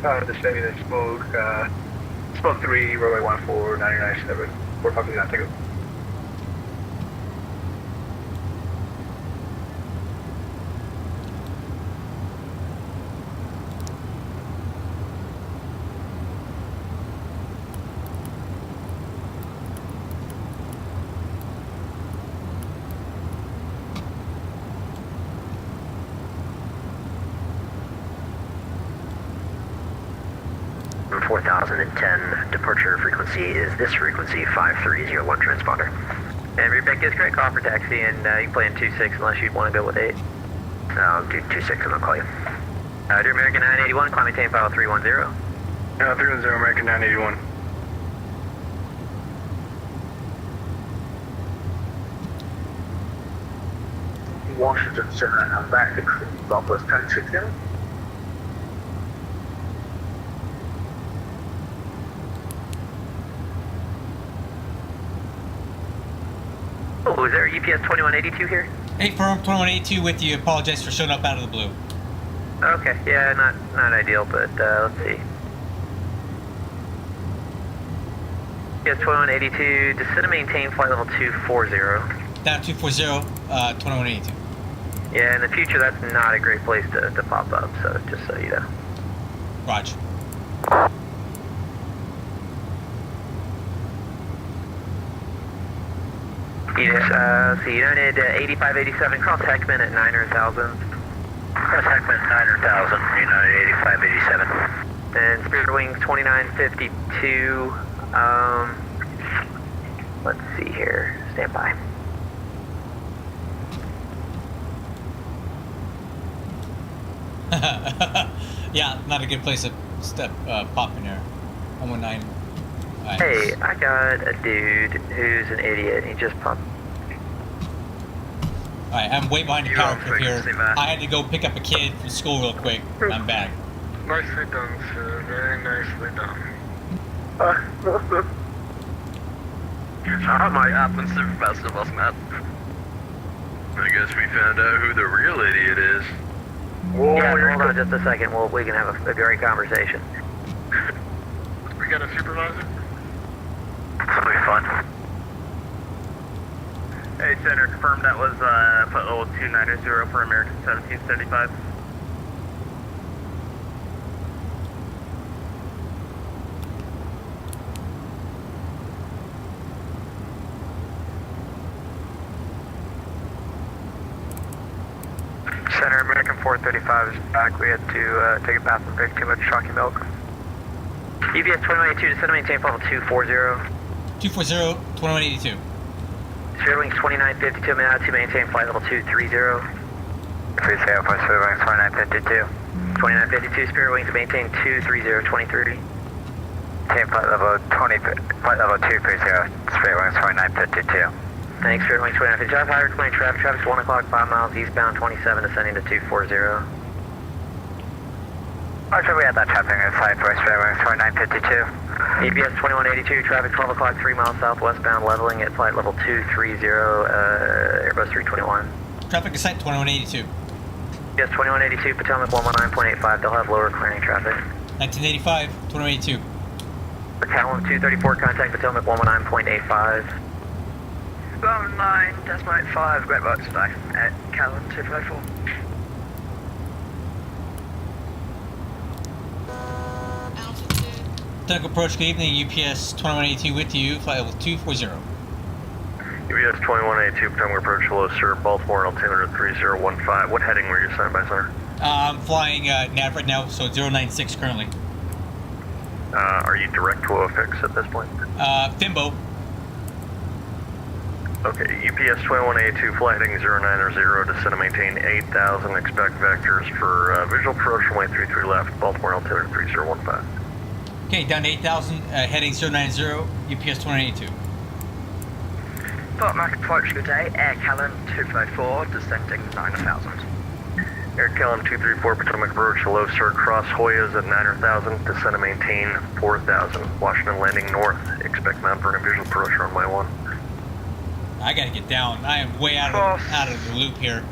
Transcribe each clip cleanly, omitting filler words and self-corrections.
The Chevy that spoke 3, runway 14, 997. We're probably not taking. From 4010, departure frequency is this frequency, 5301 transponder. And Rebecca is correct, call for taxi, and you can play in 2-6 unless you'd want to go with 8. I'll do 2-6 and I'll call you. Dear American 981, climb maintain file 310. 310 American 981. Washington Center, I'm back to Southwest 1060. Oh, is there a UPS 2182 here? 8 firm, 2182 with you. Apologize for showing up out of the blue. Okay, yeah, not ideal, but let's see. UPS 2182, descend and maintain flight level 240. Down 240, 2182. Yeah, in the future, that's not a great place to pop up, so just so you know. Roger. United 8587, cross Heckman at 900,000. Cross Heckman 900,000, United 8587. And Spirit Wings 2952, let's see here, stand by. Yeah, not a good place to pop in there. 119. Right. Hey, I got a dude who's an idiot. He just popped. Alright, I'm way behind the power curve here. I had to go pick up a kid from school real quick. I'm back. Nicely done, sir. Very nicely done. That might happen to the best of us, man. I guess we found out who the real idiot is. Whoa, Yeah, hold on just a second. We can have a great conversation. We got a supervisor? That'll be fun. Hey, Center, confirm that was foot level 290 for American 1775. Center, American 435 is back. We had to take a bath and drink too much chalky milk. UPS 2182, descend and maintain level 240. 240, 2182. Spirit Wings 2952, to maintain flight level 230. 30 for Spirit Wings 2952. 2952, Spirit Wings maintain 23023. Maintain flight level 230, Spirit Wings 2952. Thanks, Spirit Wings 2952. Drive higher, clearing traffic. Traffic's 1 o'clock, 5 miles eastbound, 27, descending to 240. Roger, we had that traffic inside for Spirit Wings 2952. EPS 2182, traffic 12 o'clock, 3 miles southwestbound, leveling at flight level 230, Airbus 321. Traffic is site 2182. EPS 2182, Potomac 119.85, they'll have lower clearing traffic. 1985, 2182. Callum 234, contact Potomac 119.85. 9.85, great work today at Callum 254. Technical approach, good evening. UPS 2182 with you, flight level 240. UPS 2182, Potomac approach, hello, sir. Baltimore, altimeter 3015. What heading were you assigned by, sir? I'm flying nav right now, so 096 currently. Are you direct to OFX at this point? Fimbo. Okay, UPS 2182, flight heading 090, descend and maintain 8,000, expect vectors for visual approach, runway 33 left, Baltimore, altimeter 3015. Okay, down to 8,000, heading 090, UPS 2182. Baltimore approach, good day, Air Callan 254, descending 9,000. Air Callan 234, Potomac approach, hello, sir. Cross Hoyas at 9,000, descend and maintain 4,000. Washington landing north, expect Mount Vernon visual approach, runway 1. I gotta get down. I am way out of the loop here.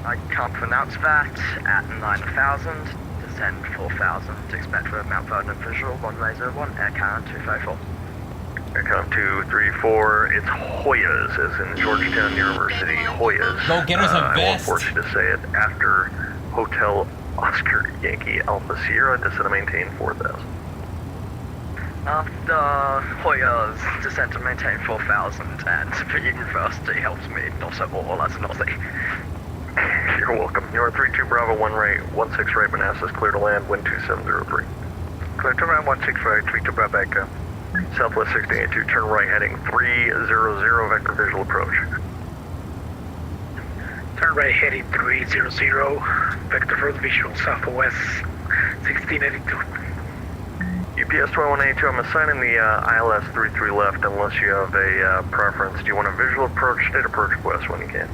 I can't pronounce that, at 9,000, descend 4000, expect for Mount Vernon visual, runway 01, Air Cannon 254. Aircom 234, it's Hoyas, as in Georgetown University, Hoyas. Go get us a I won't vest. force you to say it. After Hotel Oscar Yankee Alpha Sierra, descend to maintain 4000. After Hoyas, descend to maintain 4000, and the university helps me not at all as an Aussie. You're welcome. North 32 Bravo 1 right, 16 right, Manassas, clear to land, wind 2703. Clear to land 16 right, 32 Bravo Echo. Southwest 1682, turn right heading 300, vector visual approach. Turn right heading 300, vector for visual southwest 1682. UPS 2182, I'm assigning the ILS 33 left unless you have a preference. Do you want a visual approach, state approach request when you can?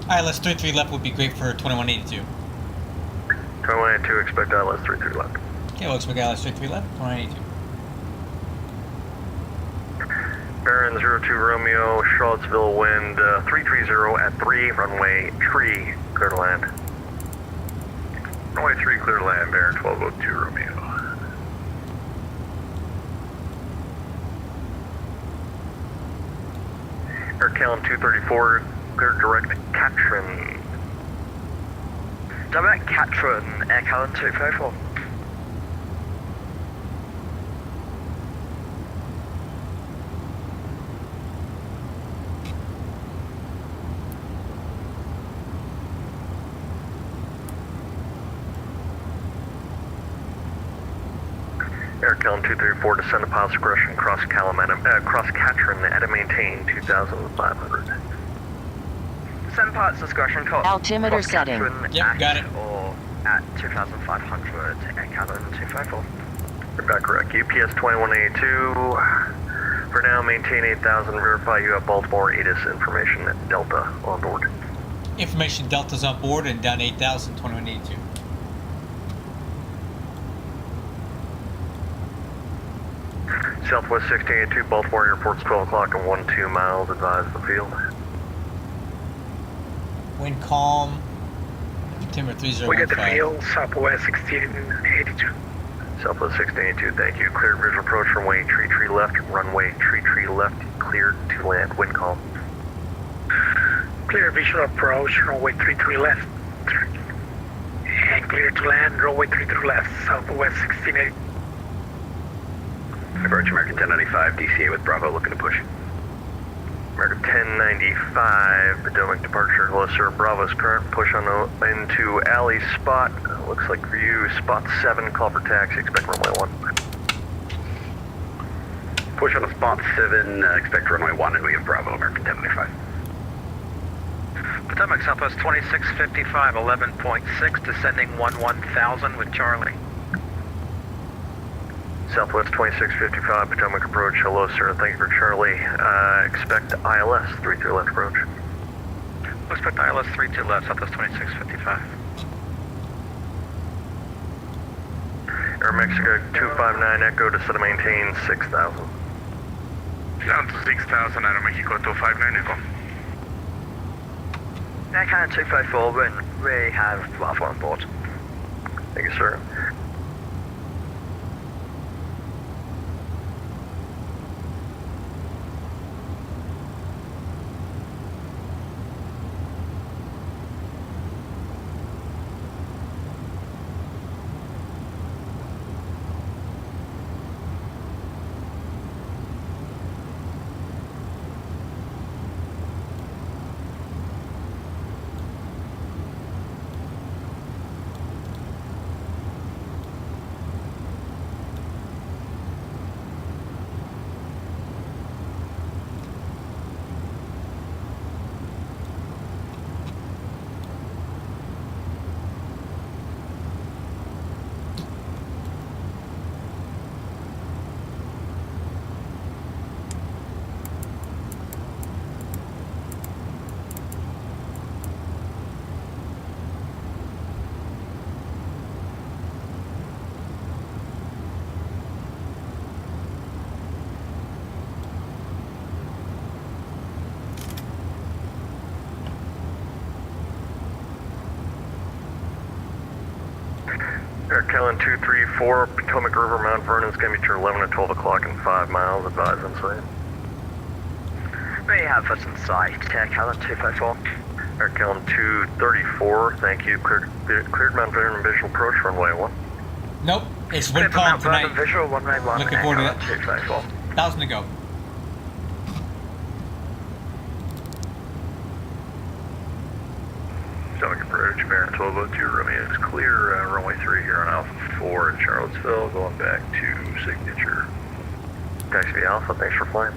ILS 33 left would be great for 2182. 2182, expect ILS 33 left. Okay, we'll expect ILS 33 left, 2182. Baron 02 Romeo, Charlottesville wind 330 at 3, runway tree, clear to land. Runway 3 clear to land, Baron 1202 Romeo. Air Calum 234, clear direct Katrin. Direct Katrin, Air Cannon 254. Air Calum 234, descend to positive aggression, cross Katrin at a maintain 2,500. Send parts discretion call. Altimeter cross setting. Katrin Yep, at got it. Or at 2500, Air Cannon 254. You're back correct. UPS 2182, for now maintain 8,000, verify you have Baltimore ATIS information at Delta on board. Information Delta's on board and down 8,000, 2182. Southwest 1682, Baltimore Airport's 12 o'clock and 12 miles, advise the field. Wind calm. Timber 3015. We get the field, southwest 1682. Southwest 1682, thank you. Cleared visual approach, runway tree left, runway tree left, cleared to land, wind calm. Clear visual approach, runway 33 left. And clear to land, runway 33 left, southwest 1682. Approach American 1095, DCA with Bravo, looking to push. American 1095, Potomac departure, hello sir, Bravo's current, push on into alley spot, looks like for you, spot 7, call for taxi, expect runway 1. Push on a spot 7, expect runway 1, and we have Bravo, American 1095. Potomac Southwest 2655, 11.6, descending 1000 with Charlie. Southwest 2655, Potomac approach, hello sir, thank you for Charlie, expect ILS 33 left approach. We'll expect ILS 32 left, Southwest 2655. Air Mexico 259 Echo, descend to maintain 6,000. Down to 6,000, Aeromexico 259 Echo. Air Cannon 254, we have Bravo on board. Thank you sir. Island 234, Potomac River, Mount Vernon's going to be 11 at 12 o'clock and 5 miles, advise on site. We have us in sight, Callan 254. Air Callan 234, thank you. Cleared Mount Vernon visual approach, runway 1. Nope, it's wind calm tonight. Visual 191. Looking forward to that. 254. 1,000 to go. Potomac approach, Baron 1202, Romeo is clear, runway 3 here on Alpha 4 in Charlottesville, going back to Signature. Taxi Alpha, thanks for flying.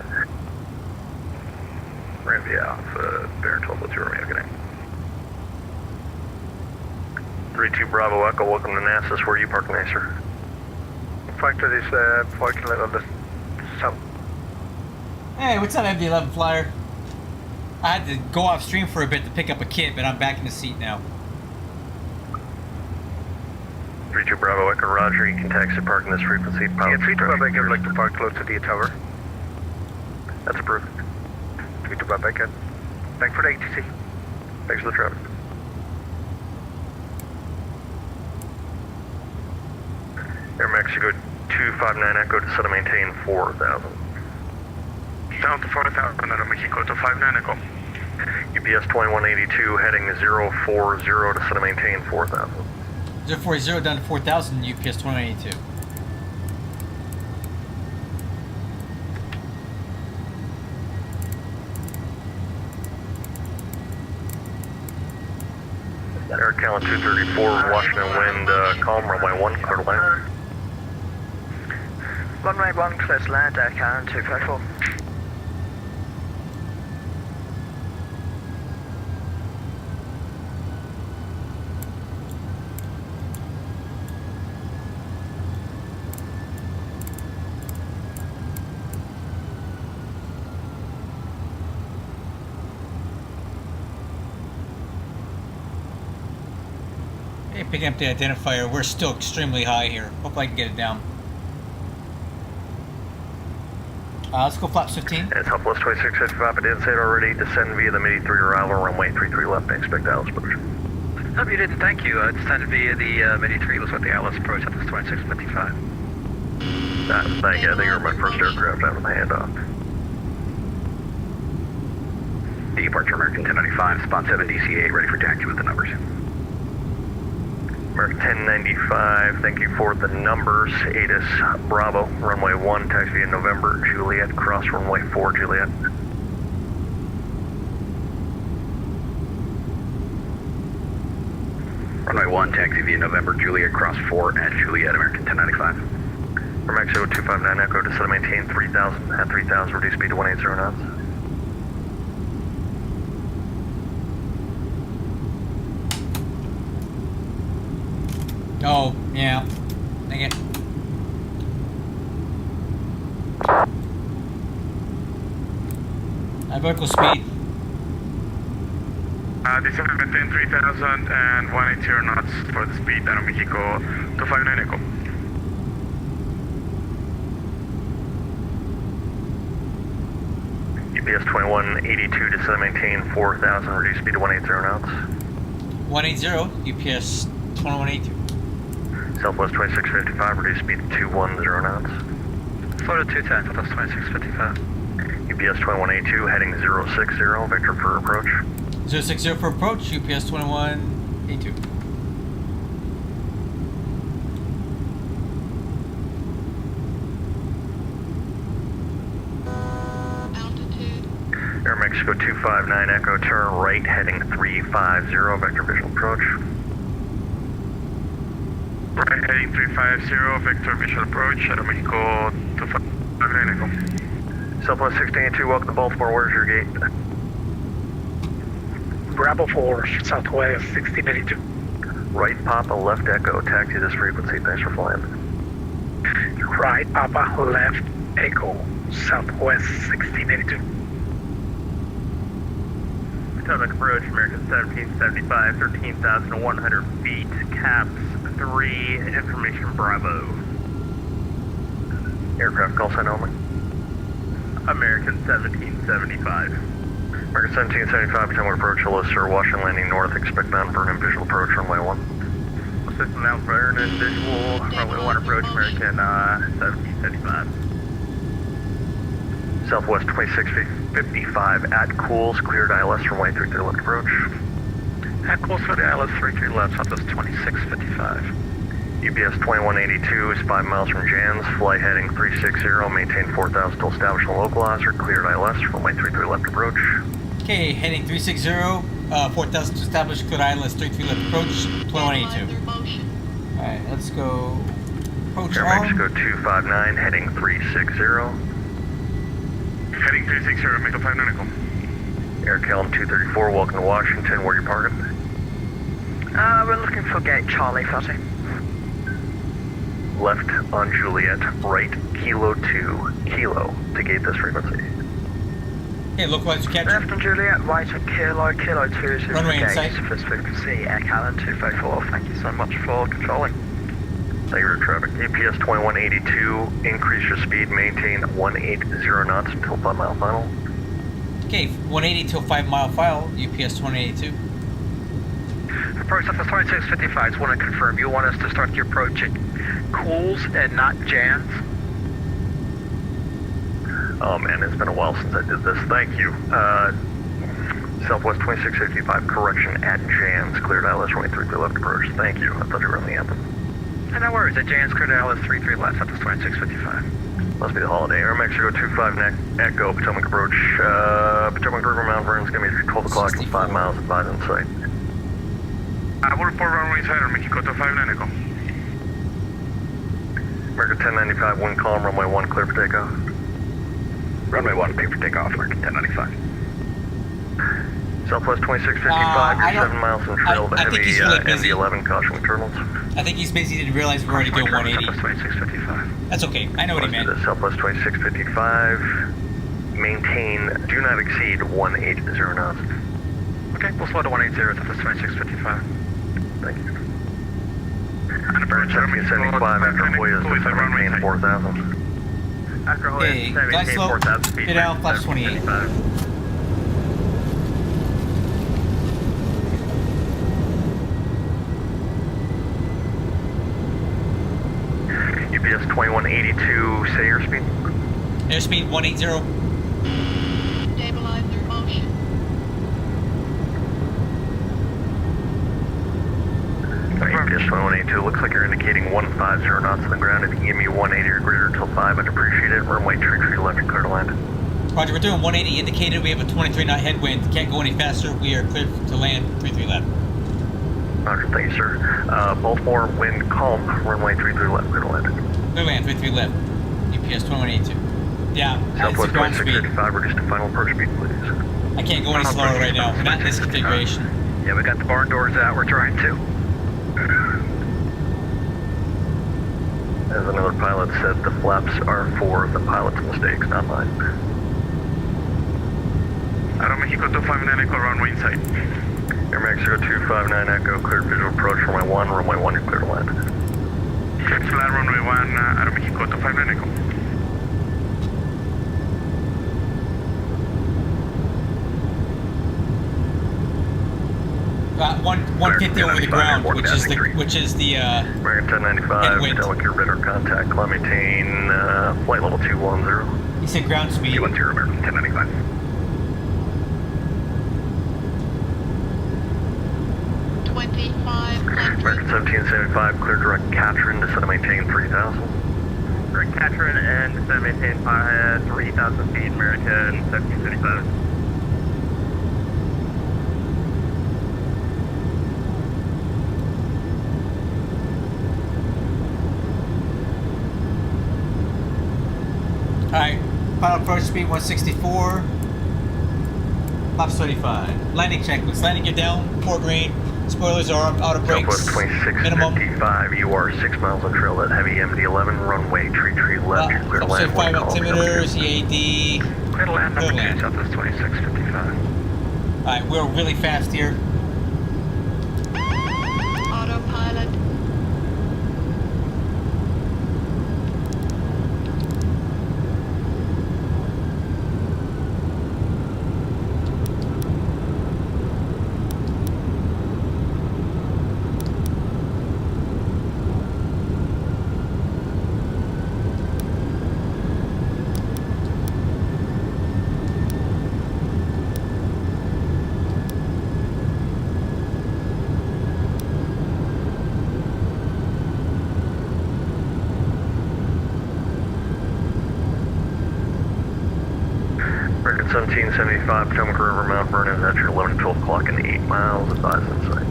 Ramsey Alpha, Baron 1202, Romeo, good night. 32 Bravo Echo, welcome to NASA's, where are you parking tonight, sir? Parked to this parking lot on the south. Hey, what's up, MD-11 flyer? I had to go off stream for a bit to pick up a kit, but I'm back in the seat now. 32 Bravo Echo, roger, you can taxi parking this frequency. Yeah, 32 Bravo Echo would like to park close to the tower. That's approved. 32 Bravo Echo. Thanks for the ATC. Thanks for the traffic. Air Mexico 259 Echo to set and maintain 4,000. Down to 4,000 out of Mexico to 59 Echo. UPS 2182 heading 040 to set and maintain 4,000. 040 down to 4,000, UPS 2182. Air Callan 234, Washington wind, calm, runway 1, clear to land. Runway 1, clear to land, Air Callan 254. Hey, picking up the identifier. We're still extremely high here. Hope I can get it down. Let's go flaps 15. And Southwest 2655, I didn't say it already, descend via the MD-3 arrival, runway 33 left, expect Alice approach. Hope you didn't, thank you. Descended via the MD-3, looks like the Alice approach at this 2655. Thank you, I think you're my first aircraft having the handoff. Departure American 1095, spot 7 DC-8, ready for taxi with the numbers. American 1095, thank you for the numbers. ATIS Bravo, runway 1, taxi via November, Juliet, cross runway 4, Juliet. Runway 1, taxi via November, Juliet, cross 4 at Juliet, American 1095. From Mexico 259 Echo, to set and maintain 3,000, at 3,000, reduce speed to 180 knots. Oh, yeah. Dang it. Vertical speed. December maintain 3,000 and 180 knots for the speed down Mexico 259 Echo. UPS 2182 to set and maintain 4,000, reduce speed to 180 knots. 180, UPS 2182. Southwest 2655, reduce speed to 210 knots. Florida 210, Southwest 2655. UPS 2182 heading 060, vector for approach. 060 for approach, UPS 2182. Air Mexico 259 Echo, turn right heading 350, vector visual approach. Right heading 350, vector visual approach, Aero Mexico 259 Echo. Southwest 1682, welcome to Baltimore, where's your gate? Bravo 4, Southwest 1682. Right Papa, left Echo, taxi this frequency, thanks for flying. Right Papa, left Echo, Southwest 1682. Potomac approach, American 1775, 13,100 feet, caps 3, information Bravo. Aircraft call sign only. American 1775. American 1775, Potomac approach, hello sir, Washington landing north, expect Mount Vernon visual approach, runway 1. system now for an visual. Runway 1 approach, American 1755. Southwest 2655 at Cools, cleared ILS runway 33 left approach. At course for the ILS 33 left, Southwest 2655. UPS 2182 is 5 miles from Jans, flight heading 360, maintain 4000 till establishing localizer, cleared ILS, runway 33 left approach. Okay, heading 360, 4,000 to establish, cleared ILS 33 left approach, 2182. Alright, let's go. Approach Air arm. Mexico 259, heading 360. Heading 360, make a 5 nautical. Air Calum 234, welcome to Washington, where are you parking? We're looking for gate Charlie 30. Left on Juliet, right, Kilo 2, Kilo, to gate this frequency. Okay, localizer capture. Left on Juliet, right at Kilo 2 is Runway in gate sight. for this frequency, Air Callan 254. Thank you so much for controlling. Thank you for traffic. UPS 2182, increase your speed, maintain 180 knots until 5 mile final. Okay, 180 till 5 mile file, UPS 2082. Approach Southwest 2655, just want to confirm, you want us to start the approach at Cools and not Jans? Oh man, it's been a while since I did this. Thank you. Southwest 2655, correction at Jans, cleared ILS runway 33 left approach. Thank you. I thought you were on the anthem. No worries, at Jans, cleared ILS 33 left, Southwest 2655. Must be the holiday. Air Mexico 25 Echo, Potomac approach. Potomac River Mount Vernon's gonna be 12 o'clock and 5 miles advised in sight. I will report runway inside, Air Mexico 25 Echo. American 1095, wind column, runway 1, clear for takeoff. Runway 1, clear for takeoff, American 1095. Southwest 2655, I you're don't- 7 miles from trail to I think heavy he's really busy. MD-11, caution with turtles. I think he's busy, didn't realize we're already doing 180. Southwest 2655. That's okay, I know what he meant. Southwest 2655, maintain, do not exceed 180 knots. Okay, we'll slow to 180, Southwest 2655. Thank you. And approach Air Mexico 1775 after Hoyas, Cools at runway maintain inside. 4000. After Okay, glide slope, get down, flaps 28. UPS 2182, say airspeed. Airspeed 180. Stabilizer motion. UPS 2182, looks like you're indicating 150 knots on the ground. If you give me 180 or greater till 5, I'd appreciate it. Runway 33 left and clear to land. Roger, we're doing 180 indicated. We have a 23 knot headwind. Can't go any faster. We are clear to land 33 left. Roger, thank you, sir. Baltimore, wind calm, runway 33 left, clear to land. Clear land 33 left. UPS 2182. Yeah, that's the Southwest ground speed. 2655, reduce to final approach speed, please. I can't go any slower right now. We're not in this configuration. Yeah, we got the barn doors out, we're trying to. As another pilot said, the flaps are for the pilot's mistakes, not mine. Aero Mexico 259 Echo, runway inside. Air Mexico 259 Echo, cleared visual approach, runway 1, you're clear to land. Flat runway 1, Aero Mexico 259 Echo. About 150 over the ground, which is the American 1095, headwind. delicate your radar contact, climb maintain, flight level 210. He said ground speed. 210, American 1095. 25 American 1775, clear direct Katrin, descend to maintain 3000. Direct Katrin and descend to maintain 3,000 feet, American 1775. Alright, final approach speed 164. Flaps 35. Landing checklist. Landing gear down, port green. Spoilers are auto brakes. Southwest Minimum. 2655, you are 6 miles on trail at heavy MD-11, runway tree left, you're clear to land. 5 altimeters, EAD. Clear to land, Clear number 2, land. Southwest 2655. Alright, we're really fast here. autopilot. American 1775, Potomac River, Mount Vernon, that's your 11 to 12 o'clock and 8 miles, advise inside.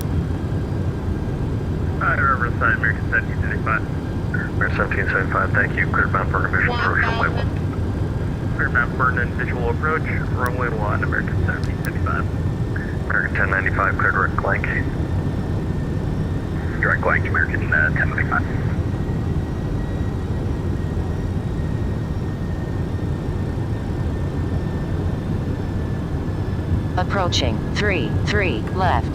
Riverside, American 1775. American 1775, thank you, cleared Mount Vernon visual approach, runway 1. Cleared Mount Vernon visual approach, runway 1, American 1775. American 1095, clear direct blank. Direct blank, American 1095. Approaching 3 left.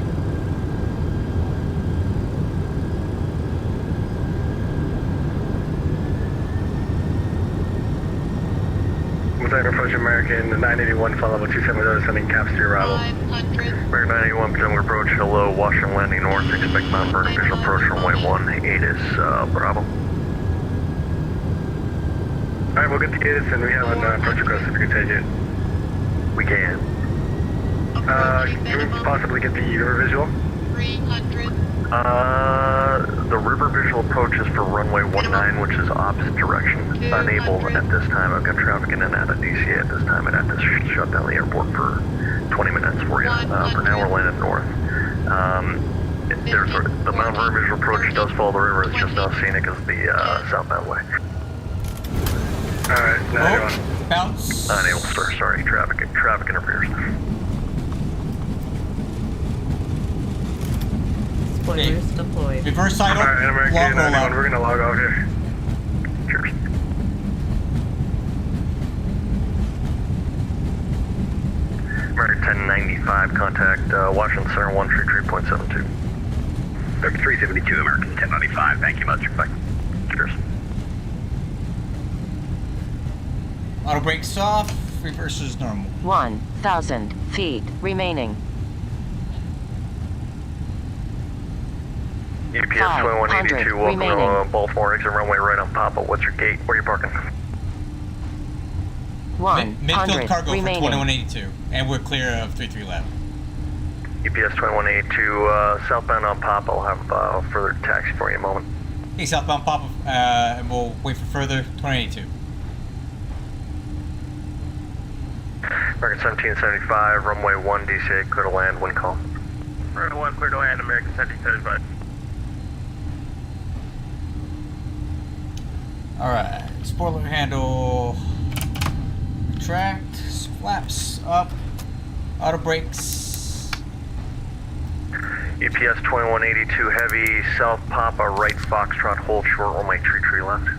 Without approach American 981, follow level 270, sending caps to your arrival. 500. American 981, Potomac approach, hello, Washington landing north, expect Mount Vernon visual approach, runway 18 is Bravo. Alright, we'll get the ASUS and we have an approach request if you can take it. We can. Can we possibly get the river visual? 300. The river visual approach is for runway 19, which is opposite direction. Unable at this time. I've got traffic in and out of DCA at this time. I'd have to shut down the airport for 20 minutes for you. For now, we're landing north. The Mount Vernon visual approach does follow the river. It's just not scenic as the southbound way. Alright, 91. Bounce. Unable, sir. Sorry, traffic interferes. Spoilers deployed. Reverse idle. Alright, American Log roll 91, out. we're gonna log off here. Cheers. American 1095, contact Washington Center 133.72. 372, American 1095. Thank you much. Bye. Cheers. Auto brakes off. Reverse is normal. 1,000 feet remaining. UPS 2182, welcome to remaining. Baltimore, exit runway right on Papa. What's your gate? Where are you parking? 100 Midfield cargo remaining. for 2182. And we're clear of 33 left. UPS 2182, southbound on Papa. I'll have further taxi for you in a moment. Okay, southbound pop, and we'll wait for further 2082. American 1775, runway 1, DCA, clear to land, wind call. Runway 1, clear to land, American 1775. Alright, spoiler handle, retract, flaps up, auto brakes. UPS 2182, heavy, south Papa, right Foxtrot, hold short, runway 33 left.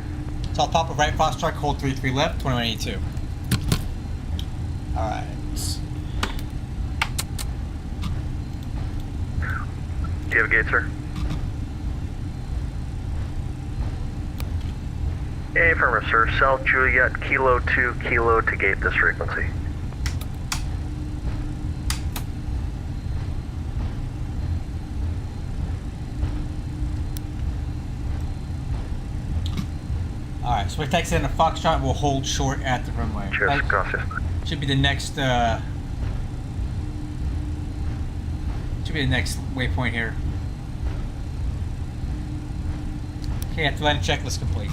South Papa, right Foxtrot, hold 33 left, 2182. Alright. Do you have a gate, sir? Affirmative, sir. South Juliet, Kilo 2, Kilo to gate this frequency. Alright, so we're taxiing in a Foxtrot, we'll hold short at the runway. Cheers, Like, gracias. should be the next, waypoint here. Okay, Atlantic checklist complete.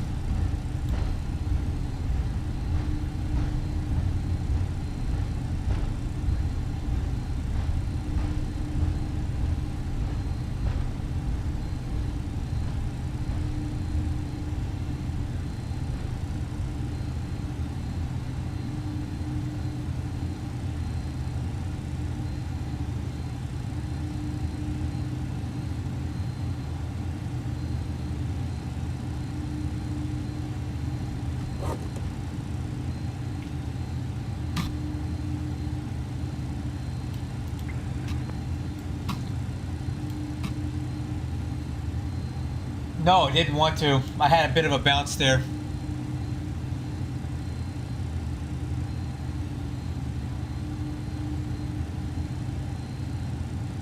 No, I didn't want to. I had a bit of a bounce there.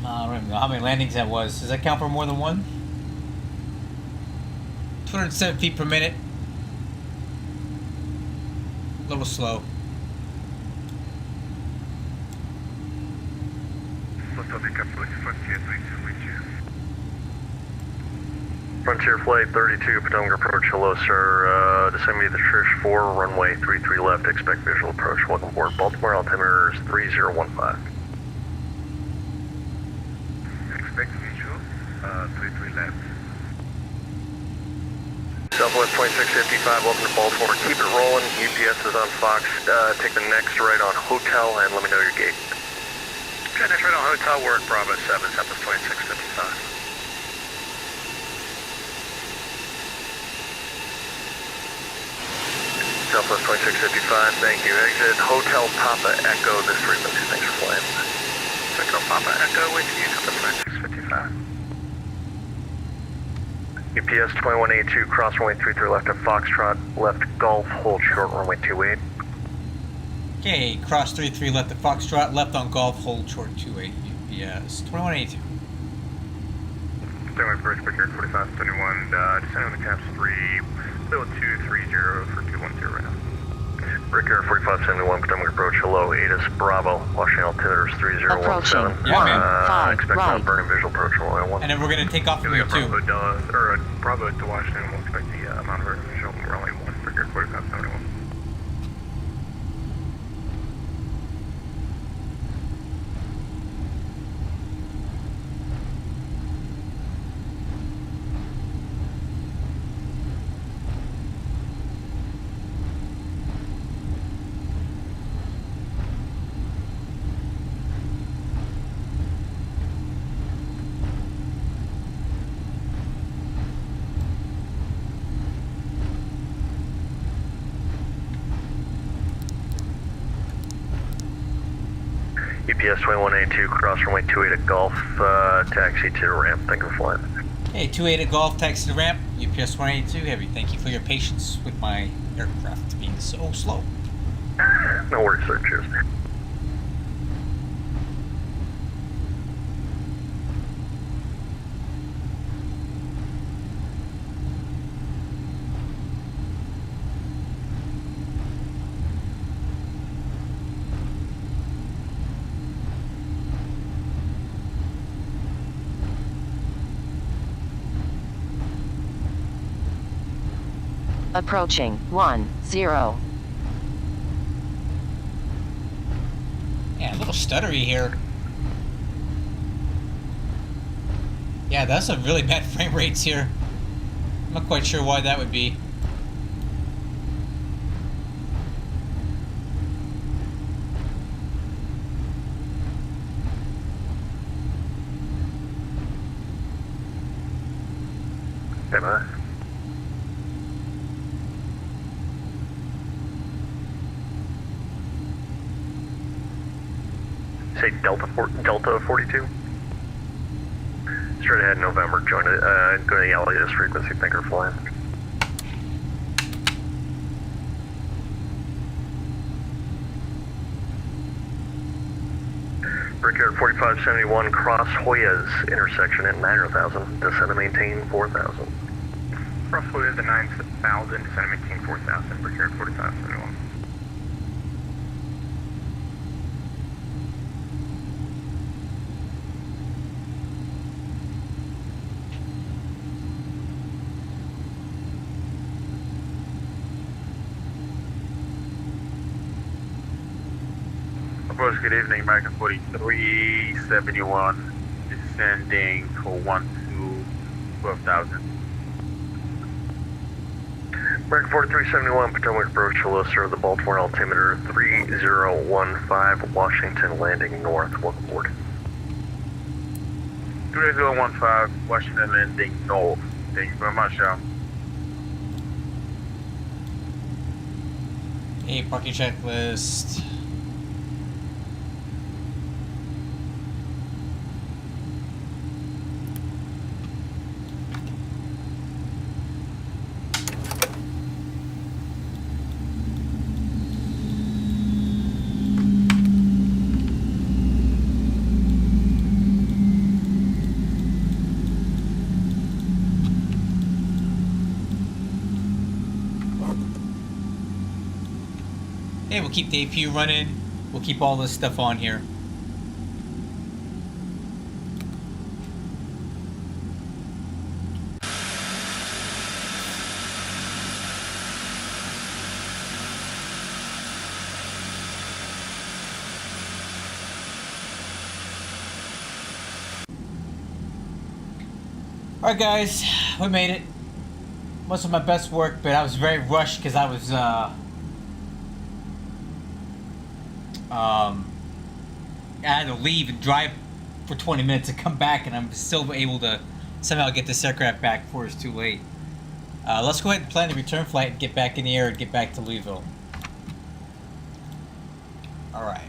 I don't even know how many landings that was. Does that count for more than one? 207 feet per minute. A little slow. Frontier Flight 32, Potomac approach, hello sir, descend me to Trish 4, runway 33 left, expect visual approach, welcome aboard, Baltimore, altimeter is 3015. Expect visual, 33 left. Southwest 2655, welcome to Baltimore, keep it rolling, UPS is on Fox, take the next right on Hotel and let me know your gate. Okay, next right on Hotel, we're at Bravo 7, Southwest 2655. Southwest 2655, thank you. Exit Hotel Papa Echo, this frequency, thanks for flying. Hotel Papa Echo with you, Southwest 2655. UPS 2182, cross runway 33 left at Foxtrot, left Golf, hold short runway 28. Okay, cross 33 left at Foxtrot, left on Golf, hold short 28. UPS 2182. Runway first, Brickyard 4571, descend on the caps 3, still 230 for 210 right now. Brickyard 4571, Potomac approach, hello, ATIS Bravo, Washington altimeter is 3017. Approaching. Yeah, man. 5 expect right. non-burning visual approach, runway 1. And then we're gonna take off from here too. Bravo to Washington, we'll expect the Mount Vernon visual, runway 1, Brickyard 4571. UPS 2182, cross runway 28 at Golf, taxi to ramp, thank you for flying. Hey, 28 at Golf, taxi to ramp, UPS 182 Heavy. Thank you for your patience with my aircraft being so slow. No worries, sir, cheers. Approaching 10. Yeah, a little stuttery here. Yeah, that's a really bad frame rates here. I'm not quite sure why that would be. Hey, man. Say Delta 42? Straight ahead November, join it, go to the LAS frequency, thank you for flying. Brickyard 4571, cross Hoyas intersection at 9000, descend and maintain 4000. Cross Hoyas at 9000, descend and maintain 4000, Brickyard 4571. Good evening, American 4371, descending for 12,000. American 4371, Potomac approach, hello sir, the Baltimore altimeter 3015, Washington landing north, welcome aboard. 3015, Washington landing north. Thank you very much, y'all. Hey, parking checklist. Hey, we'll keep the APU running. We'll keep all this stuff on here. Alright guys, we made it. Most of my best work, but I was very rushed because I was I had to leave and drive for 20 minutes to come back, and I'm still able to somehow get this aircraft back before it's too late. Let's go ahead and plan the return flight and get back in the air and get back to Louisville. Alright.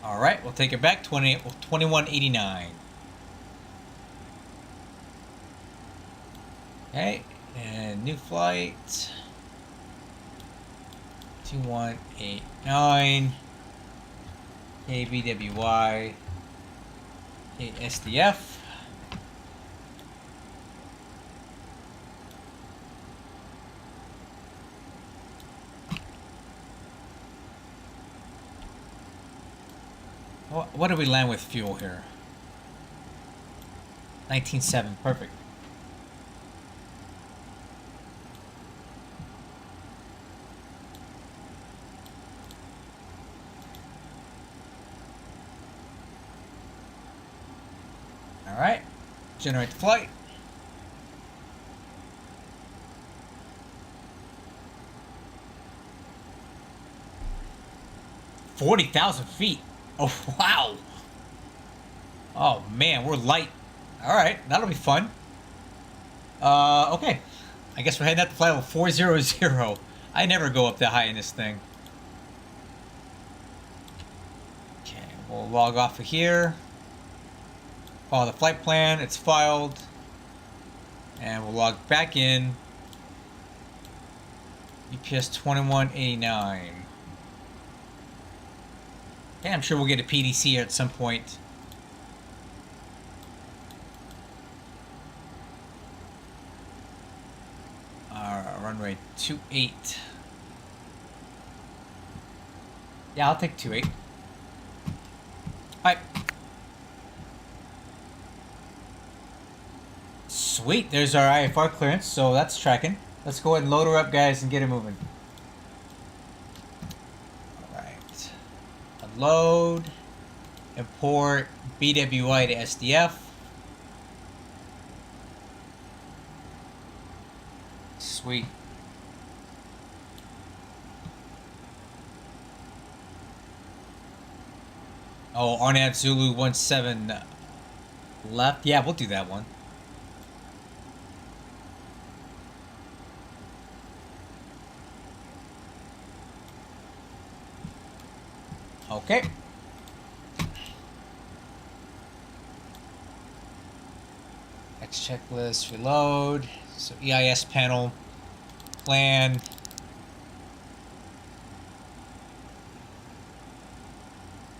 Alright, we'll take it back, 2189. Okay, and new flight. 2189. Okay, BWI. Okay, SDF. What do we land with fuel here? 19.7, perfect. Alright, generate the flight. $40,000 feet. Oh, wow. Oh, man, we're light. Alright, that'll be fun. Okay. I guess we're heading out to flight level 400. I never go up that high in this thing. Okay, we'll log off of here. Follow the flight plan. It's filed. And we'll log back in. UPS 2189. Okay, I'm sure we'll get a PDC at some point. Runway 28. Yeah, I'll take 28. Alright. Sweet, there's our IFR clearance, so that's tracking. Let's go ahead and load her up, guys, and get her moving. Alright. Unload. Import BWI to SDF. Sweet. Oh, Arnab Zulu 17 left. Yeah, we'll do that one. Okay. Next checklist, reload. So EIS panel, plan.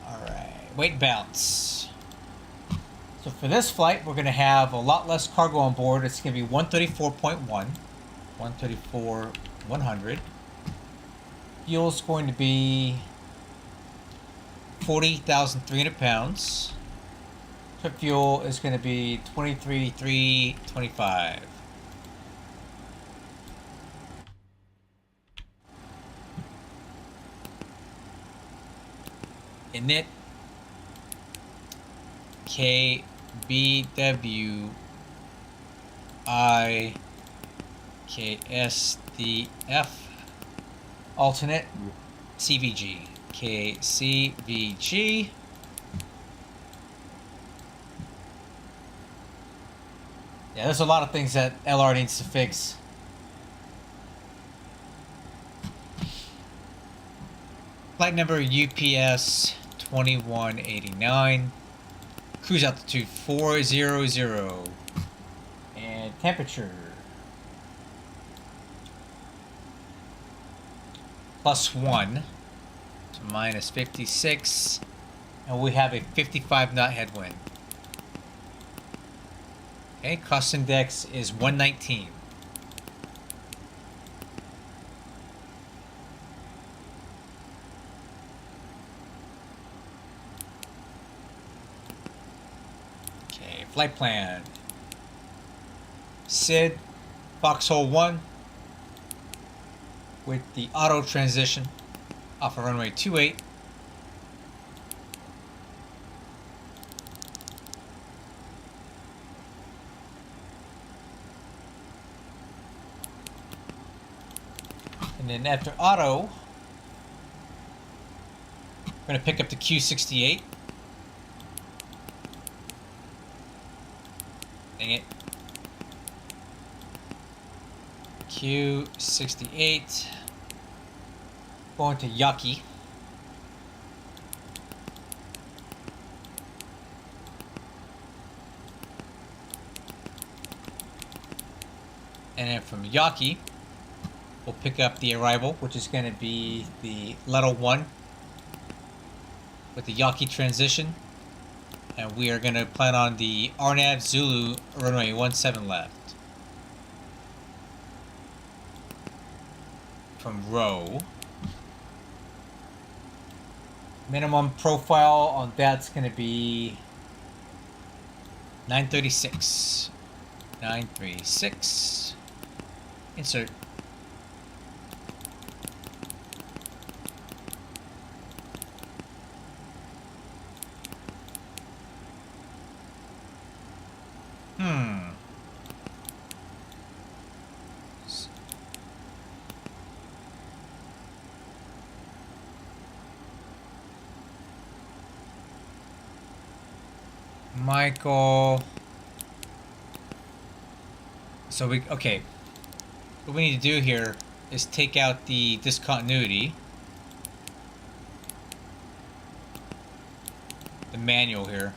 Alright, weight and balance. So for this flight, we're going to have a lot less cargo on board. It's going to be 134.1. 134,100. Fuel's going to be 40,300 pounds. Trip fuel is going to be 23,325. Init KBWI KSDF alternate CVG KCVG. Yeah, there's a lot of things that LR needs to fix. Flight number UPS 2189. Cruise altitude 400. And temperature +1 to -56. And we have a 55 knot headwind. Okay, cost index is 119. Okay, flight plan. SID, Foxhole 1 with the auto transition off of runway 28. And then after auto, I'm going to pick up the Q68. Dang it. Q68. Going to Yaki. And then from Yaki, we'll pick up the arrival, which is going to be the Leto 1 with the Yaki transition. And we are going to plan on the RNAV Zulu runway 17 left. From row. Minimum profile on that's going to be 936. 936. Insert. Michael. So okay. What we need to do here is take out the discontinuity. The manual here.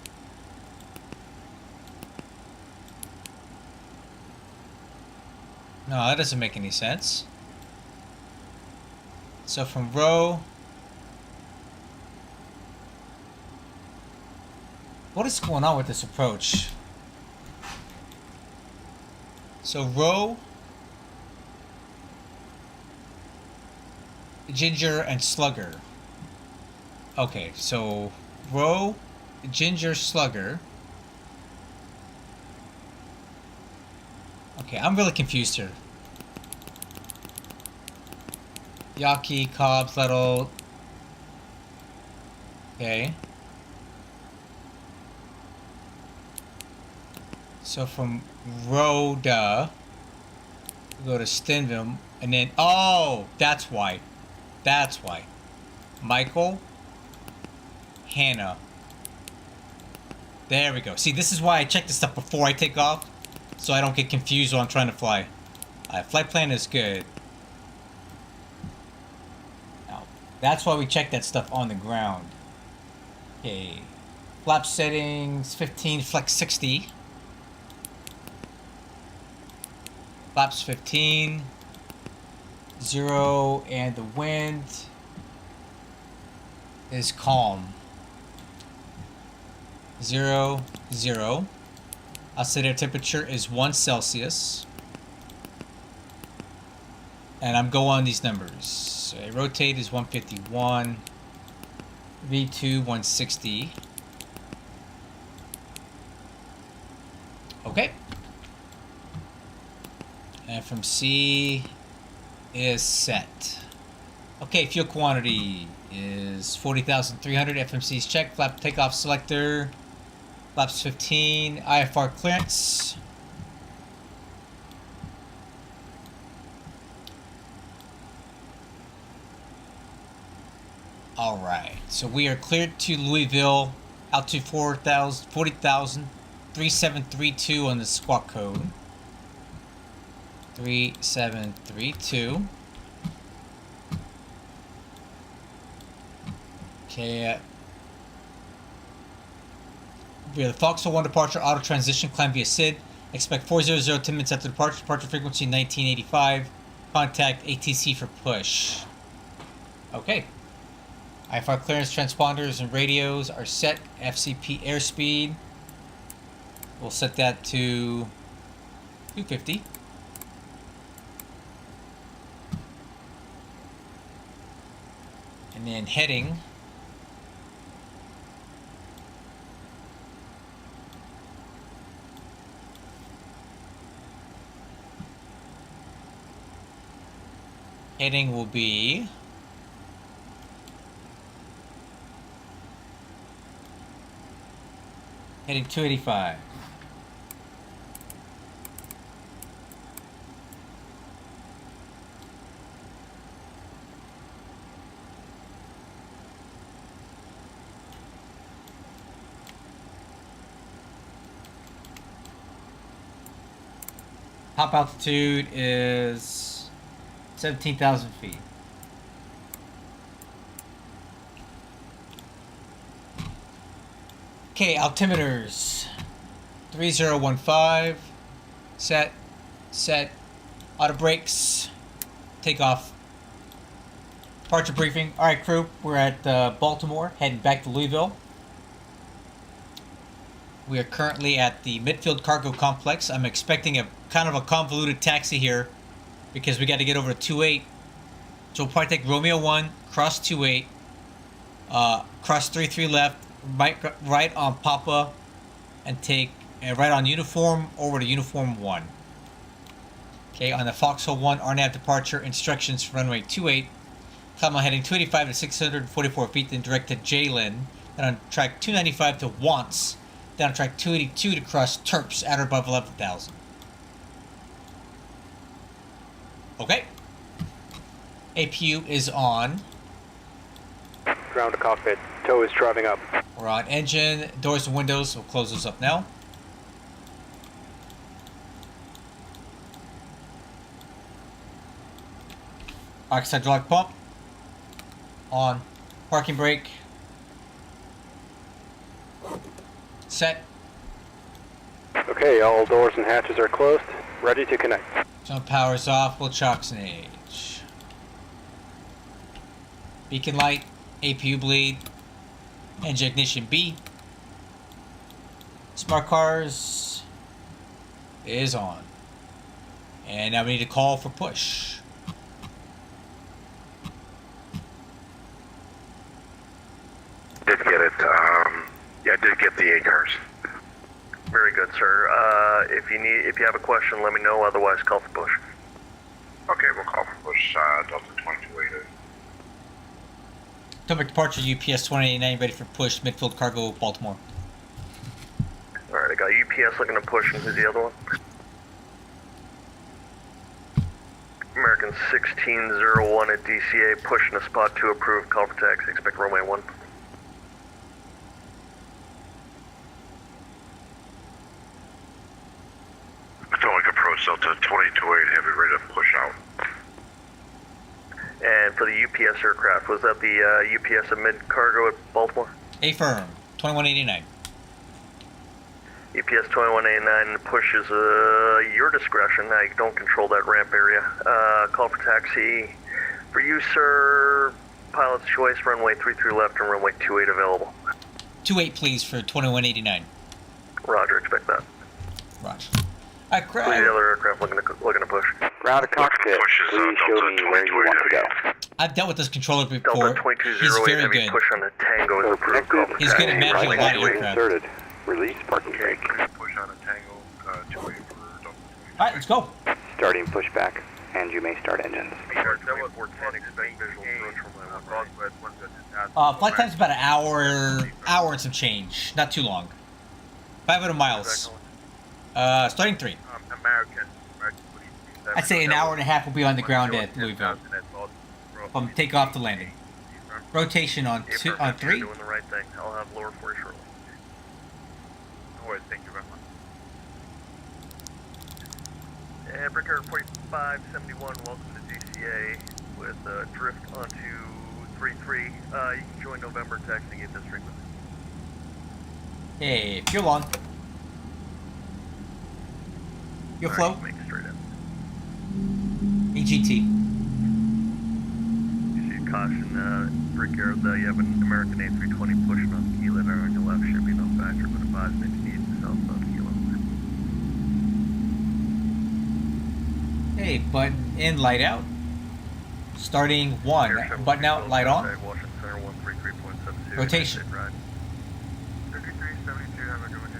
No, that doesn't make any sense. So from row, what is going on with this approach? So row, Ginger, and Slugger. Okay, so row, Ginger, Slugger. Okay, I'm really confused here. Yaki, Cobbs, Leto. Okay. So from Rhoda, we go to Stenville, and then, oh, that's why. That's why. Michael, Hannah. There we go. See, this is why I check this stuff before I take off, so I don't get confused while I'm trying to fly. Flight plan is good. Now, that's why we check that stuff on the ground. Okay. Flap settings, 15, flex 60. Flaps 15, 0, and the wind is calm. 0, 0. Outside air temperature is 1 Celsius. And I'm going on these numbers. So rotate is 151, V2 160. Okay. And from C is set. Okay, fuel quantity is 40,300. FMC is checked. Flap takeoff selector. Flaps 15. IFR clearance. Alright, so we are cleared to Louisville. Altitude 40,000. 3732 on the squawk code. 3732. Okay. Via the Foxhole 1 departure, auto transition, climb via SID. Expect 400 10 minutes after departure. Departure frequency 1985. Contact ATC for push. Okay. IFR clearance transponders and radios are set. FCP airspeed. We'll set that to 250. And then heading. Heading will be heading 285. Top altitude is 17,000 feet. Okay, altimeters. 3015. Set. Auto brakes. Takeoff. Departure briefing. Alright, crew, we're at Baltimore, heading back to Louisville. We are currently at the Midfield Cargo Complex. I'm expecting a kind of a convoluted taxi here because we got to get over to 28. So we'll probably take Romeo 1, cross 28, cross 33 left, right on Papa, and take right on Uniform over to Uniform 1. Okay, on the Foxhole 1 RNAV departure, instructions for runway 28. Climb on heading 285 to 644 feet, then direct to Jalen. Then on track 295 to Wants. Down on track 282 to cross Terps at or above 11,000. Okay. APU is on. Ground to cockpit. Tow is driving up. We're on engine, doors and windows. We'll close those up now. Oxide hydraulic pump. On. Parking brake. Set. Okay, all doors and hatches are closed. Ready to connect. Jump power's off. We'll chocks and age. Beacon light. APU bleed. Engine ignition B. Smart cars is on. And now we need to call for push. Did get it. Yeah, I did get the 8 cars. Very good, sir. If you have a question, let me know. Otherwise, call for push. Okay, we'll call for push Delta 2288. Topic departure UPS 2089 ready for push. Midfield Cargo Baltimore. Alright, I got UPS looking to push, and who's the other one? American 1601 at DCA, pushing a spot 2 approved, call for taxi, expect runway 1. Atomic approach Delta 2288, heavy ready to push out. And for the UPS aircraft, was that the UPS at mid-cargo at Baltimore? A-firm, 2189. UPS 2189 pushes your discretion. I don't control that ramp area. Call for taxi. For you, sir, pilot's choice, runway 33 left and runway 28 available. 28 please for 2189. Roger, expect that. Roger. Who's the other aircraft looking to push? Ground to cockpit. Please show me where you want to go. I've dealt with this controller before. Delta 2208, He's very heavy good. push on the Tango is approved. Call for He's good at taxi. managing a lot of aircraft. Inserted. Release parking brake. Push on a Tango 28 for Delta 22. Alright, let's go. Starting pushback, and you may start engines. Flight time's about an hour and some change. Not too long. 500 miles. Starting 3. American I'd say an hour and a half will be on the ground at Louisville. From takeoff to landing. Rotation on 3. Doing the right thing. I'll have lower for you shortly. No worries, thank you very much. And Brickyard 4571, welcome to DCA with drift onto 33. You can join November taxiing at this frequency. Hey, fuel on. Your flow. Make it straight in. EGT. You should caution Brickyard that you have an American A320 pushing on the kilo there on your left. Should be no factor, but advise that you need southbound kilo. Hey, button in, light out. Starting 1. Button out, light on. Washington Center 133.72. Rotation. 5372, have a good one.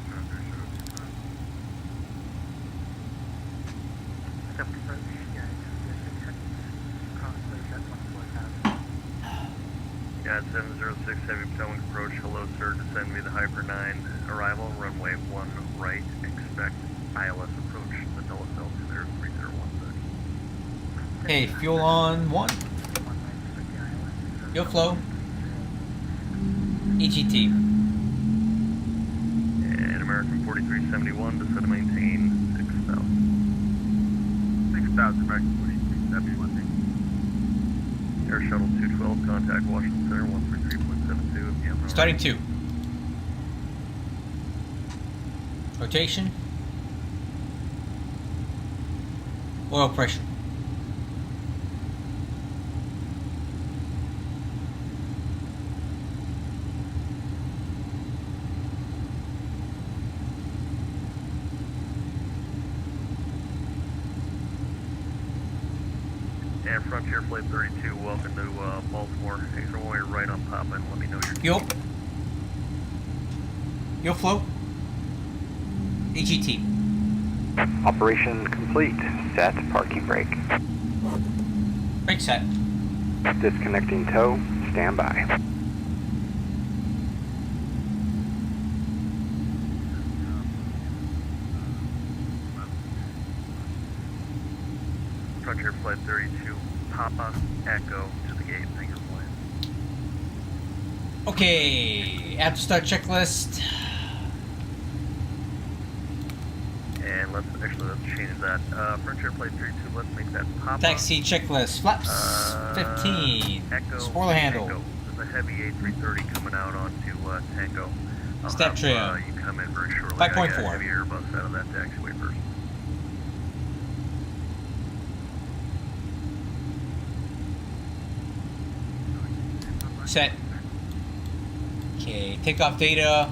706 Heavy Potomac approach. Hello, sir. Descend via the Hyper 9. Arrival, runway 1 right. Expect ILS approach. Vanilla Cell clear 3016. Okay, fuel on 1. Fuel flow. EGT. And American 4371, descend to maintain 6000. 6,000, American 4371. Air Shuttle 212, contact Washington Center 133.72 PM. Starting 2. Rotation. Oil pressure. And Frontier Flight 32, welcome to Baltimore. Exit runway right on Papa and let me know your Fuel. Fuel flow. EGT. Operation complete. Set parking brake. Brake set. Disconnecting tow. Stand by. Frontier Flight 32, Papa Echo to the gate. Thank you for flying. Okay, after start checklist. And let's change that. Frontier Flight 32, let's make that Papa. Taxi checklist. Flaps 15. Echo Spoiler handle. Tango. There's a heavy A330 coming out onto Tango. I'll Step have, trim. You come in very shortly. 5.4. I got a heavy Airbus out of that taxiway first. Set. Okay, takeoff data.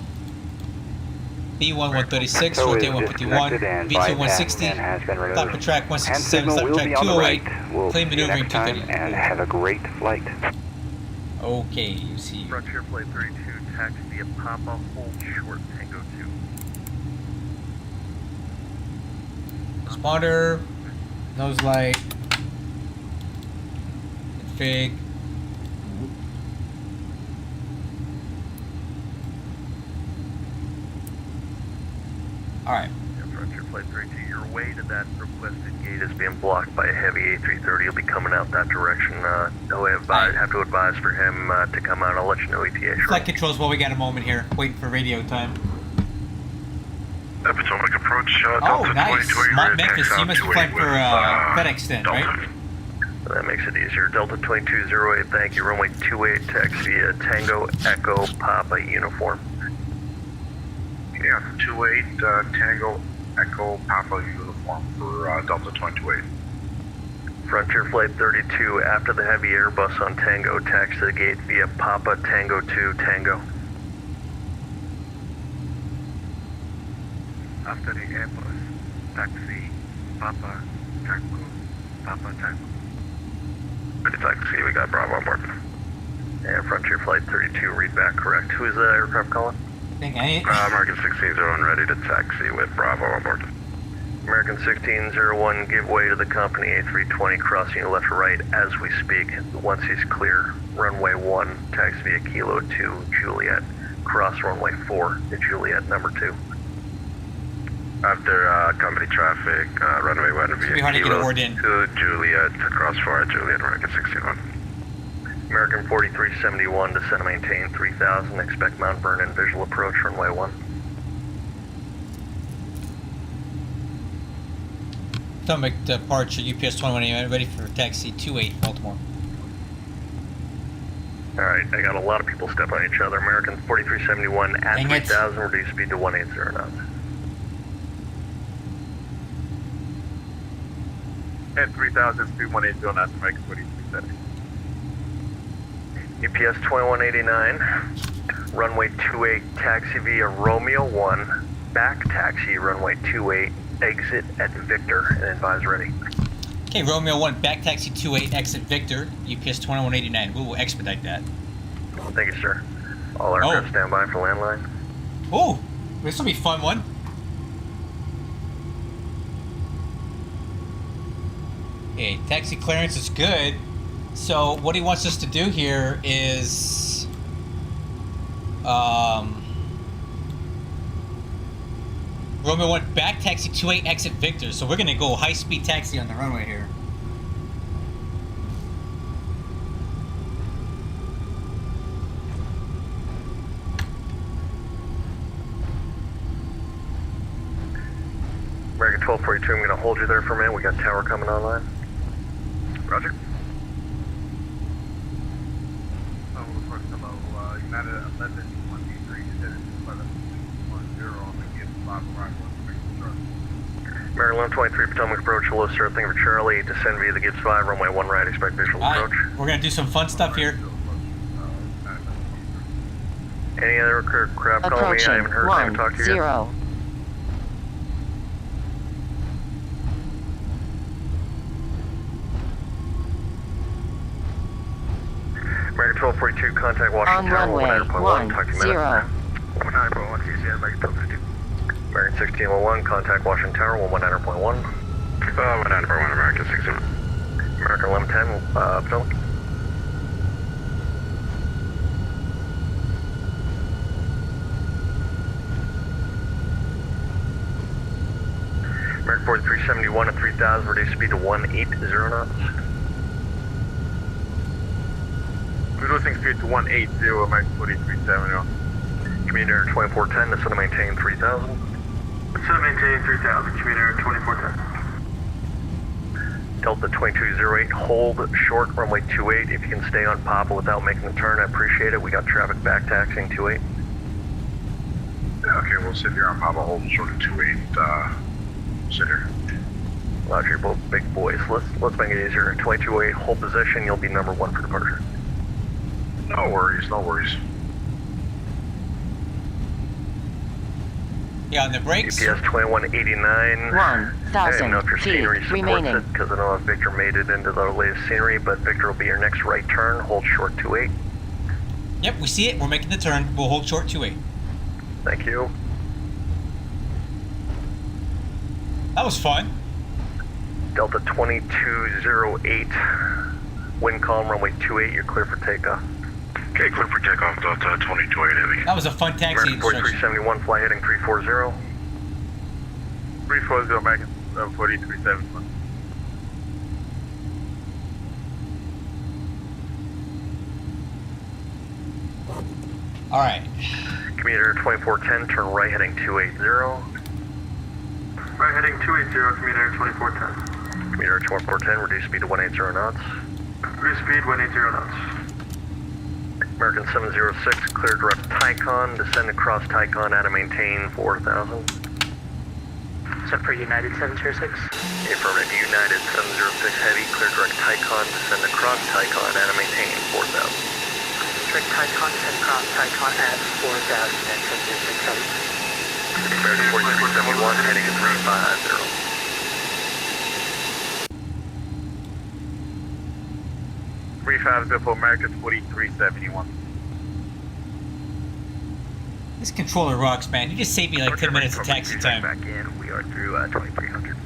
B1 136, Tow is rotate 151, disconnected and B2 bypass 160, man has been removed. stop for track Hand 167, signal stop for will track be on the 208, right. We'll plane see you maneuvering next time 230. and have a great flight. Okay, you see. Frontier Flight 32, taxi via Papa, hold short, Tango 2. Spotter, nose light, config. Alright. Frontier Flight 32, your way to that requested gate is being blocked by a heavy A330. You'll be coming out that direction. No way have to advise for him to come out. I'll let you know ETA shortly. Flight controls while we got a moment here, waiting for radio time. Potomac approach, Oh, Delta nice. 22, Mont Memphis, you must be flying for FedEx then, right? That makes it easier. Delta 2208, thank you. Runway 28, taxi via Tango Echo Papa uniform. Yeah, 28 Tango Echo Papa uniform for Delta 228. Frontier Flight 32, after the heavy Airbus on Tango, taxi to the gate via Papa Tango 2 Tango. After the Airbus, taxi Papa Tango, Papa Tango. Good taxi, we got Bravo on board. And Frontier Flight 32, read back correct. Who is the aircraft calling? American 1601 ready to taxi with Bravo on board. American 1601, give way to the company A320, crossing left to right as we speak. Once he's clear, runway 1, taxi via Kilo 2, Juliet, cross runway 4 to Juliet number 2. After company traffic, runway 1 via Kilo 2, Juliet, cross 4 Juliet, American 1601. American 4371, descend to maintain 3000, expect Mount Vernon visual approach, runway 1. Potomac departure, UPS 2189, ready for taxi 28, Baltimore. Alright, I got a lot of people stepping on each other. American 4371 at Dang 3000, reduce speed to 180 knots. At 3,000, speed 180 knots, American 4370. UPS 2189, runway 28, taxi via Romeo 1, back taxi runway 28, exit at Victor, and advise ready. Okay, Romeo 1, back taxi 28, exit Victor, UPS 2189. We will expedite that. Thank you, sir. All aircraft stand by for landline. Oh, this will be a fun one. Okay, taxi clearance is good. So what he wants us to do here is Romeo 1 back taxi 28 exit Victor, so we're gonna go high speed taxi on the runway here. American 1242, I'm gonna hold you there for a minute. We got tower coming online. Roger. United 11, 123, descended to 11, 10 on the gift 5 arrival on American 1123, Potomac approach, hello sir, thank you for Charlie, descend via the Gibbs 5, runway 1 right, expect visual approach. We're gonna do some fun stuff here. Any other craft calling me? I haven't heard, I haven't talked to you yet. Approaching 10. American 1242, contact Washington On Tower, runway 19.1, talk to you in a minute. 10. 19.1, CCN, American 1242. American 1601, contact Washington Tower, 119.1. 19.1, American 16. American 1110, Potomac. American 4371 at 3000, reduce speed to 180 knots. Reducing speed to 180, American 4370. Commuter 2410, descend to maintain 3000. Descend to maintain 3000, commuter 2410. Delta 2208, hold short, runway 28. If you can stay on Papa without making the turn, I appreciate it. We got traffic back taxiing 28. Okay, we'll sit here on Papa, hold short of 28, sit here. Roger, you're both big boys. Let's make it easier. 2208, hold position, you'll be number 1 for departure. No worries, no worries. Yeah, on the brakes. UPS 2189. 1,000 I don't know if your scenery feet supports remaining. it, because I don't know if Victor made it into the latest scenery, but Victor will be your next right turn. Hold short 28. Yep, we see it. We're making the turn. We'll hold short 28. Thank you. That was fun. Delta 2208. Wind calm, runway 28. You're clear for takeoff. Okay, clear for takeoff, Delta 2208 heavy. That was a fun taxi American instruction. 4371, fly heading 340. 340, American 4371. All right. Commuter 2410, turn right heading 280. Right heading 280, commuter 2410. Commuter 2410, reduce speed to 180 knots. Reduce speed 180 knots. American 706, clear direct Tycon, descend across Tycon out of maintain 4000. Is that for United 706? Affirmative, United 706 heavy, clear direct Tycon, descend across Tycon out of maintain 4000. Direct Tycon, descend across Tycon at 4000 and 706 heavy. American 4371, heading to 350. For American 4371. This controller rocks, man. You just saved me like 10 minutes of taxi time. Back in, we are through 2300.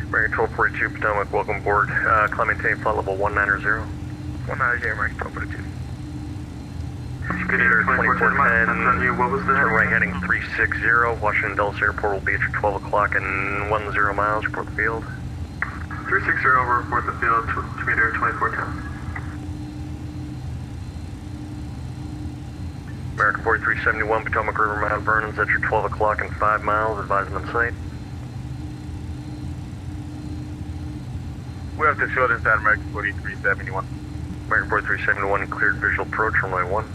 American 1242 Potomac, welcome aboard. Climb maintain flight level 190. 190, American 1242. Commuter 2410, What was that? turn right heading 360. Washington Dulles Airport will be at your 12 o'clock and 10 miles. Report the field. 360 over, report the field, commuter 2410. American 4371, Potomac River, Mount Vernon's at your 12 o'clock and 5 miles, advising on site. We have the field inside American 4371. American 4371, cleared visual approach, runway 1.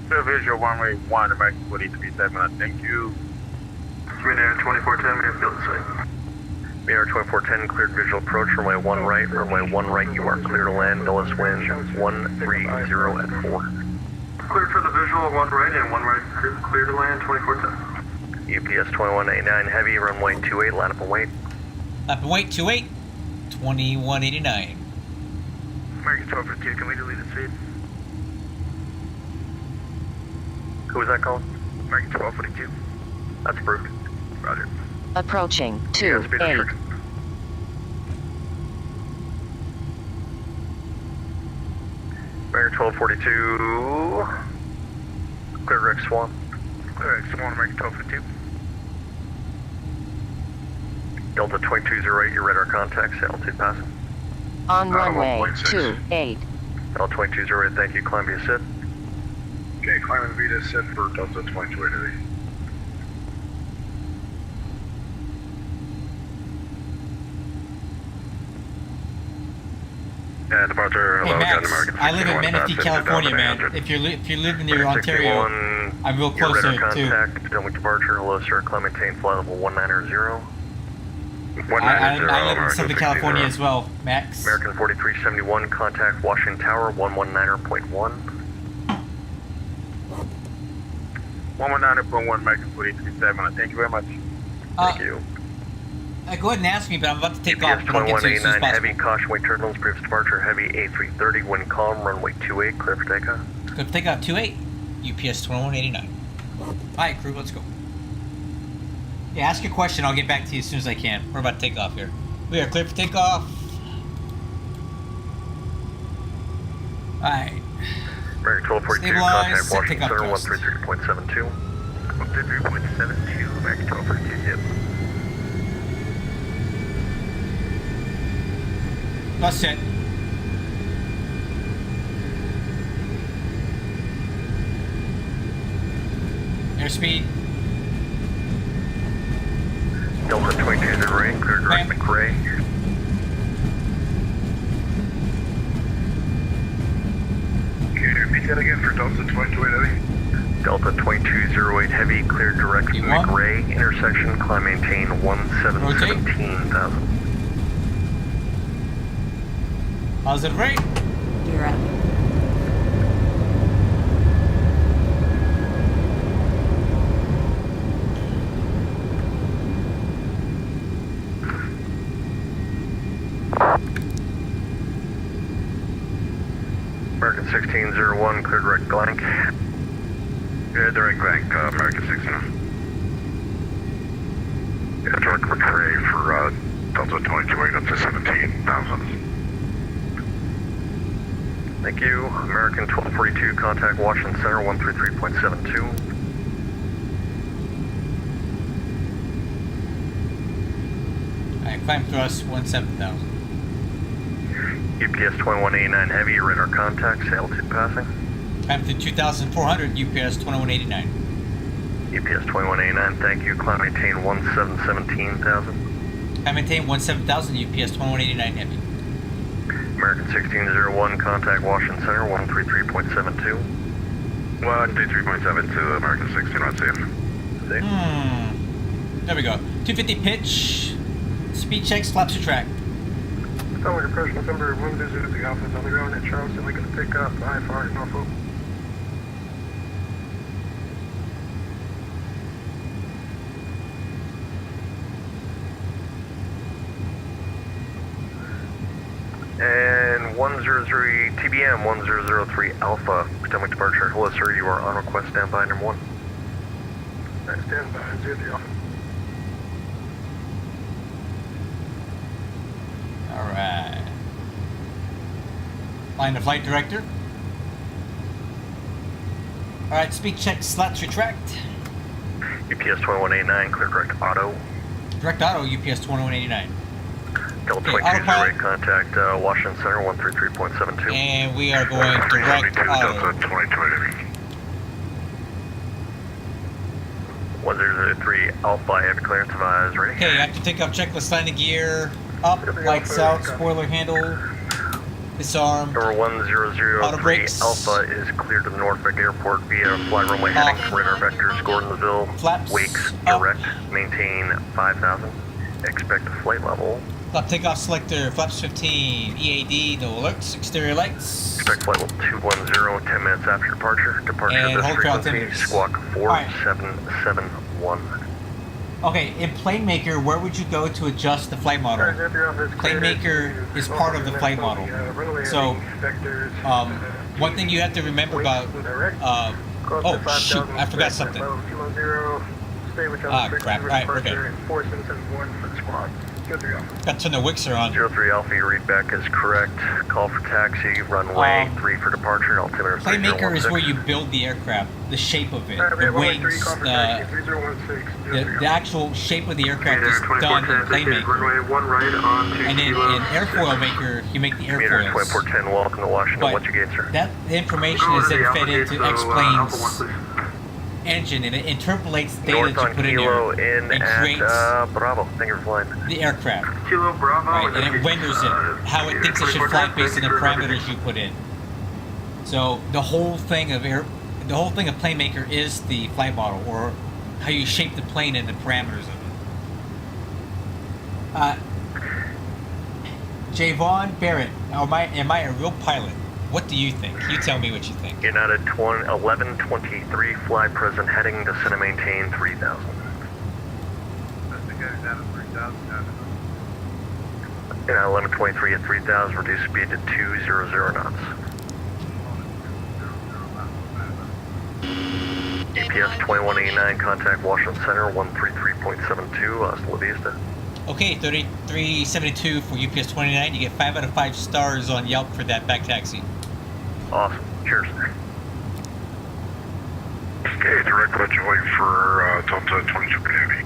Clear visual, runway 1, American 4371, thank you. Commuter 2410, we have field in sight. Mirror 2410, cleared visual approach, runway 1 right, runway 1 right, you are clear to land, Dulles wind 130 at 4. Cleared for the visual, 1 right and 1 right, clear to land, 2410. UPS 2189 heavy, runway 28, line up and wait. Up and wait, 28, 2189. American 1242, can we delete the speed? Who was that calling? American 1242. That's approved. Roger. Approaching Yeah, speed 28. restriction. American 1242. Clear direct Swan. Clear X Swan, American 1252. Delta 2208, your radar contacts, altitude passing. On runway 1.6. 28. Delta 2208, thank you, climb via SID. Okay, climbing via SID for Delta 2208. Departure, Hey hello, Max, Captain American I live in 61, Menifee, California, man. 5800. If you live near Ontario, 61, I'm real your close radar there too. contact, Downwind departure, hello sir, climb maintain flight level 190. I live in Southern California as well, Max. American 4371, contact Washington Tower 119.1. 119.1, American 4371. Thank you very much. Thank you. Go ahead and ask me, but I'm about to take off. UPS But I'll get to it as soon as 2189, heavy, possible. caution, wait turbulence, previous departure, heavy, A330, wind calm, runway 28, clear for takeoff. Good for takeoff 28, UPS 2189. Alright, crew, let's go. Yeah, ask your question. I'll get back to you as soon as I can. We're about to take off here. We are clear for takeoff. Alright. American 1242, Stabilize, contact Washington takeoff Center thrust. 133.72. 133.72, American 1242, zip. Bus set. Airspeed. Delta 2208, clear direct Ma'am. McRae. Can you repeat that again for Delta 2208? Delta 2208, heavy, clear direct You McRae, intersection, climb maintain 1717,000. Positive rate. You're up. American 1601, clear direct blank. Yeah, direct bank, American 69. Yeah, direct McRae for Delta 2208 up to 17,000. Thank you. American 1242, contact Washington Center 133.72. Alright, climb thrust 17,000. UPS 2189, heavy, radar contact, altitude passing. Climb to 2,400, UPS 2189. UPS 2189, thank you. Climb maintain 1717,000. Climb maintain 17,000, UPS 2189 heavy. American 1601, contact Washington Center 133.72. 133.72, American 16, see you. There we go. 250 pitch. Speed check, slaps to track. Tower approach November 1 visit the office on the ground at Charleston, looking to pick up IFR Norfolk. And 103 TBM 1003 Alpha, Potomac departure. Hello, sir. You are on request. Stand by, number 1. Stand by, 0 the office. Alright. Line the flight director. Alright, speed check, slats retract. UPS 2189, clear direct auto. Direct auto, UPS 2189. Delta Okay, 2208, contact Washington Center 133.72. And we are going direct auto. 1003 Alpha, I have clearance advised, ready? Okay, after takeoff checklist, landing gear, up, lights out, spoiler handle, disarm, Number auto 1003 brakes, Alpha is cleared to the Norfolk Airport via fly runway heading, radar vectors, Gordonsville, flaps, wakes, up, direct, maintain 5,000, expect flight level, flap takeoff selector, flaps 15, EAD, no alerts, exterior lights, expect flight level 210, 10 minutes after departure, departure and of hold this for frequency, altimeters. squawk 4771. Okay, in PlaneMaker, where would you go to adjust the flight model? PlaneMaker is part of the flight model. So, one thing you have to remember about, oh shoot, I forgot something. Ah, crap, alright, okay. Got to turn the Wixer on. 03 Alpha, your read back is correct. Call for taxi, runway 3 for departure, altimeter Playmaker is 3016. where you build the aircraft, the shape of it, the wings, the actual shape of the aircraft is done in Playmaker. And then in Airfoil Maker, you make the Commuter airfoils. 2410, welcome to Washington. But What's your gate, sir? that the information is then fed into X-Plane's engine, and it interpolates the data North that you on put in Kilo there in and at creates Bravo. Thank you for flying. the aircraft. Kilo Bravo. Right, and it renders it, how it thinks it should fly based on the parameters you put in. So the whole thing of Playmaker is the flight model, or how you shape the plane and the parameters of it. Javon Barrett, am I a real pilot? What do you think? You tell me what you think. United 1123, fly present, heading to center, maintain 3000. United 1123 at 3000, reduce speed to 200 knots. UPS 2189, contact Washington Center 133.72, hasta la vista. Okay, 3372 for UPS 29. You get 5 out of 5 stars on Yelp for that back taxi. Awesome. Cheers. Okay, direct legislate for Delta 22 Heavy.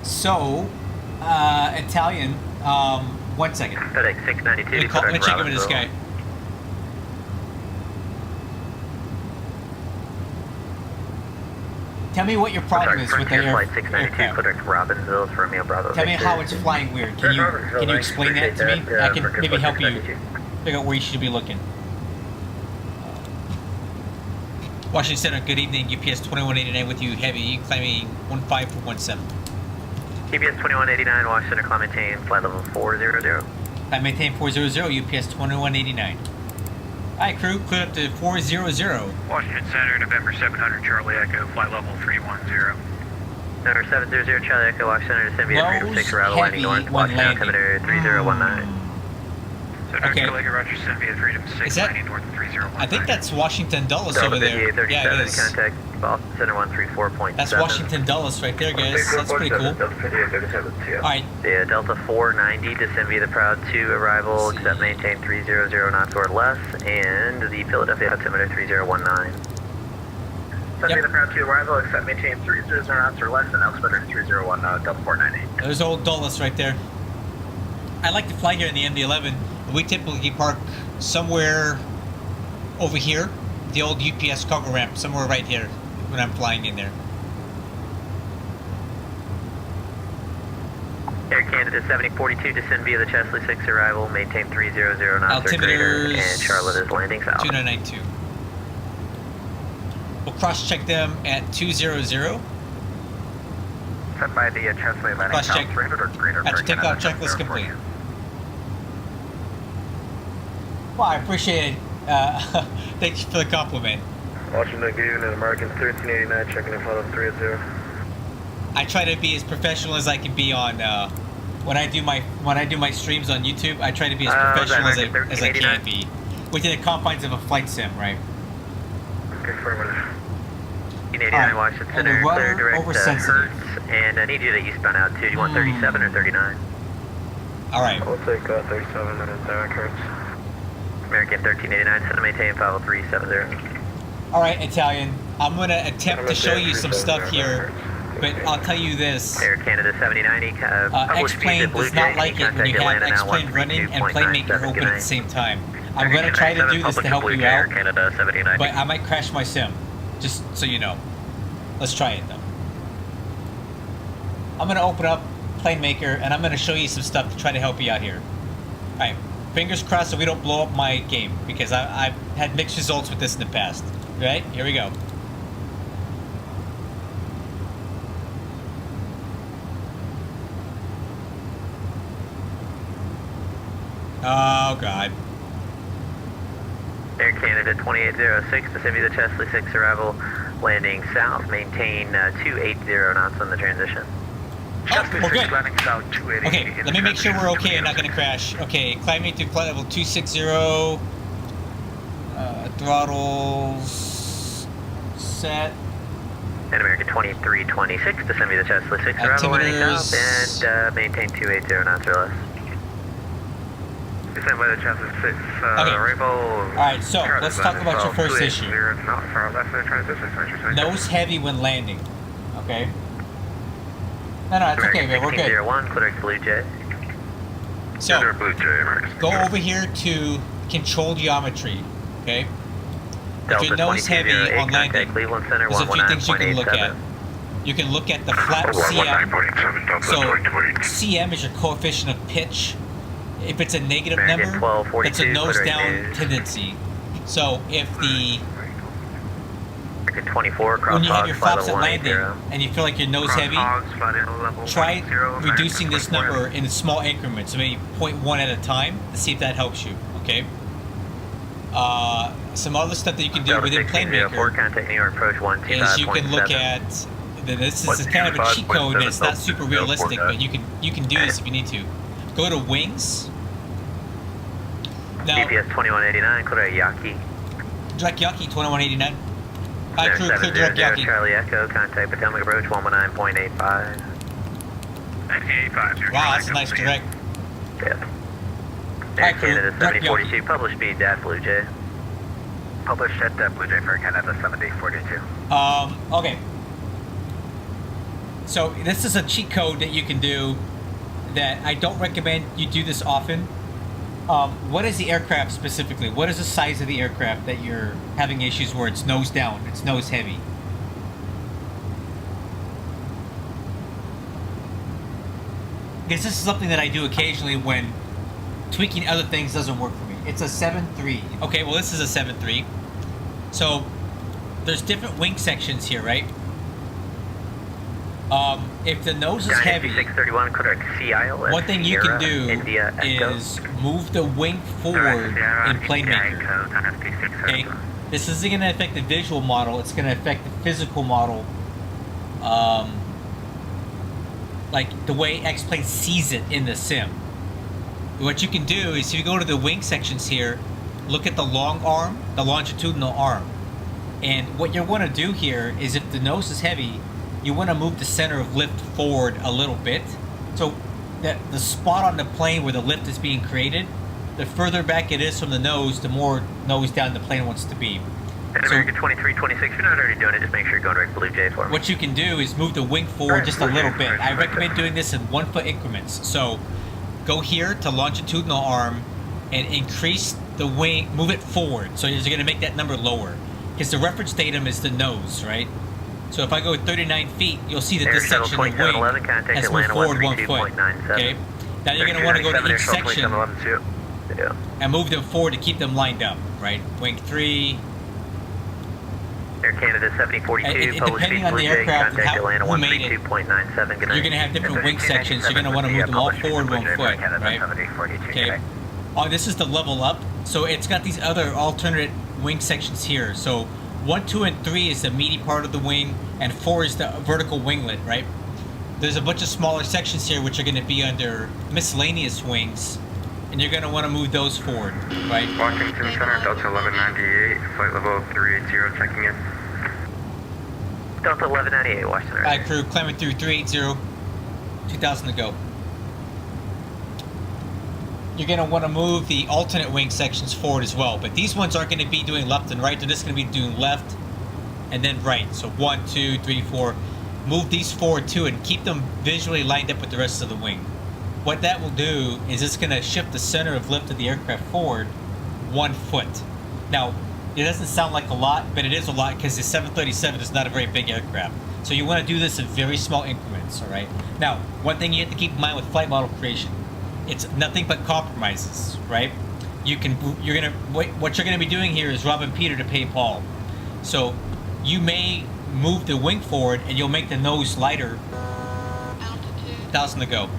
So, Italian, 1 second. FedEx 692. Let me check in with this guy. Tell me what your problem is with the Flight 692, FedEx Robbinsville, Romeo Bravo. Tell me how it's flying weird. Can you explain that to me? I can maybe help you figure out where you should be looking. Washington Center, good evening. UPS 2189 with you, heavy, climbing 15 for 17. UPS 2189, Washington Center, climb maintain, flight level 400. I maintain 400, UPS 2189. Alright, crew, clear up to 400. Washington Center, November 700, Charlie Echo, flight level 310. November 700, Charlie Echo, Washington Center, descend via 306, arrival landing north, when Washington landing. altimeter 3019. So Okay. Charlie Echo, Roger, send via 306, Is that- landing north 3019. I think that's Washington Dulles over there. Yeah, it is. Contact Boston Center 134.7. That's Washington Dulles right there, guys. That's pretty cool. Alright, Yeah, Delta 490, descend via the Proud 2, arrival, except maintain 300 knots or less, and the Philadelphia altimeter 3019. Send via the Proud 2, arrival, except maintain 300 knots or less, and altimeter 301, Delta 490. there's old Dulles right there. I like to fly here in the MD-11. We typically park somewhere over here, the old UPS cargo ramp, somewhere right here when I'm flying in there. Air Canada 7042, descend via the Chesley 6, arrival, maintain 300 knots or greater, Altimeters and Charlotte is landing south. 2992. We'll cross-check them at 200. Set by the Chesley landing Cross-check. south, 300 or greater. After takeoff, checklist complete. Well, I appreciate it. Thank you for the compliment. Washington, good evening, American 1389, checking in front of 30. I try to be as professional as I can be on when I do my streams on YouTube. I try to be as professional as I can be within the confines of a flight sim, right? Okay, affirmative. 89 Washington And the Center, rudder clear direct to oversensitive. Hertz, and I need you to eastbound out too. Do you want 37 or 39? All right. We'll take 37 minutes, direct Hertz. American 1389, send to maintain 50370. All right, Italian. I'm gonna attempt to show you some stuff here, but I'll tell you this. Air Canada 7090, X-Plane does not like it when you have X-Plane running and Playmaker open at the same time. I'm gonna try to do this to help you out, but I might crash my sim, just so you know. Let's try it though. I'm gonna open up Playmaker and I'm gonna show you some stuff to try to help you out here. All right, fingers crossed so we don't blow up my game, because I've had mixed results with this in the past. Right, here we go. Oh God. Air Canada 2806, descend via the Chesley 6, arrival, landing south, maintain 280 knots on the transition. Oh, we're good. Landing south 280. Okay, let me make sure we're okay and not going to crash. Okay, climbing to flight level 260. Throttles set. And American 2326, descend via the Tesla 6, arrival landing south, and maintain 280 knots or less. Descend by the Chassis 6, Okay. arrival. Alright, so let's talk about your first issue. Not far left of the transition. Nose heavy when landing. Okay? No, it's okay, man. We're good. 1601, clear Blue Jay. So, Blue Jay, American. go over here to control geometry. Okay? If Delta you're nose heavy 2208, on landing, contact Cleveland Center, there's a few things you can look at. 119.87. You can look at the flat CM. So, CM is your coefficient of pitch. If it's a negative American number, 1242, it's a nose clear down news. tendency. So, if the American 24, cross when you have hogs, your flight flaps level at landing 180. and you feel like your nose heavy, try reducing this number in small increments, so maybe 0.1 at a time, to see if that helps you. Okay. Some other stuff that you can do Delta within 1604, PlaneMaker contact New York approach 125.7. is you can look at. This is kind of a cheat code, and it's not super realistic, but you can do this if you need to. Go to wings. Now, GPS 2189, clear Yaki. direct Yaki 2189. Hi, crew, clear 700 direct Yaki. Charlie Echo, contact Potomac approach 119.85. 1985. Wow, that's a nice direct. Yeah. Hi, Air crew, Canada direct 7042, published speed at Blue Jay. Published at Blue Jay for Canada 7042. Okay. So this is a cheat code that you can do that I don't recommend you do this often. What is the aircraft specifically? What is the size of the aircraft that you're having issues where it's nose down, it's nose heavy? Because this is something that I do occasionally when tweaking other things doesn't work for me. It's a 7.3. Okay, well this is a 7.3. So there's different wing sections here, right? If the nose is heavy, 631, correct CIL. one thing you can do India Echo. is move the wing forward in PlaneMaker. Okay, this isn't going to affect the visual model; it's going to affect the physical model, like the way X-Plane sees it in the sim. What you can do is, if you go to the wing sections here, look at the long arm, the longitudinal arm, and what you want to do here is, if the nose is heavy, you want to move the center of lift forward a little bit. So that the spot on the plane where the lift is being created, the further back it is from the nose, the more nose down the plane wants to be. And So American 2326, if you're not already doing it, just make sure you're going direct Blue Jay for me. what you can do is move the wing forward just a little bit. I recommend doing this in 1 foot increments. So go here to longitudinal arm and increase the wing, move it forward. So you're going to make that number lower, because the reference datum is the nose, right? So if I go 39 feet, you'll see that this section of wing has moved forward 1 foot. Okay. Now you're going to want to go to each section and move them forward to keep them lined up, right? Wing 3. Air Canada 7042, And published depending speed on Blue the Jay, aircraft and contact Atlanta who made it, 132.97. you're going to have different wing sections. You're going to want to move them all forward 1 foot, right? Okay. Oh, this is the level up. So it's got these other alternate wing sections here. So 1, 2, and 3 is the meaty part of the wing, and 4 is the vertical winglet, right? There's a bunch of smaller sections here which are going to be under miscellaneous wings, and you're going to want to move those forward, right? Washington Center, Delta 1198, flight level 380, checking in. Delta 1198, Washington. All right, crew, climbing through 380, 2,000 to go. You're going to want to move the alternate wing sections forward as well, but these ones aren't going to be doing left and right. They're just going to be doing left and then right. So 1, 2, 3, 4. Move these forward too and keep them visually lined up with the rest of the wing. What that will do is it's going to shift the center of lift of the aircraft forward 1 foot. Now, it doesn't sound like a lot, but it is a lot, because the 737 is not a very big aircraft. So you want to do this in very small increments, all right? Now, one thing you have to keep in mind with flight model creation, it's nothing but compromises, right? What you're gonna be doing here is robbing Peter to pay Paul. So you may move the wing forward and you'll make the nose lighter. 1,000 to go.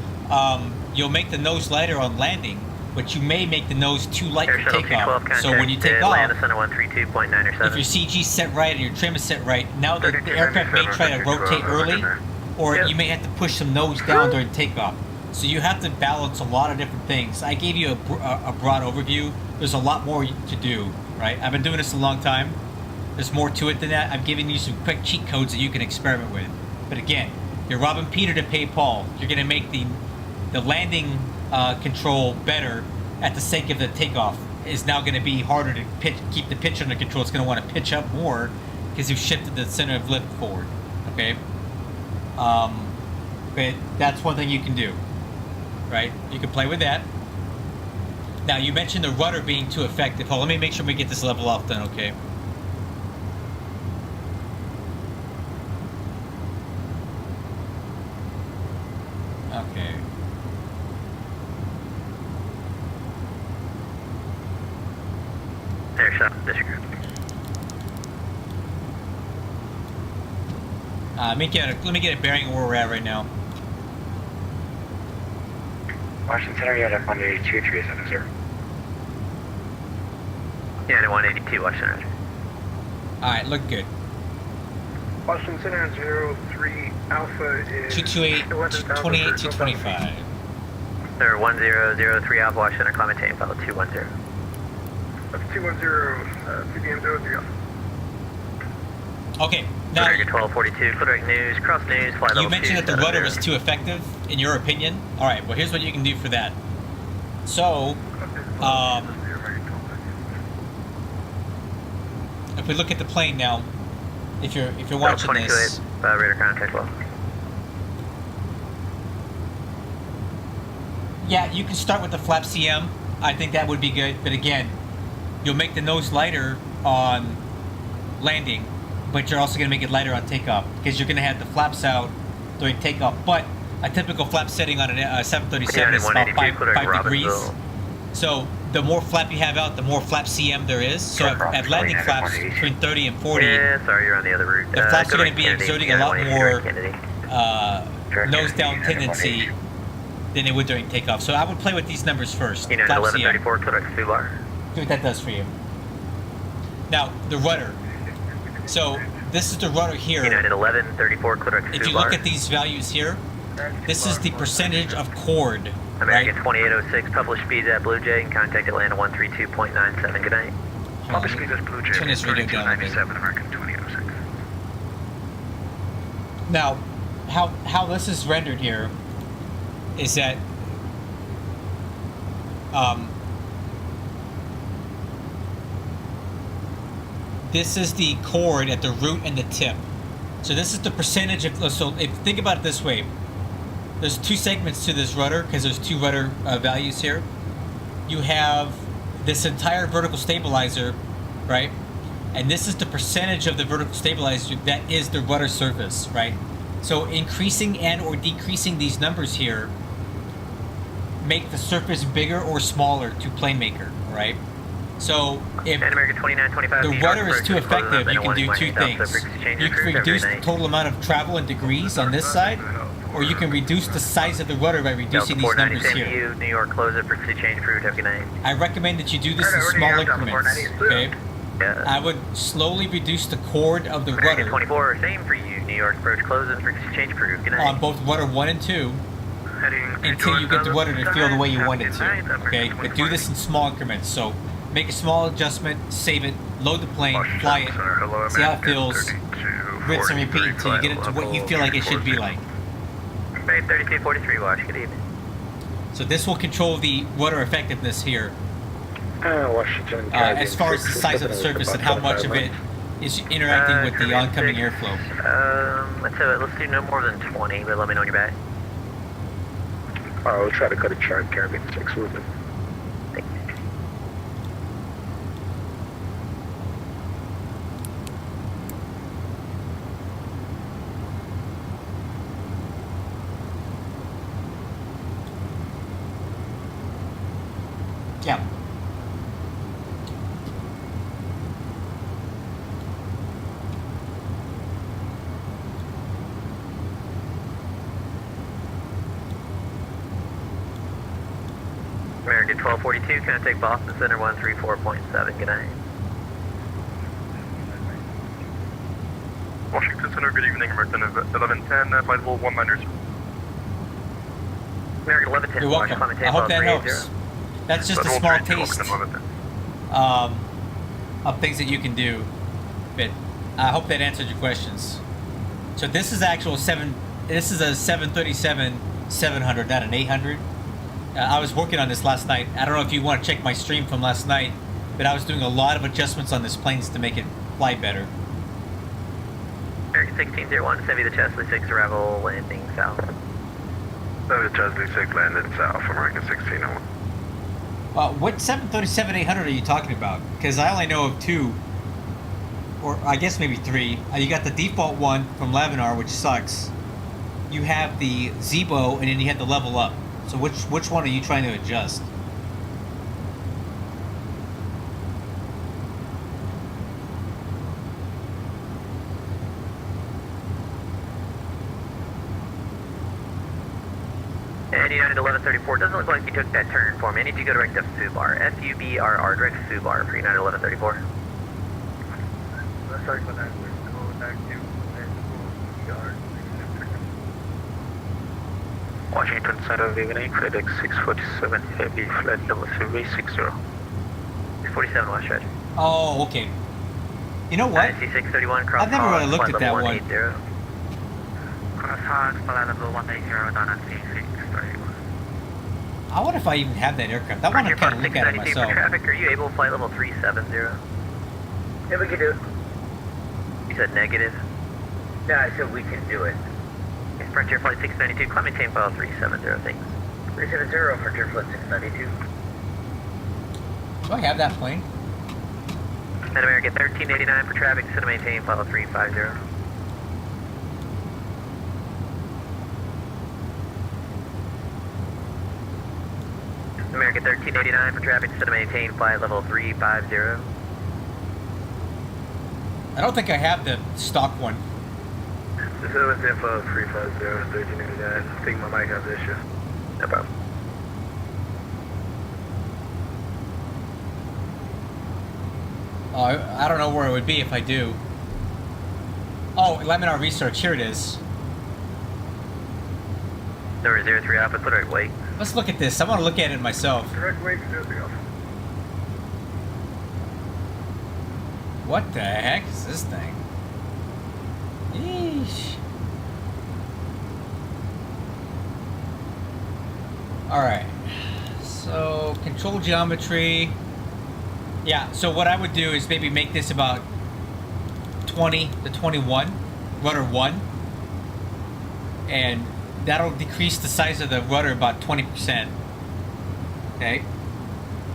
You'll make the nose lighter on landing, but you may make the nose too light for takeoff. So when you take off, if your CG is set right and your trim is set right, now the aircraft may try to rotate early, or you may have to push some nose down during takeoff. So you have to balance a lot of different things. I gave you a broad overview. There's a lot more to do, right? I've been doing this a long time. There's more to it than that. I'm giving you some quick cheat codes that you can experiment with. But again, you're robbing Peter to pay Paul. You're going to make the landing control better at the sake of the takeoff. Is now going to be harder to keep the pitch under control. It's going to want to pitch up more because you've shifted the center of lift forward. Okay? But that's one thing you can do. Right? You can play with that. Now, you mentioned the rudder being too effective. Hold on, let me make sure we get this level off done, okay? Okay. Air shot, disregard. Let me get a bearing where we're at right now. Washington Center, you had a 182.37, sir. Yeah, at 182, Washington. Alright, look good. Washington Center 03 Alpha is 228, 28, 225. Sir, 1003 Alpha, Washington, climb maintain, follow 210. That's 210, PBM 03 Alpha. Okay, now, American 1242, Click News, Cross News, fly level you mentioned that the 270. rudder was too effective, in your opinion. Alright, well here's what you can do for that. So, if we look at the plane now, if you're watching this, radar contact well. yeah, you can start with the flap CM. I think that would be good, but again, you'll make the nose lighter on landing, but you're also going to make it lighter on takeoff because you're going to have the flaps out during takeoff. But a typical flap setting on a 737 is about 5 degrees. So the more flap you have out, the more flap CM there is. So at landing flaps between 30 and 40, Yeah, sorry, you're on the other route. the flaps are going to be Kennedy, exerting a lot more Kennedy. nose down tendency than it would during takeoff. So I would play with these numbers first. United Flap 1134, CM. Click Subar. See what that does for you. Now, the rudder. So this is the rudder here. United 1134, Click Subar. If you look at these values here, this is the percentage of chord. American Right? 2806, published speeds at Blue Jay, and contact Atlanta 132.97, good night. Published speeds at Blue Jay, Turn this radio down a bit. 3297, American 2806. Now, how this is rendered here is that this is the chord at the root and the tip. So this is the percentage of, so if think about it this way, there's two segments to this rudder because there's two rudder values here. You have this entire vertical stabilizer, right? And this is the percentage of the vertical stabilizer that is the rudder surface, right? So increasing and or decreasing these numbers here make the surface bigger or smaller to PlaneMaker, right? So if American 2925, the rudder is too effective, you can do two things. You can reduce the total amount of travel in degrees on this side, or you can reduce the size of the rudder by reducing these numbers here. New York closer, frequency change approved, have a good night. I recommend that you do this in small increments, okay? I would slowly reduce the chord of the rudder 24, same for you. New York approach closes, frequency change approved, good night. on both rudder 1 and 2 until you get the rudder to feel the way you want it to, okay? But do this in small increments, so make a small adjustment, save it, load the plane, fly it, see how it feels, rinse and repeat until you get it to what you feel like it should be like. Bay 3243, watch, good evening. So this will control the rudder effectiveness here, Washington. as far as the size of the surface and how much of it is interacting with the oncoming airflow. Let's do no more than 20, but let me know when you're back. We'll try to cut a chart, Caribbean 6 movement. Thank you. Yeah. American 1242, can I take Boston Center 134.7, good night. Washington Center, good evening, American 1110, flight level 1 miners. American 1110, You're welcome. I hope that helps. That's just a small taste of things that you can do. But I hope that answered your questions. So this is actual this is a 737-700, not an 800. I was working on this last night. I don't know if you want to check my stream from last night, but I was doing a lot of adjustments on this plane to make it fly better. American 1601, Chevy the Chesley 6 arrival landing south. The Chesley 6 landed south, American 1601. What 737-800 are you talking about? Because I only know of two, or I guess maybe three. You got the default one from Lavinar, which sucks. You have the Zebo, and then you have the level up. So which one are you trying to adjust? And United 1134, doesn't look like you took that turn for me. I need you to go direct up Fubar. F-U-B-R-R, direct Fubar for United 1134. Let's talk about that. We're going back to yard. Washington Center of evening, FedEx 647 Heavy, flight level 360. 47 West Stretch. Oh, okay. You know what? IC631, cross I've never really looked at that one. 180. Cross Hogs, flight level 180, down at C631. I wonder if I even have that aircraft. I want to kind of look at it myself. For traffic, are you able to fly level 370? Yeah, we can do it. You said negative? No, I said we can do it. Frontier Flight 692, climb maintain file 370, thanks. 370, Frontier Flight 692. Do I have that plane? And American 1389 for traffic, center maintain file 350. American 1389 for traffic, center maintain flight level 350. I don't think I have the stock one. This is info 350, 1389. I think my mic has an issue. No problem. Oh, I don't know where it would be if I do. Oh, Laminar Research, here it is. Number 03 Alpha, put right wait. Let's look at this. I want to look at it myself. Direct wait to 03 Alpha. What the heck is this thing? Yeesh. Alright. So, control geometry. Yeah, so what I would do is maybe make this about 20 to 21, rudder 1. And that'll decrease the size of the rudder about 20%. Okay.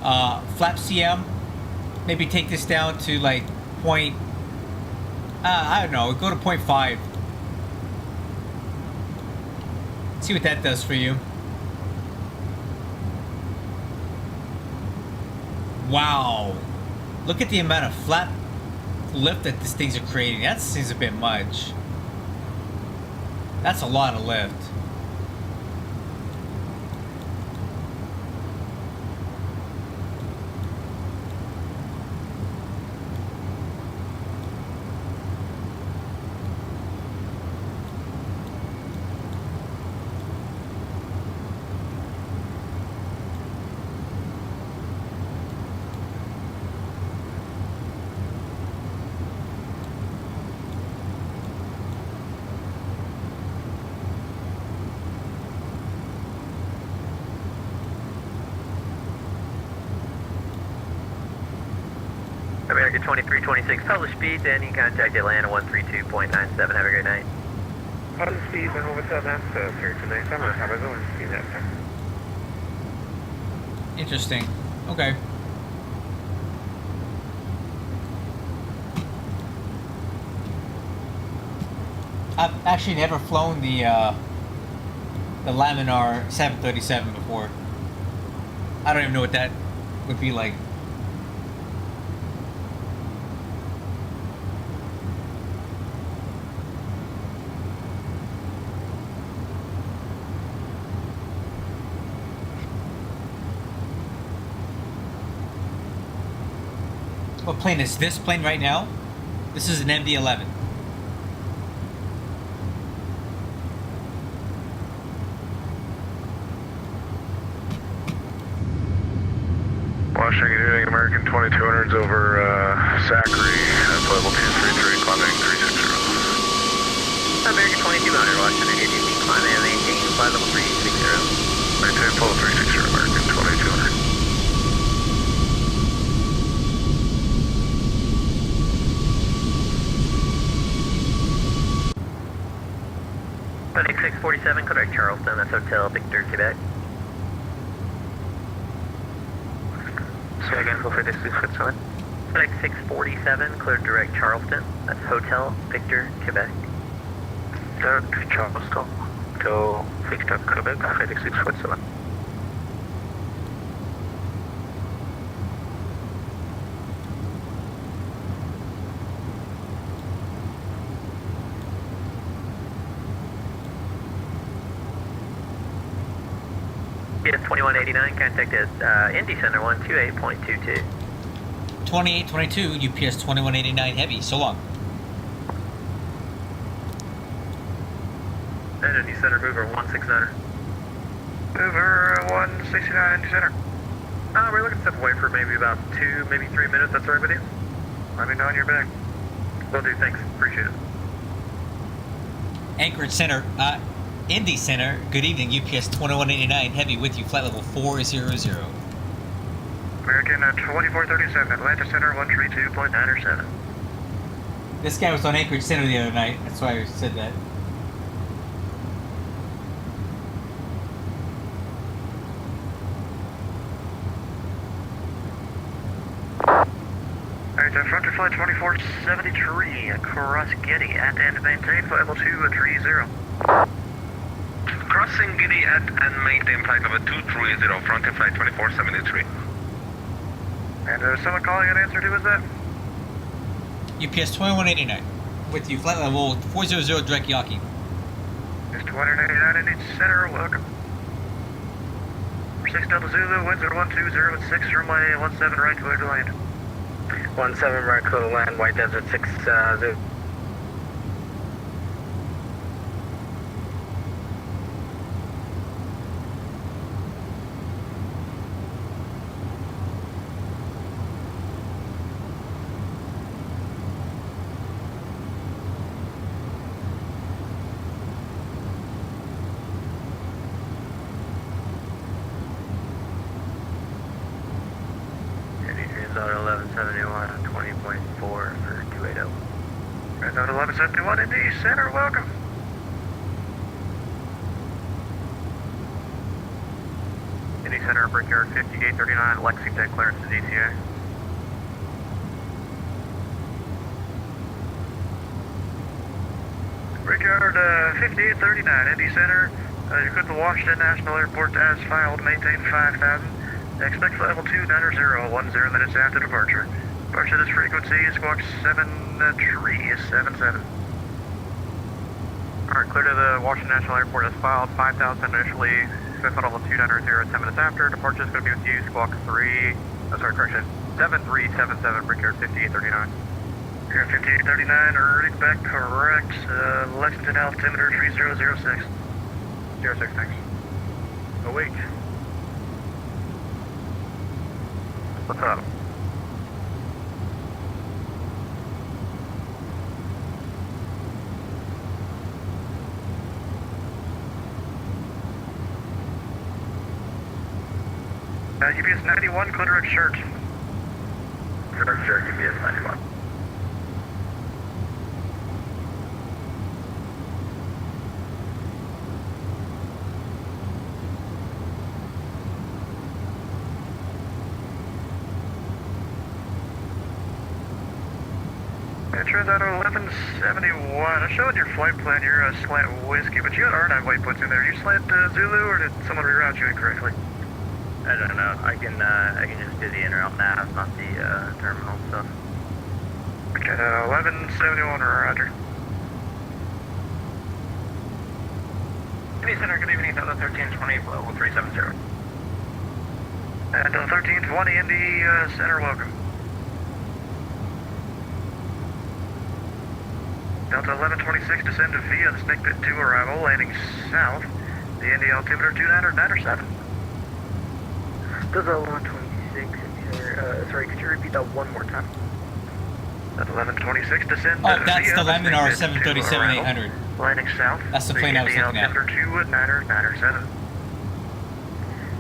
Flap CM, maybe take this down to like point, I don't know, go to 0.5. See what that does for you. Wow. Look at the amount of flat lift that these things are creating. That seems a bit much. That's a lot of lift. American 2326, published speeds, and you contact Atlanta 132.97. Have a great night. Published speeds and over to Atlanta, sir, tonight. I'm going to have a go and see that, sir. Interesting. Okay. I've actually never flown the Laminar 737 before. I don't even know what that would be like. What plane is this plane right now? This is an MD-11. Washington, American 2200s over Zachary, that's level 232. flight level 360. Maintain full 360 American 2200. FedEx 647, correct Charleston, that's Hotel Victor, Quebec. Say again for FedEx 647. FedEx 647, cleared direct Charleston, that's Hotel Victor, Quebec. Direct Charleston to Victor, Quebec, FedEx 647. UPS 2189, contacted Indy Center 128.22. 2822, UPS 2189 Heavy, so long. And Indy Center, mover 169er. Mover 169 Indy Center. We're looking to step away for maybe about 2, maybe 3 minutes, that's all right with you? Let me know when you're back. Will do, thanks, appreciate it. Anchorage Center, Indy Center, good evening, UPS 2189 Heavy with you, flight level 400. American 2437, Atlanta Center 132.907. This guy was on Anchorage Center the other night, that's why I said that. Alright, frontier flight 2473, cross Getty at and maintain flight level 230. Crossing Giddy at and maintain flight level 230, frontier flight 2473. And someone calling an answer to is that? UPS 2189 with you, flight level 400 direct Yaki. It's 289 Indy Center, welcome. 6 Delta Zulu, winds are 120 at 6, runway 17 right, clear to land. 17 right, clear to land, White Desert 6 Zulu. Zone 1171, 20.4 for 280. Red Zone 1171, Indy Center, welcome. Indy Center, Brickyard 5839, Lexington, clearance to DCA. Brickyard 5839, Indy Center. You're good to Washington National Airport as filed, maintain 5000. Expect flight level 290, 10 minutes after departure. Departure this frequency is squawk 7377. Alright, clear to the Washington National Airport as filed, 5000 initially, expect flight level 290, 10 minutes after. Departure is going to be with you, squawk 7377, Brickyard 5839. Brickyard 5839, ready back correct. Lexington altimeter 3006. 06, thanks. Awake. What's up? UPS 91, clear direct shirt. Direct shirt, UPS 91. Transact 1171. I showed your flight plan, your slant whiskey, but you had R9 waypoints in there. You slant Zulu, or did someone reroute you incorrectly? I don't know. I can just do the in route nav, not the terminal stuff. Okay, 1171, roger. Indy Center, good evening, Delta 1320, level 370. And 1320, Indy Center, welcome. Delta 1126, descend via the Snake Pit 2 arrival, landing south. The Indy altimeter 290.97. Delta 1126, sorry, could you repeat that one more time? At 1126, descend Oh, that's via the Laminar Kingston to 737-800. Landing south. That's the plane I was looking at. Altimeter 2997.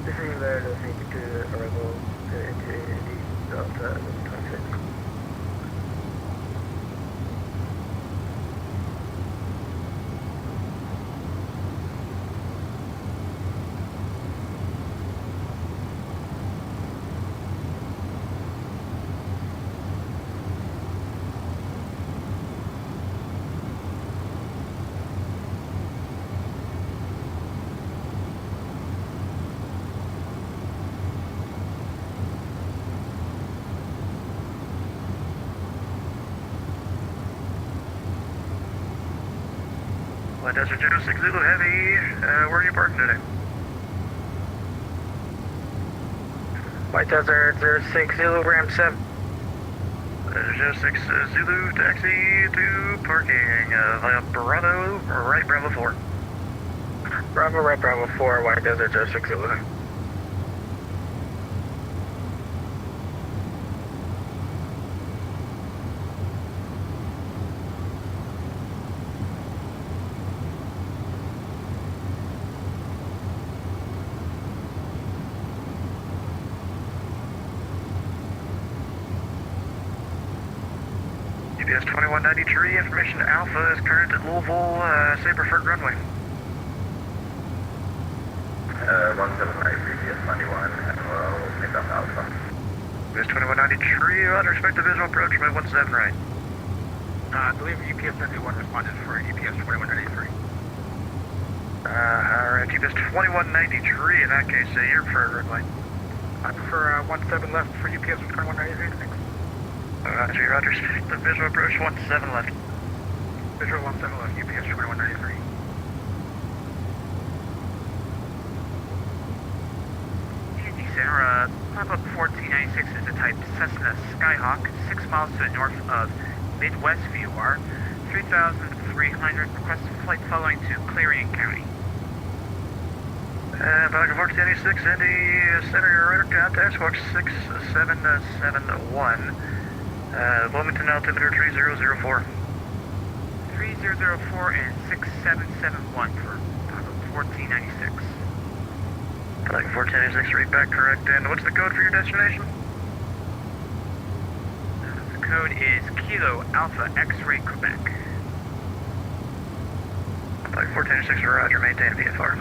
This is where the safety to arrival into the Delta 26. White Desert 06 Zulu Heavy, where are you parking today? White Desert 06 Zulu Ram 7. 06 Zulu taxi to parking via Bravo, right Bravo 4. Bravo, right Bravo 4, White Desert 06 Zulu. UPS 2193, information Alpha is current at Louisville, Saberford runway. 179 previous 91, and we'll pick up Alpha. UPS 2193, under expected visual approach, move 17 right. I believe UPS 91 responded for UPS 2193. Alright, UPS 2193, in that case, your preferred runway. I prefer 17 left for UPS 2193, thanks. Roger, Roger, the visual approach 17 left. Visual 17 left, UPS 2193. Center, pop-up 1496 is a type Cessna Skyhawk, 6 miles to the north of Midwest VOR, 3,300, request flight following to Clarion County. Pelican 1496, Indy Center, your radar contact, squawk 6771. Wilmington altimeter 3004. 3004 and 6771 for pop-up 1496. Pelican 1496, read back correct. And what's the code for your destination? The code is Kilo Alpha X-Ray Quebec. Pelican 1496, roger, maintain VFR.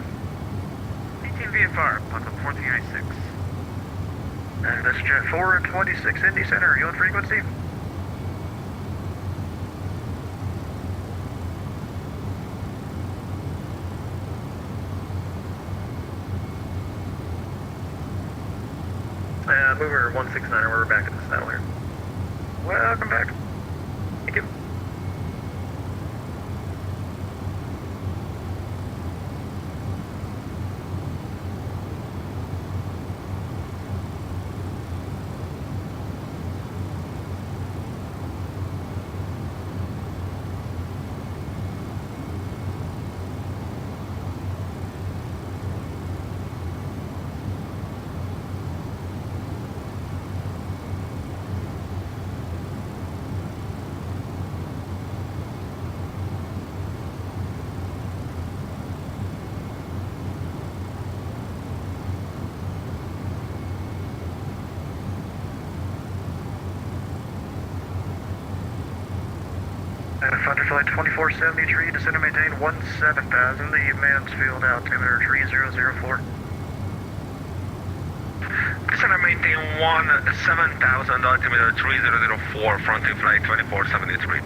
Maintain VFR, pop-up 1496. And this jet 426 Indy Center, are you on frequency? Mover 169, we're back at the Statler. Welcome back. Thank you. Thunder Flight 2473, descend and maintain 17,000, the Mansfield altimeter 3004. Descend and maintain 17,000, altimeter 3004, fronting flight 2473.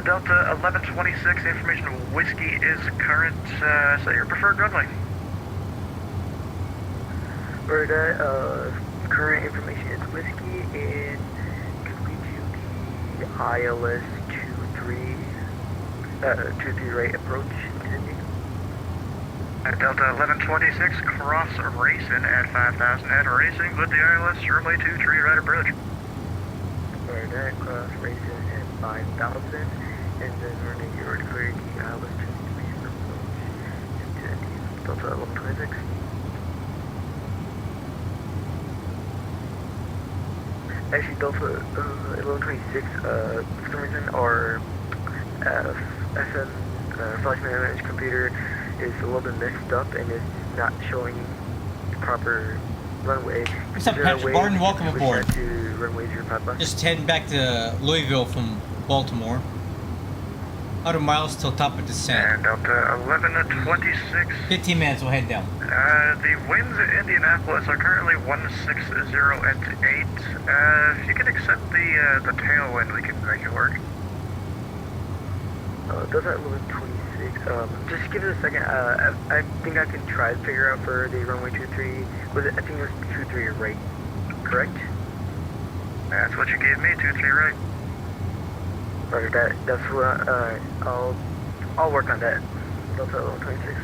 Delta 1126, information whiskey is current, so your preferred runway. For that, current information is whiskey, and complete to the ILS 23 right approach, intending. Delta 1126, cross racing at 5,000, and racing with the ILS runway 23 right approach. For that, cross racing at 5,000, and then running your clear the ILS 23 approach, intending. Delta 1126. Actually, Delta 1126, for some reason, our FM flash managed computer is a little bit messed up and is not showing proper runway. What's up, Patrick Barton? Welcome aboard. To runway 05 Just heading back to Louisville from Baltimore. 100 miles till top of descent. And Delta 1126. 15 minutes, we'll head down. The winds at Indianapolis are currently 160 at 8. If you could accept the tailwind, we can make it work. Delta 1126. Just give it a second. I think I can try to figure out for the runway 23. Was it? I think it was 23 right. Correct? That's what you gave me, 23 right. Roger, that's what I'll work on that. Delta 1126.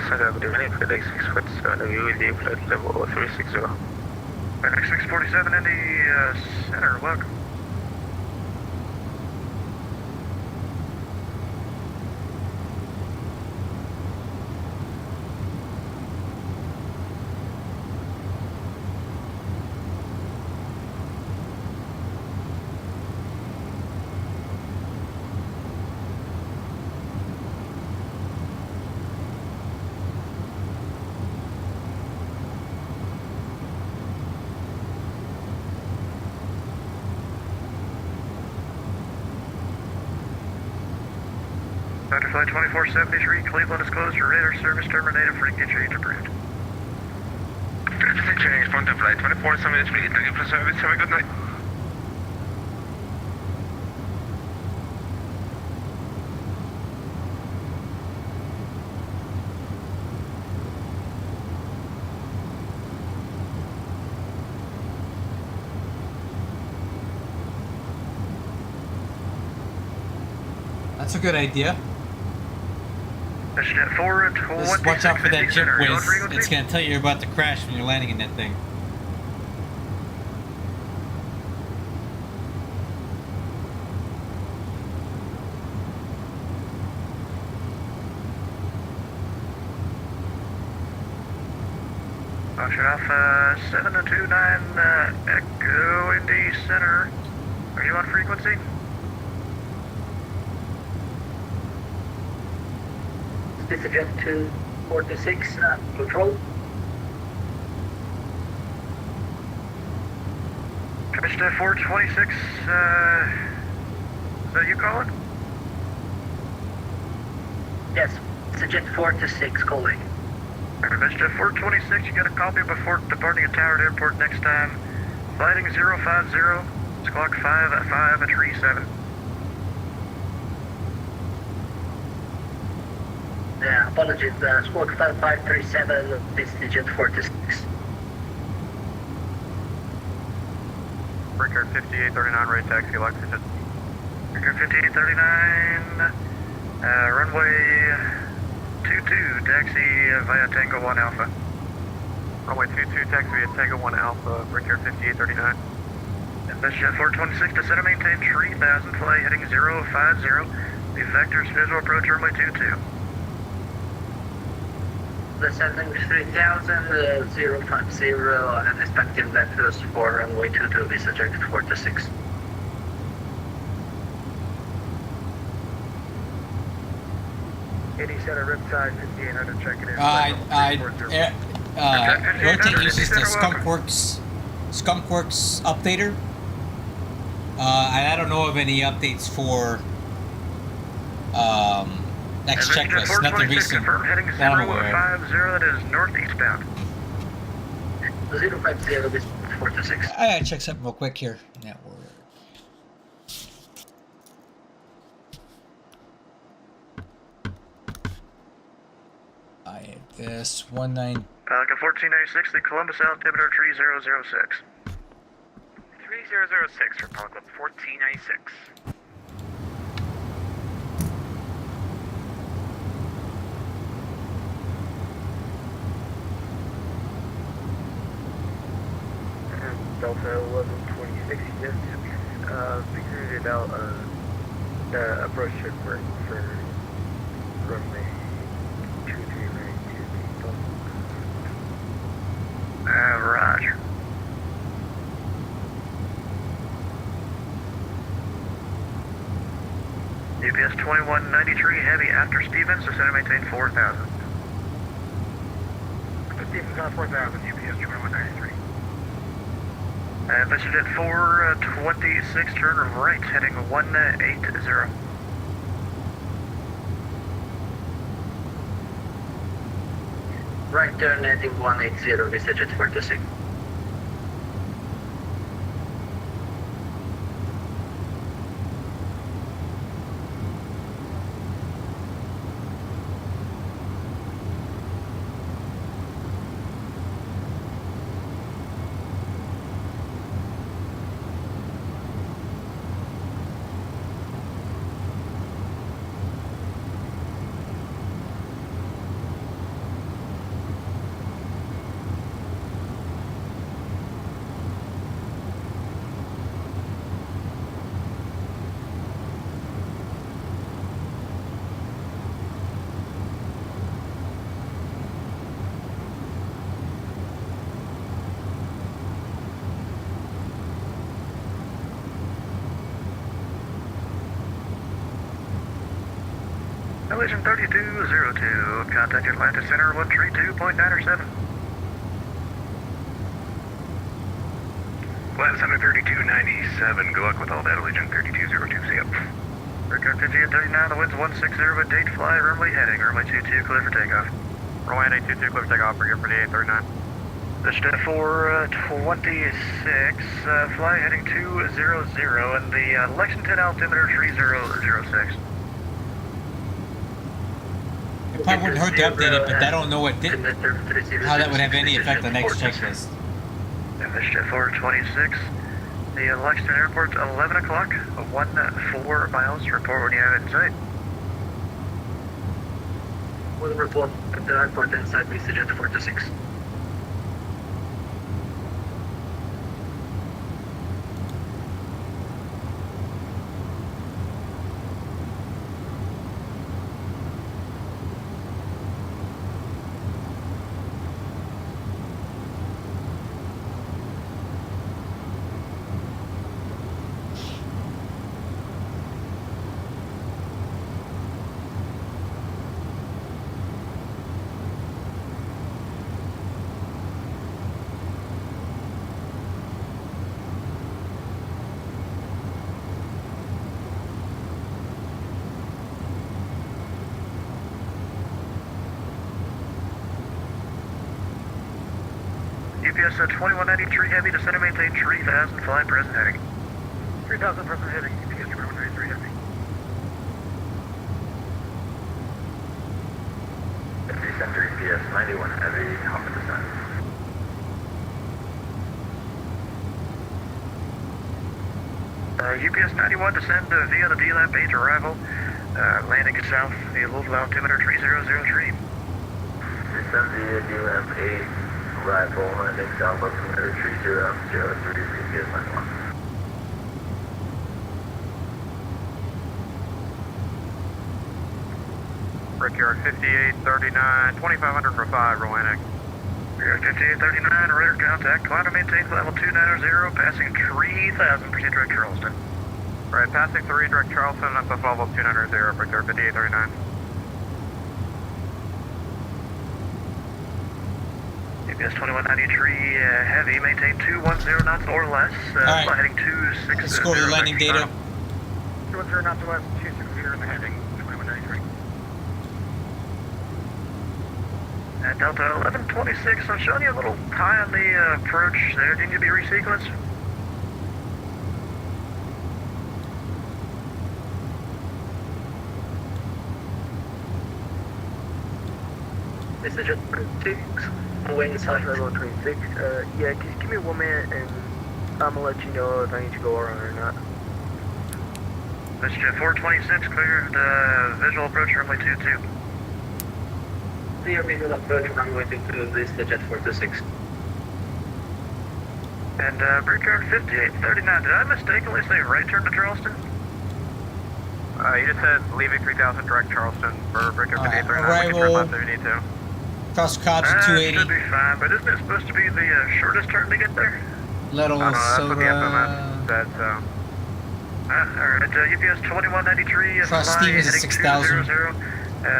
Center, good evening, FedEx 647, you will be flight level 360. FedEx 647 in the center, welcome. Dr. Flight 2473, Cleveland is closed. Your radar service terminated. Free get change approved. Change, Mountain Flight 2473, thank you for service. Have a good night. That's a good idea. Jet forward, Just watch out for that jet whiz. It's going to tell you you're about to crash when you're landing in that thing. Launch Alpha 729 Echo Indy Center. Are you on frequency? This is Jet 246, control. Jet 426, is that you calling? Yes, it's a Jet 426 calling. Jet 426, you got a copy before departing at Tower Airport next time. Flighting 050, it's clock 5 at 5 at 37. Yeah, apologies, squawk 5537, this is Jet 426. Breaker 5839, right taxi, Lexington. Breaker 5839, runway 22, taxi via Tango 1 Alpha. Runway 22, taxi via Tango 1 Alpha, Breaker 5839. That's Jet 426, descend and maintain 3000, fly heading 050. The vector's visual approach runway 22. Descending 3000, 050, and expecting vectors for runway 22, Visa Jet 426. Center, Riptide 5800, checking in. Rotate uses the Skunkworks updater. And I don't know of any updates for next checklist. Nothing recent that I'm aware of. 050, that is northeastbound. 050, this 4 to 6. I gotta check something real quick here. Network. I have this 19. Pelican 1496, the Columbus altimeter 3006. 3006 for Pelican 1496. Delta 1126, just figured it out. The approach should work for runway 23 right to Roger. UPS 2193 heavy after Stevens, descend and maintain 4,000. Stevens on 4,000, UPS 2193. And VistaJet 426, turn right, heading 180. Right turn heading 180, VistaJet 426. Collision 3202, contact Atlanta Center 132.907. Atlanta Center 3297, good luck with all that, Allegiant 3202, see ya. Record 5839, the wind's 160 with date fly, runway heading, runway 22, clear for takeoff. Runway heading 22, clear for takeoff, for 5839. VistaJet 426, fly heading 200, and the Lexington altimeter 3006. It probably wouldn't hurt to update it, but I don't know what how that would have any effect on the next checklist. VistaJet 426, the Lexington Airport, 11 o'clock, 14 miles, report when you have it in sight. We'll report at the airport inside VistaJet 426. UPS 2193 heavy, descend and maintain 3000, fly present heading. 3000 present heading, UPS 2193 heavy. Center UPS 91 heavy, hop and descent. UPS 91 descend via the D-Lab 8 arrival, landing south, the Louisville altimeter 3003. Descend via D-Lab 8 arrival, landing south altimeter 3003, UPS 91. Brickyard 5839, 2500 for 5, Rowannick. Brickyard 5839, radar contact, climb and maintain level 290, passing 3000, proceed direct Charleston. Right, passing 3, direct Charleston, up to level 290, Brickyard 5839. UPS 2193 heavy, maintain 210 knots or less, right. fly heading 260. Let's go over the landing data. 210 knots or less, 260 in the heading, 2193. Delta 1126, I'm showing you a little high on the approach there. Do you need to be resequenced? This is just 6, wing south level 26. Yeah, just give me 1 minute and I'm gonna let you know if I need to go around or not. This is Jet 426, cleared visual approach runway 22. Clear visual approach runway 22, this is Jet 426. And Brickyard 5839, did I mistakenly say right turn to Charleston? You just said leaving 3000 direct Charleston for Brickyard 5839. Arrival. Turn left if you need to. Cross Cops 280. Should be fine, but isn't it supposed to be the shortest turn to get there? Little That's what the Soda. FMS said, so. Alright, UPS 2193 is Cross flying, Stevens heading at 6,000. 200.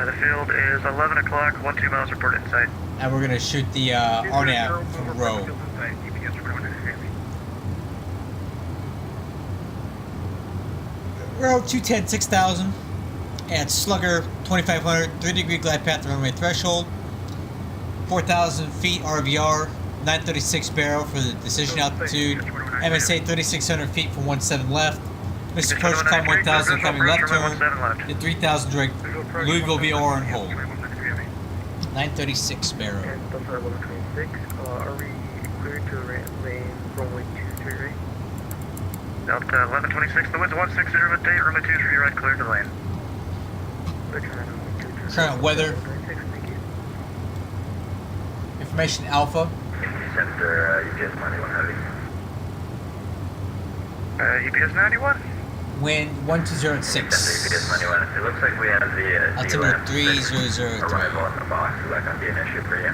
The field is 11 o'clock, 12 miles report in sight. And we're gonna shoot the RNAV from row. UPS 2193. Row 210, 6,000. At Slugger 2500, 3-degree glide path to runway threshold. 4,000 feet RVR, 936 barrel for the decision altitude. MSA 3,600 feet for 17 left. Mr. Approach climb 1,000 climbing left turn. The 3,000 direct Louisville VOR on hold. 936 barrel. And Delta 1126, are we cleared to lane runway 23 right? Delta 1126, the wind's 160 at date, runway 23 right, cleared to lane. Current weather. Information Alpha. Center, UPS 91 heavy. UPS 91? Wind 120 at 6. UPS 91. It looks like we have the Altimeter 3003. arrival on the box. Is that going to be an issue for you?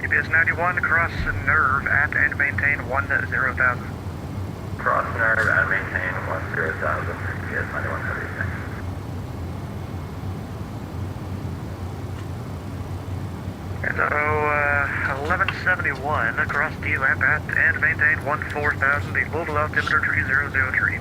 UPS 91, cross nerve at and maintain 10,000. Cross nerve and maintain 10,000. UPS 91 heavy. Thanks. And 1171, across D-Lamp at and maintain 14,000, the Louisville altimeter 3003.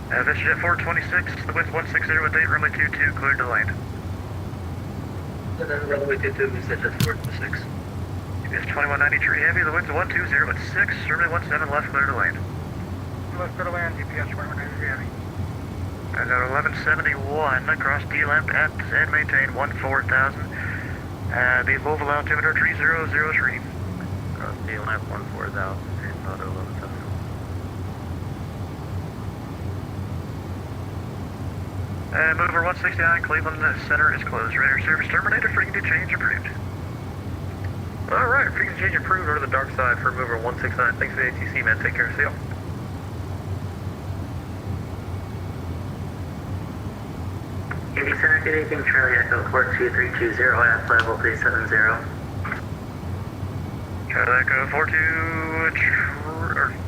This is Jet 426, the wind's 160 at date, runway 22, cleared to land. And then runway 22 is Jet 426. UPS 2193 heavy, the wind's 120 at 6, runway 17 left, clear to land. Left clear to land, UPS 2193 heavy. And 1171, across D-Lamp at and maintain 14,000, the Louisville altimeter 3003. Cross D-Lamp 14,000, and Moto 1171. And mover 169, Cleveland Center is closed. Radar service terminated. Frequency change approved. Alright, frequency change approved. Over to the dark side for mover 169. Thanks for the ATC, man. Take care. See you. MD Center, good evening. Charlie Echo, port 2320 at level 370. Charlie Echo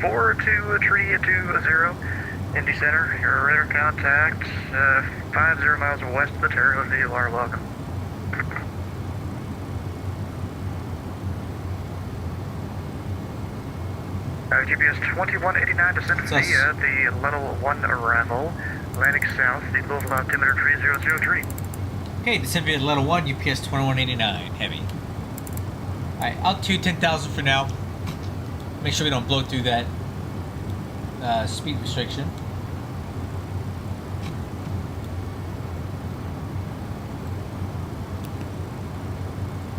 4220. Indy Center, your radar contact 50 miles west of the Terre Haute VOR log. GPS 2189 descent via the level 1 arrival, landing south, the Louisville altimeter 3003. Okay, descend via level 1, UPS 2189, heavy. Alright, altitude 10,000 for now. Make sure we don't blow through that speed restriction.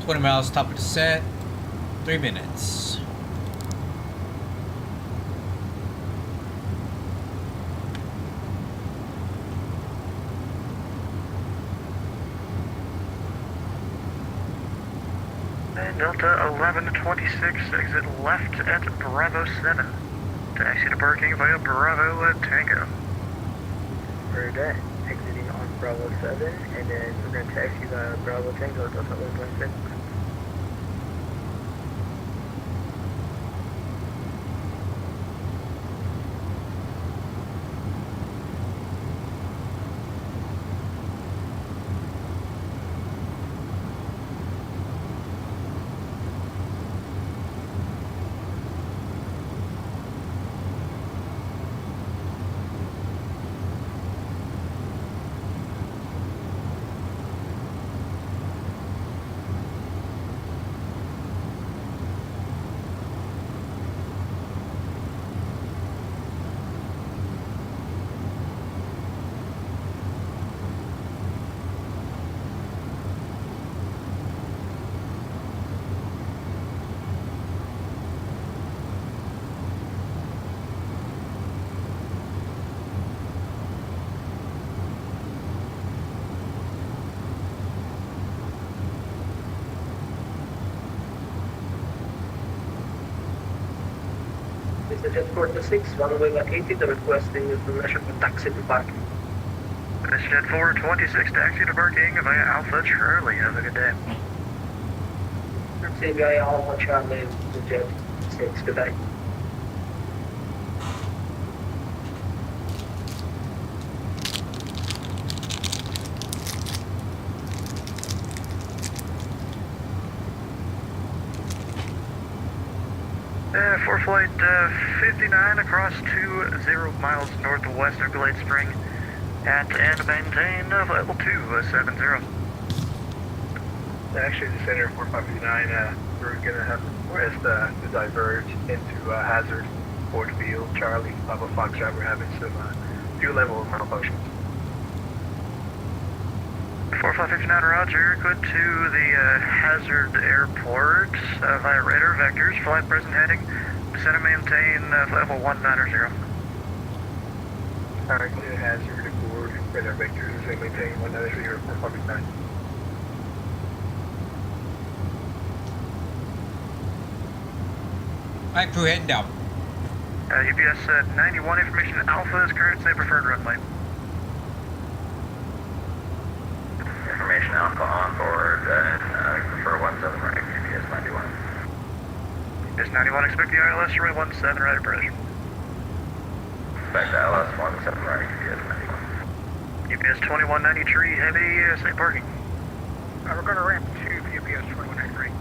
$20 miles, top of descent, 3 minutes. And Delta 1126, exit left at Bravo 7. Taxi to parking via Bravo Tango. For that, exiting on Bravo 7, and then we're going to taxi via Bravo Tango, Delta 1126. is the Jet 46, runway 80, requesting information for taxi to parking. This Jet 426, taxi to parking via Alpha Charlie. Have a good day. Taxi via Alpha Charlie to Jet 6, good day. For flight 59 across 20 miles northwest of Glade Spring at and maintain level 270. Actually, the center 4559, we're going to have to request to diverge into hazard Ford Field, Charlie, Papa Foxtrot. We're having some fuel level malfunctions. 4559 Roger, good to the Hazard Airport via radar vectors, flight present heading, descend and maintain level 190. Alright, clear hazard aboard, radar vectors, and maintain 190 or 4559. Alright, crew, heading down. UPS 91 information Alpha is current, say preferred runway. Information Alpha on board, prefer 17 right, UPS 91. UPS 91, expect the ILS runway 17 right approach. Expect ILS 17 right, UPS 91. UPS 2193 heavy, say parking. We're going to ramp to UPS 2193.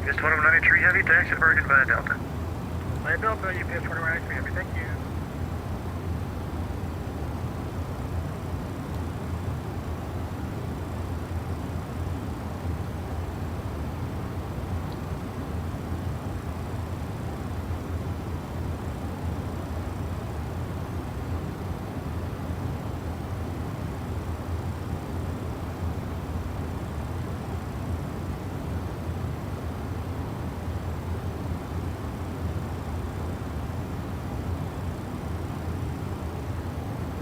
UPS 2193 heavy, taxi to parking via Delta. Via Delta, UPS 2193 heavy, thank you.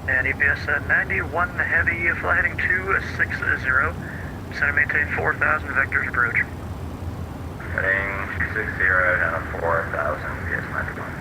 And UPS 91 heavy, flight heading 260, descend and maintain 4,000 vectors approach. Heading 60 down to 4,000, UPS 91.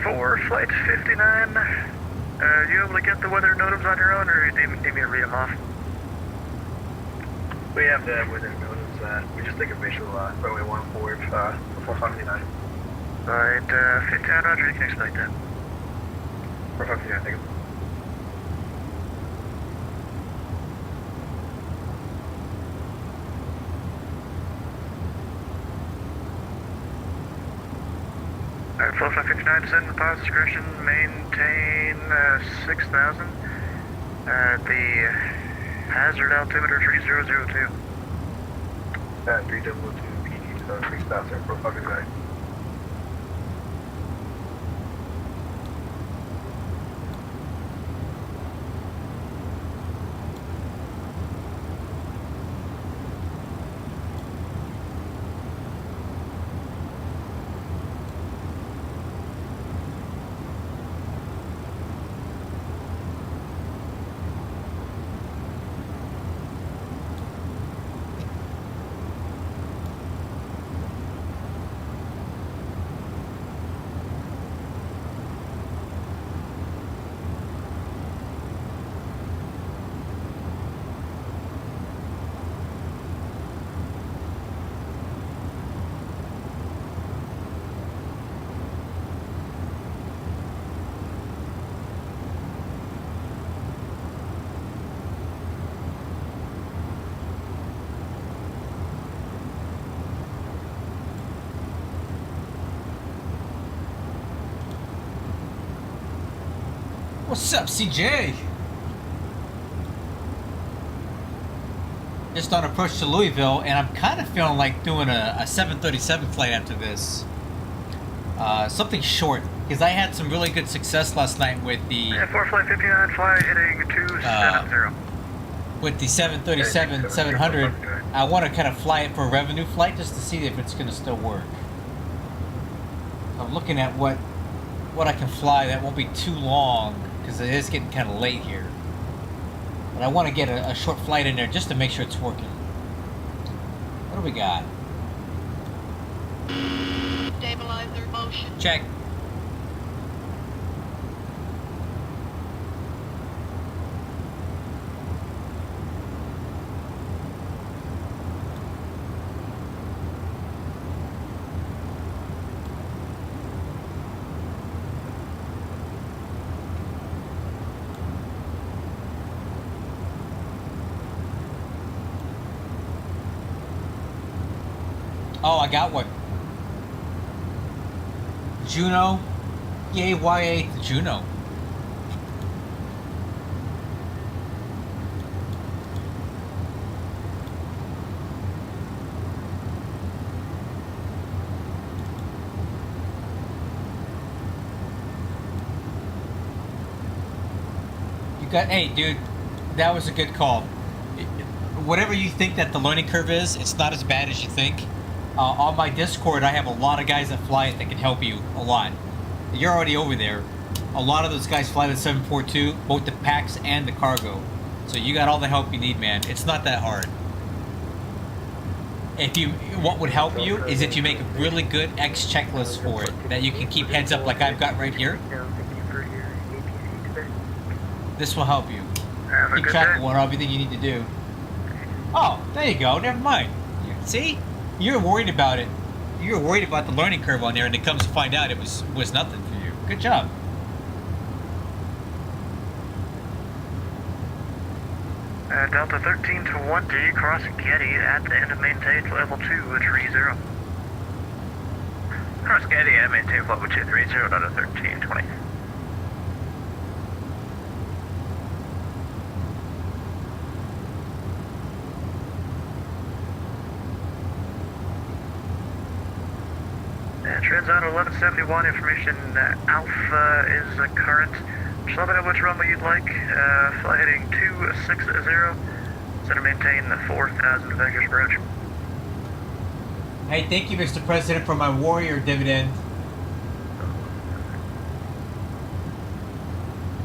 For flight 59, you able to get the weather notims on your own, or do you need me to read them off? We have the weather notice, we just take a visual, runway 14, 459. Alright, 59 Roger, you can expect that. 459, thank you. Alright, flow flight 59, descend with pilot's discretion, maintain 6,000. The hazard altimeter 3002. 302 PD, 6,000, 459. What's up, CJ? Just on approach to Louisville, and I'm kind of feeling like doing a 737 flight after this. Something short, because I had some really good success last night with the... Yeah, 4 flight 59, fly heading 270. With the 737-700, I want to kind of fly it for a revenue flight just to see if it's going to still work. I'm looking at what I can fly that won't be too long, because it is getting kind of late here. But I want to get a short flight in there just to make sure it's working. What do we got? Stabilizer motion. Check. Oh, I got one. Juno. Yay, YA to Juno. You got, hey, dude, that was a good call. Whatever you think that the learning curve is, it's not as bad as you think. On my Discord, I have a lot of guys that fly it that can help you a lot. You're already over there. A lot of those guys fly the 742, both the packs and the cargo. So you got all the help you need, man. It's not that hard. What would help you is if you make a really good X checklist for it that you can keep heads up like I've got right here. This will help you. Keep track of everything you need to do. Oh, there you go. Never mind. See? You're worried about it. You're worried about the learning curve on there, and it comes to find out it was nothing for you. Good job. Delta 1320, crossing Getty at the end of maintain level 230. Cross Getty at maintain level 230, Delta 1320. Transout 1171, information Alpha is current. Just let me know which runway you'd like. Fly heading 260. Center maintain 4,000 vectors approach. Hey, thank you, Mr. President, for my Warrior dividend.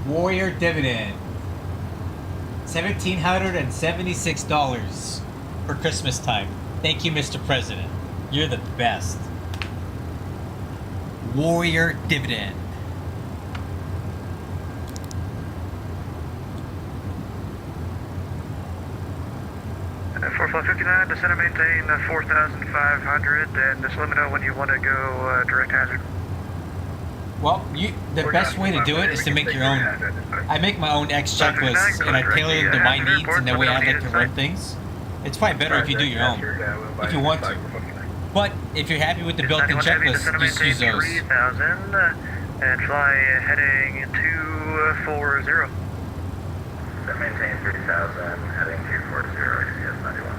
Warrior dividend. $1,776 for Christmas time. Thank you, Mr. President. You're the best. Warrior dividend. For flight 59, descend and maintain 4,500, and just let me know when you want to go direct hazard. Well, the best way to do it is to make your own. I make my own X checklists, and I tailor them to my needs and the way I like to run things. It's probably better if you do your own, if you want to. But if you're happy with the built-in checklist, just use those. 3,000 and fly heading 240. Set maintain 3,000, heading 240, ACS 91.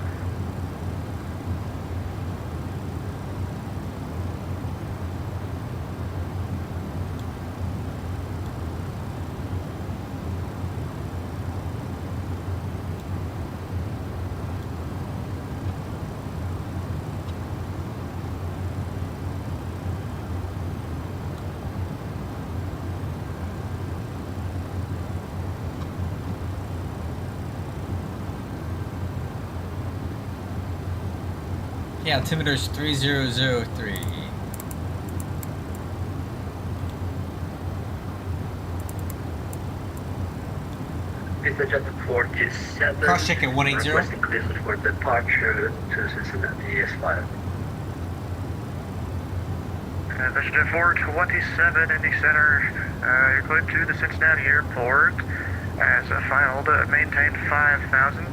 Yeah, altimeter's 3003. Mr. Jet 47. Cross check at 180. Requesting clearance for departure to Cincinnati S5. This is Jet 427, Indy Center. You're cleared to the Cincinnati Airport. As filed, maintain 5,000.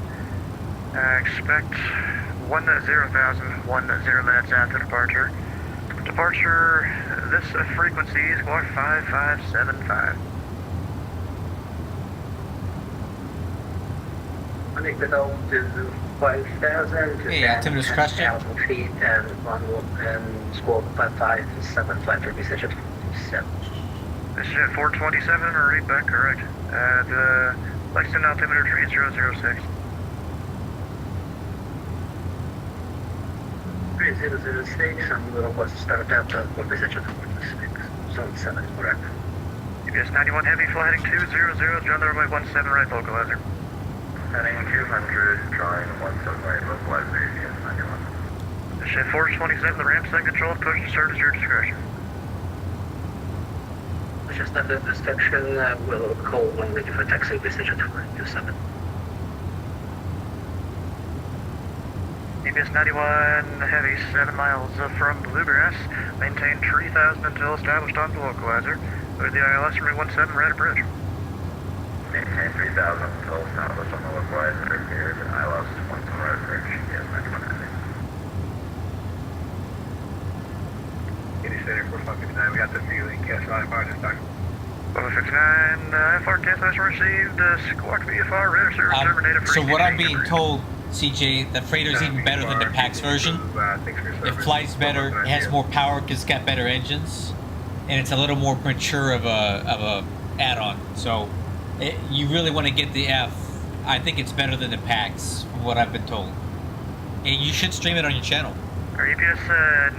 Expect 10,000 minutes after departure. Departure, this frequency is 5575. connected out to 5,000 to Hey, altimeter's crushed it. 10,000 feet and squawk 557 flight for message at 7. This is at 427, read back correct. At Lexington altimeter 3006. 3006, and we'll request to start out for message at 46. Zone 7 is correct. UPS 91 Heavy, fly heading 200, John the runway 17 right, localizer. Heading 200, drawing 17 right, localizer, UPS 91. This is at 427, the ramp set control, push to start at your discretion. Just after this section, we'll call when ready for taxi message at 427. UPS 91 Heavy, 7 miles from Bluegrass. Maintain 3000 until established on the localizer. Go to the ILS runway 17 right at bridge. Maintain 3000 until established on the localizer. Here to ILS 17 right at bridge. UPS 91 Heavy. Any Center 4559, we got the feeling, cast line fire this time. 459, FR cancellation received, squawk VFR, register, terminated for So what I'm being told, CJ, the freighter's even better than the PAX version. It flies better, it has more power because it's got better engines, and it's a little more mature of a add-on. So you really want to get the F. I think it's better than the PAX, from what I've been told. And you should stream it on your channel. Our UPS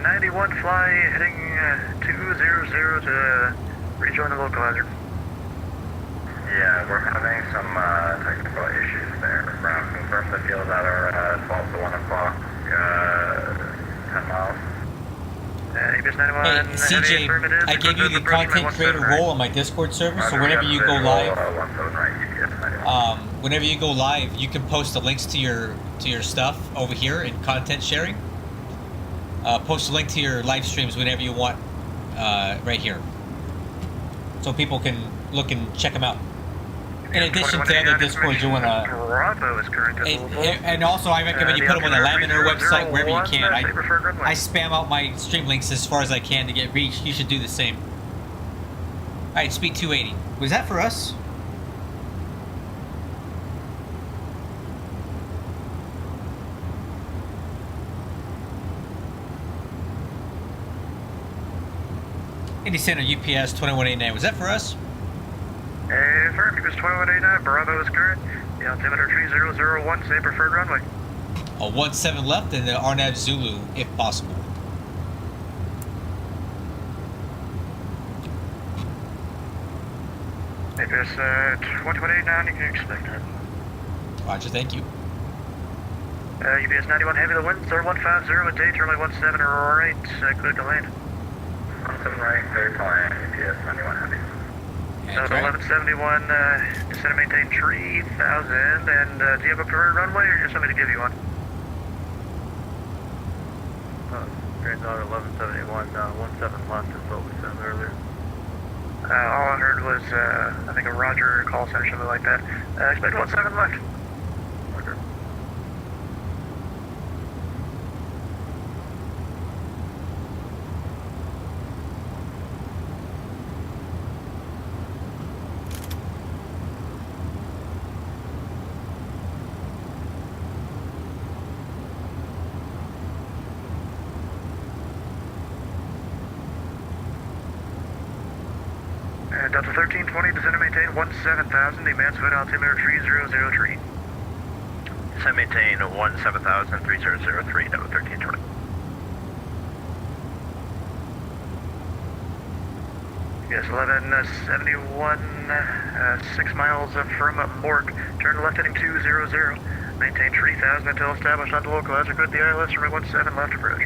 91 fly heading 200 to rejoin the localizer. Yeah, we're having some technical issues there. Confirm the field at our 12 to 1 o'clock, 10 miles. UPS 91 Hey, CJ, I gave you the content creator role on my Discord server, so whenever you go live, whenever you go live, you can post the links to your stuff over here in content sharing. Post a link to your live streams whenever you want, right here, so people can look and check them out. In addition to other Discords you want to... Bravo is currently and also I recommend you put them on the Laminar website wherever you can. I spam out my stream links as far as I can to get reach. You should do the same. Alright, speed 280. Was that for us? Indy Center UPS 2189. Was that for us? Affirm, UPS 2189, Bravo is current. The altimeter 3001, say preferred runway. A 17 left and the RNAV Zulu, if possible. UPS 2189, you can expect that. Roger, thank you. UPS 91 Heavy, the winds are 150 at day, runway 17 right, clear to land. 17 right, clear to land, UPS 91 Heavy. 1171, descend and maintain 3000, and do you have a preferred runway, or just want me to give you one? Translator 1171, 17 left is what we said earlier. All I heard was, I think a Roger call center, something like that. Expect 17 left. Okay. Delta 1320, descend and maintain 17,000, the Mansfield altimeter 3003. Descend maintain 17,000, 3003, Delta 1320. Yes, 1171, 6 miles from Morgue, turn left heading 200, maintain 3000 until established on the localizer, go to the ILS, runway 17 left approach.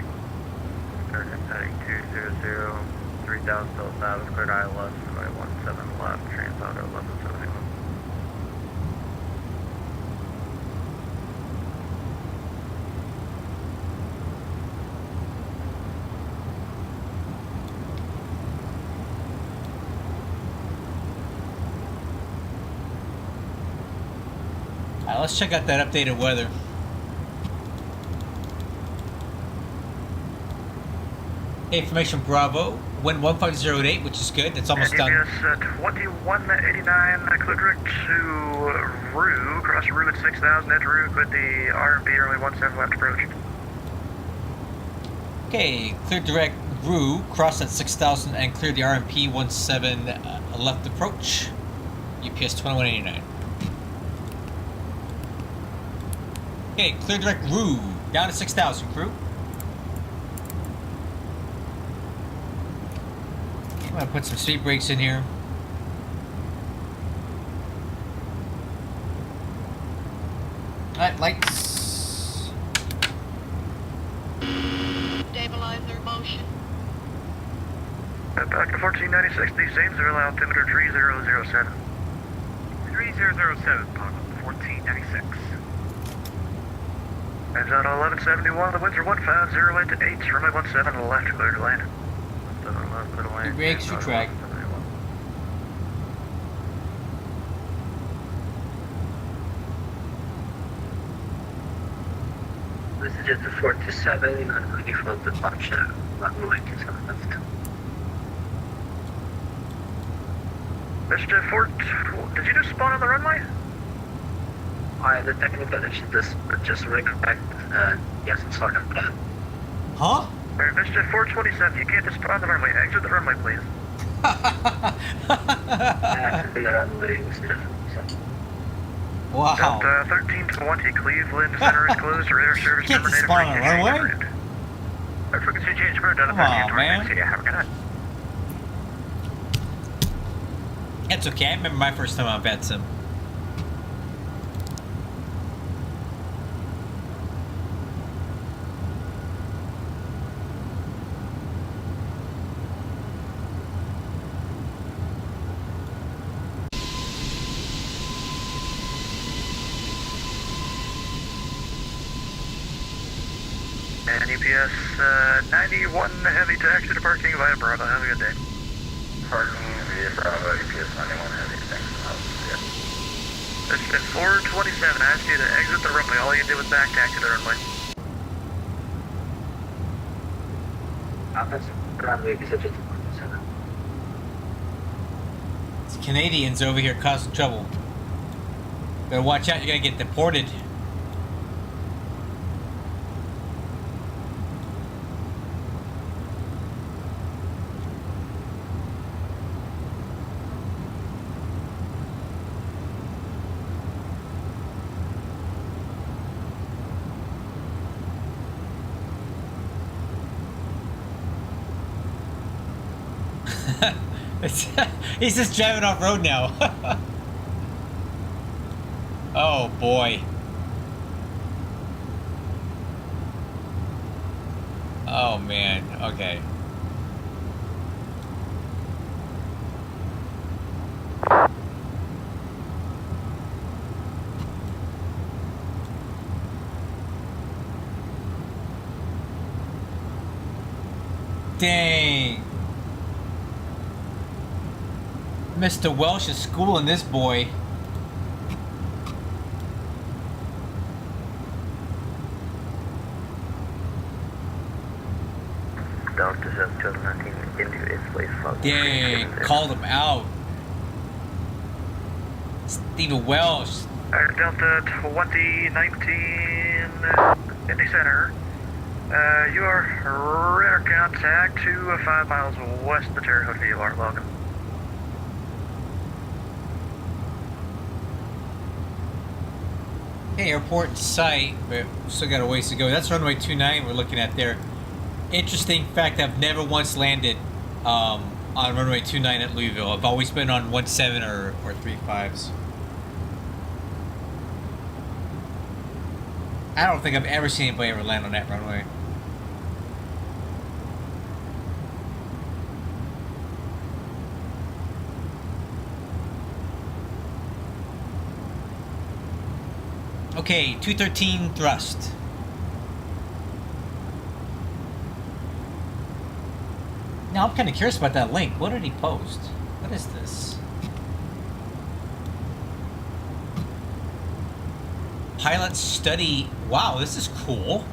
Turn heading 200, 3000 till established, cleared ILS, runway 17 left, transponder 1171. Alright, let's check out that updated weather. Information Bravo, wind 1508, which is good. It's almost done. UPS 2189, clear direct to Rue, cross Rue at 6000, at Rue with the RMP early 17 left approach. Okay, clear direct Rue, cross at 6000 and clear the RMP 17 left approach. UPS 2189. Okay, clear direct Rue, down to 6000, crew. I'm gonna put some speed brakes in here. Alright, lights. Stabilizer motion. Back to 1496, the same zero altimeter 3007. 3007, Papa, 1496. Heads out 1171, the winds are 1508 to 8, runway 17 left, clear to land. Speed brakes, retract. This is just a 47, I'm looking for the departure, runway 27 left. Mr. Fort, did you just spawn on the runway? The technical connection just recorrect, yes, it's like a plan. Huh? Alright, Mr. 427, you can't just spawn on the runway, exit the runway, please. The runway was different, so. Wow. Delta 1320, Cleveland Center is closed, radar service Can't just spawn on the runway? Our frequency change for Delta Come on, 1320, man. see ya, have a good night. It's okay, I remember my first time on Bad Sim. And UPS 91 heavy taxi to parking via Bravo. Have a good day. Parking via Bravo, UPS 91 heavy, thanks. It's been 427. I asked you to exit the runway. All you did was back taxi the runway. That's runway is just 47. It's Canadians over here causing trouble. Better watch out, you're gonna get deported. He's just driving off road now. Oh boy. Oh man, okay. Dang. Mr. Welsh is schooling this boy. Delta 719 into its place. Dang, called him out. Stephen Welsh. Alright, Delta 2019 Indy Center. You are radar contact to 5 miles west of the Terre Haute VOR, Logan. Hey, airport site, but still got a ways to go. That's runway 29 we're looking at there. Interesting fact, I've never once landed on runway 29 at Louisville. I've always been on 17 or 35s. I don't think I've ever seen anybody ever land on that runway. Okay, 213 thrust. Now I'm kind of curious about that link. What did he post? What is this? Pilot study. Wow, this is cool.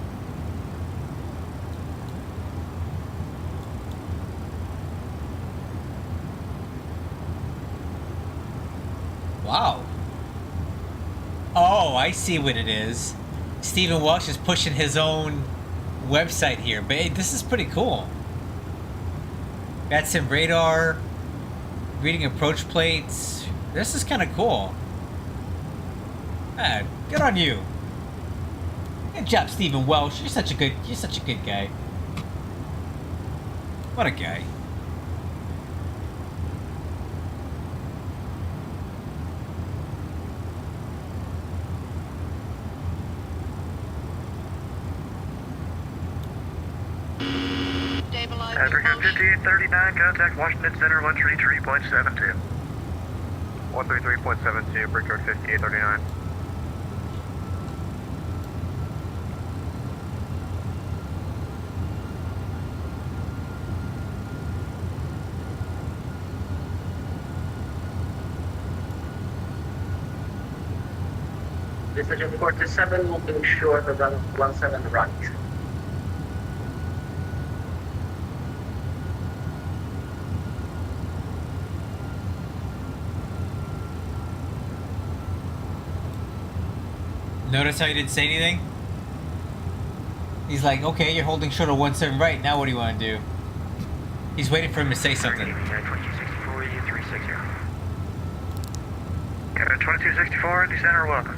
I see what it is. Stephen Welsh is pushing his own website here, but hey, this is pretty cool. Got some radar, reading approach plates. This is kind of cool. Ah, good on you. Good job, Stephen Welsh. You're such a good guy. What a guy. African 5839, contact Washington Center 133.72. 133.72, Brickyard 5839. This is 47 will be short of 17 right. Notice how he didn't say anything? He's like, okay, you're holding short of 17 right. Now what do you want to do? He's waiting for him to say something. 2264, 2264, the center, welcome.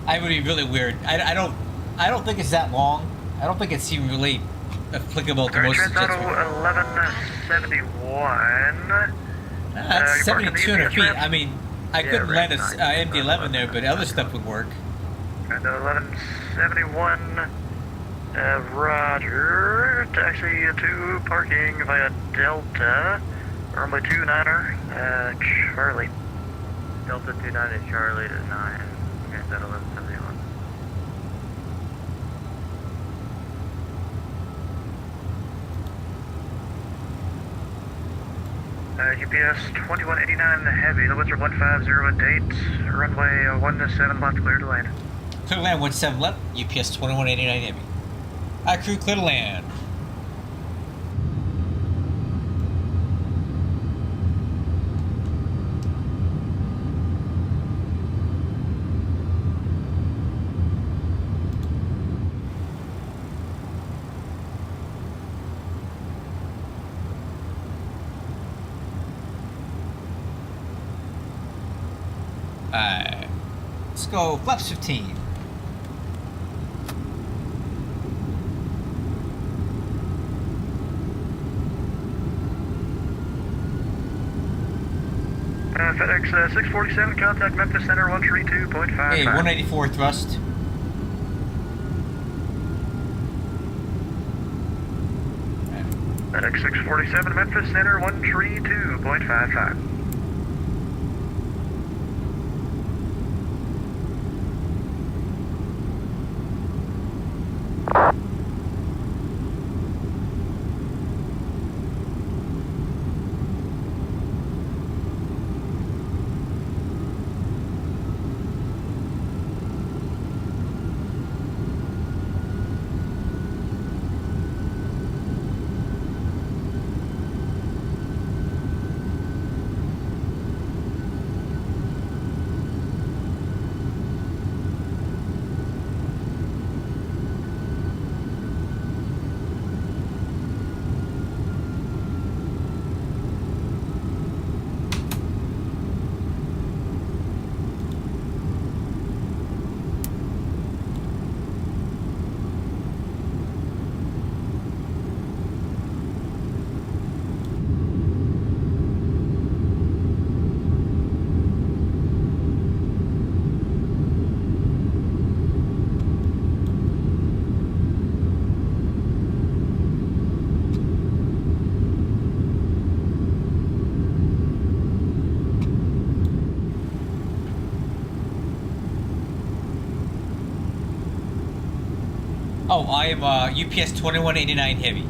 I would be really weird. I don't think it's that long. I don't think it's even really applicable to most jets. 1171. That's 7,200 feet. I mean, I couldn't land a MD-11 there, but other stuff would work. And 1171, roger. Taxi to parking via Delta, runway 29er, Charlie. Delta 29 Charlie to 9. Okay, that 1171. UPS 2189 Heavy, the winds are 150 at date, runway 17 left, clear to land. Clear to land 17 left, UPS 2189 Heavy. Hi crew, clear to land. Alright, let's go flaps 15. FedEx 647, contact Memphis Center 132.55. Hey, 194 thrust. FedEx 647, Memphis Center 132.55. Oh, I am UPS 2189 Heavy.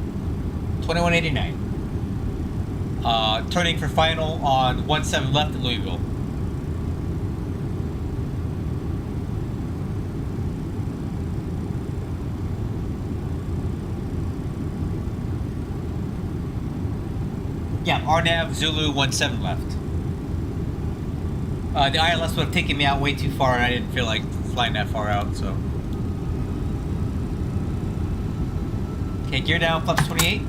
2189. Turning for final on 17 left at Louisville. Yeah, RNAV Zulu 17 left. The ILS would have taken me out way too far, and I didn't feel like flying that far out, so. Okay, gear down, flaps 28.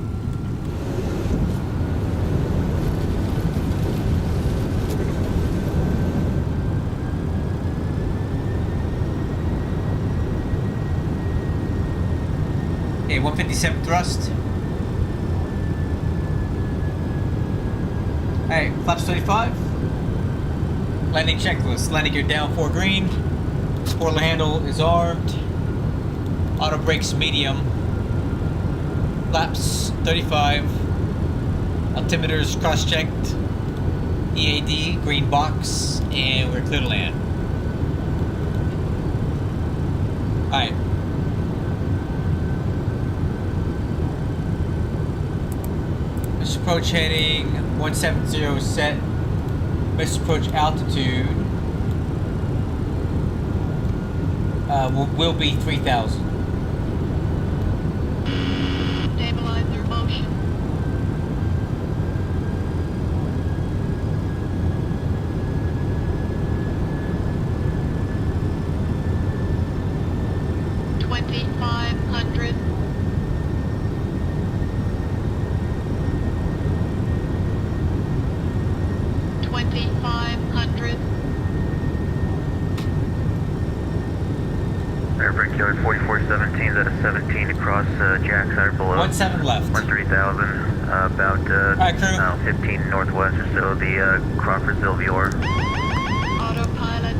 Okay, 157 thrust. Alright, flaps 25. Landing checklist. Landing gear down 4 green. Spoiler handle is armed. Auto brakes medium. Flaps 35. Altimeters cross checked. EAD green box. And we're clear to land. Alright. Missed approach heading 170 set. Missed approach altitude will be 3,000. Stabilizer motion. $2,500. Airbrake killer 4417 is at a 17 across jacks are below. 17 left. 13,000, about Alright, crew. 15 northwest or so, the Crawfordsville Viewer. Autopilot.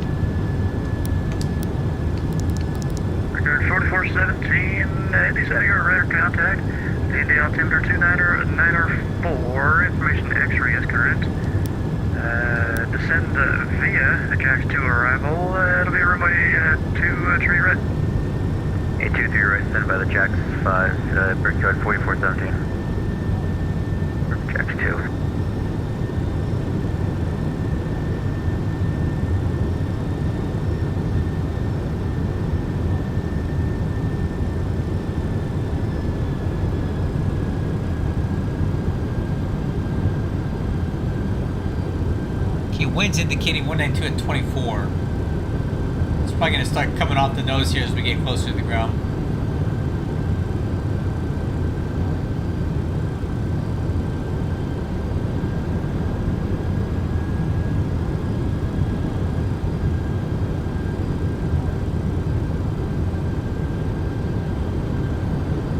Record 4417, Andy Settinger, radar contact. Andy altimeter 2994, information X-ray is current. Descend via Jacks 2 arrival, it'll be runway 23 right. 823 right, sent by the Jacks 5, Brickyard 4417. Jacks 2. Wind's indicating 192 at 24. It's probably going to start coming off the nose here as we get closer to the ground.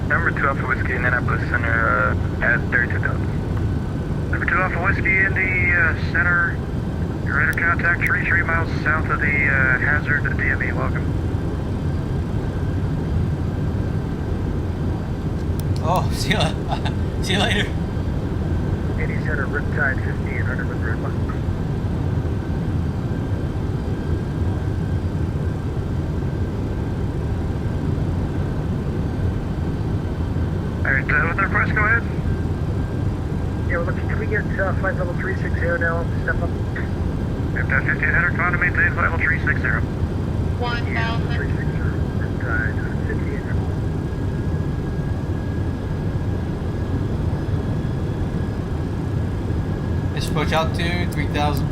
Number 2 Alpha Whiskey, Indianapolis Center at 32,000. Number 2 Alpha Whiskey, Indy Center. Radar contact 3 miles south of the hazard DME. Welcome. Oh, see you later. Indy Center, Riptide 1500 with red line. Alright, with the request, go ahead. Yeah, we're looking, can we get flight level 360 now? Step up. Aircraft 1500, command maintain flight level 360. 1,000. 360, Riptide 1500. Missed approach altitude 3,000.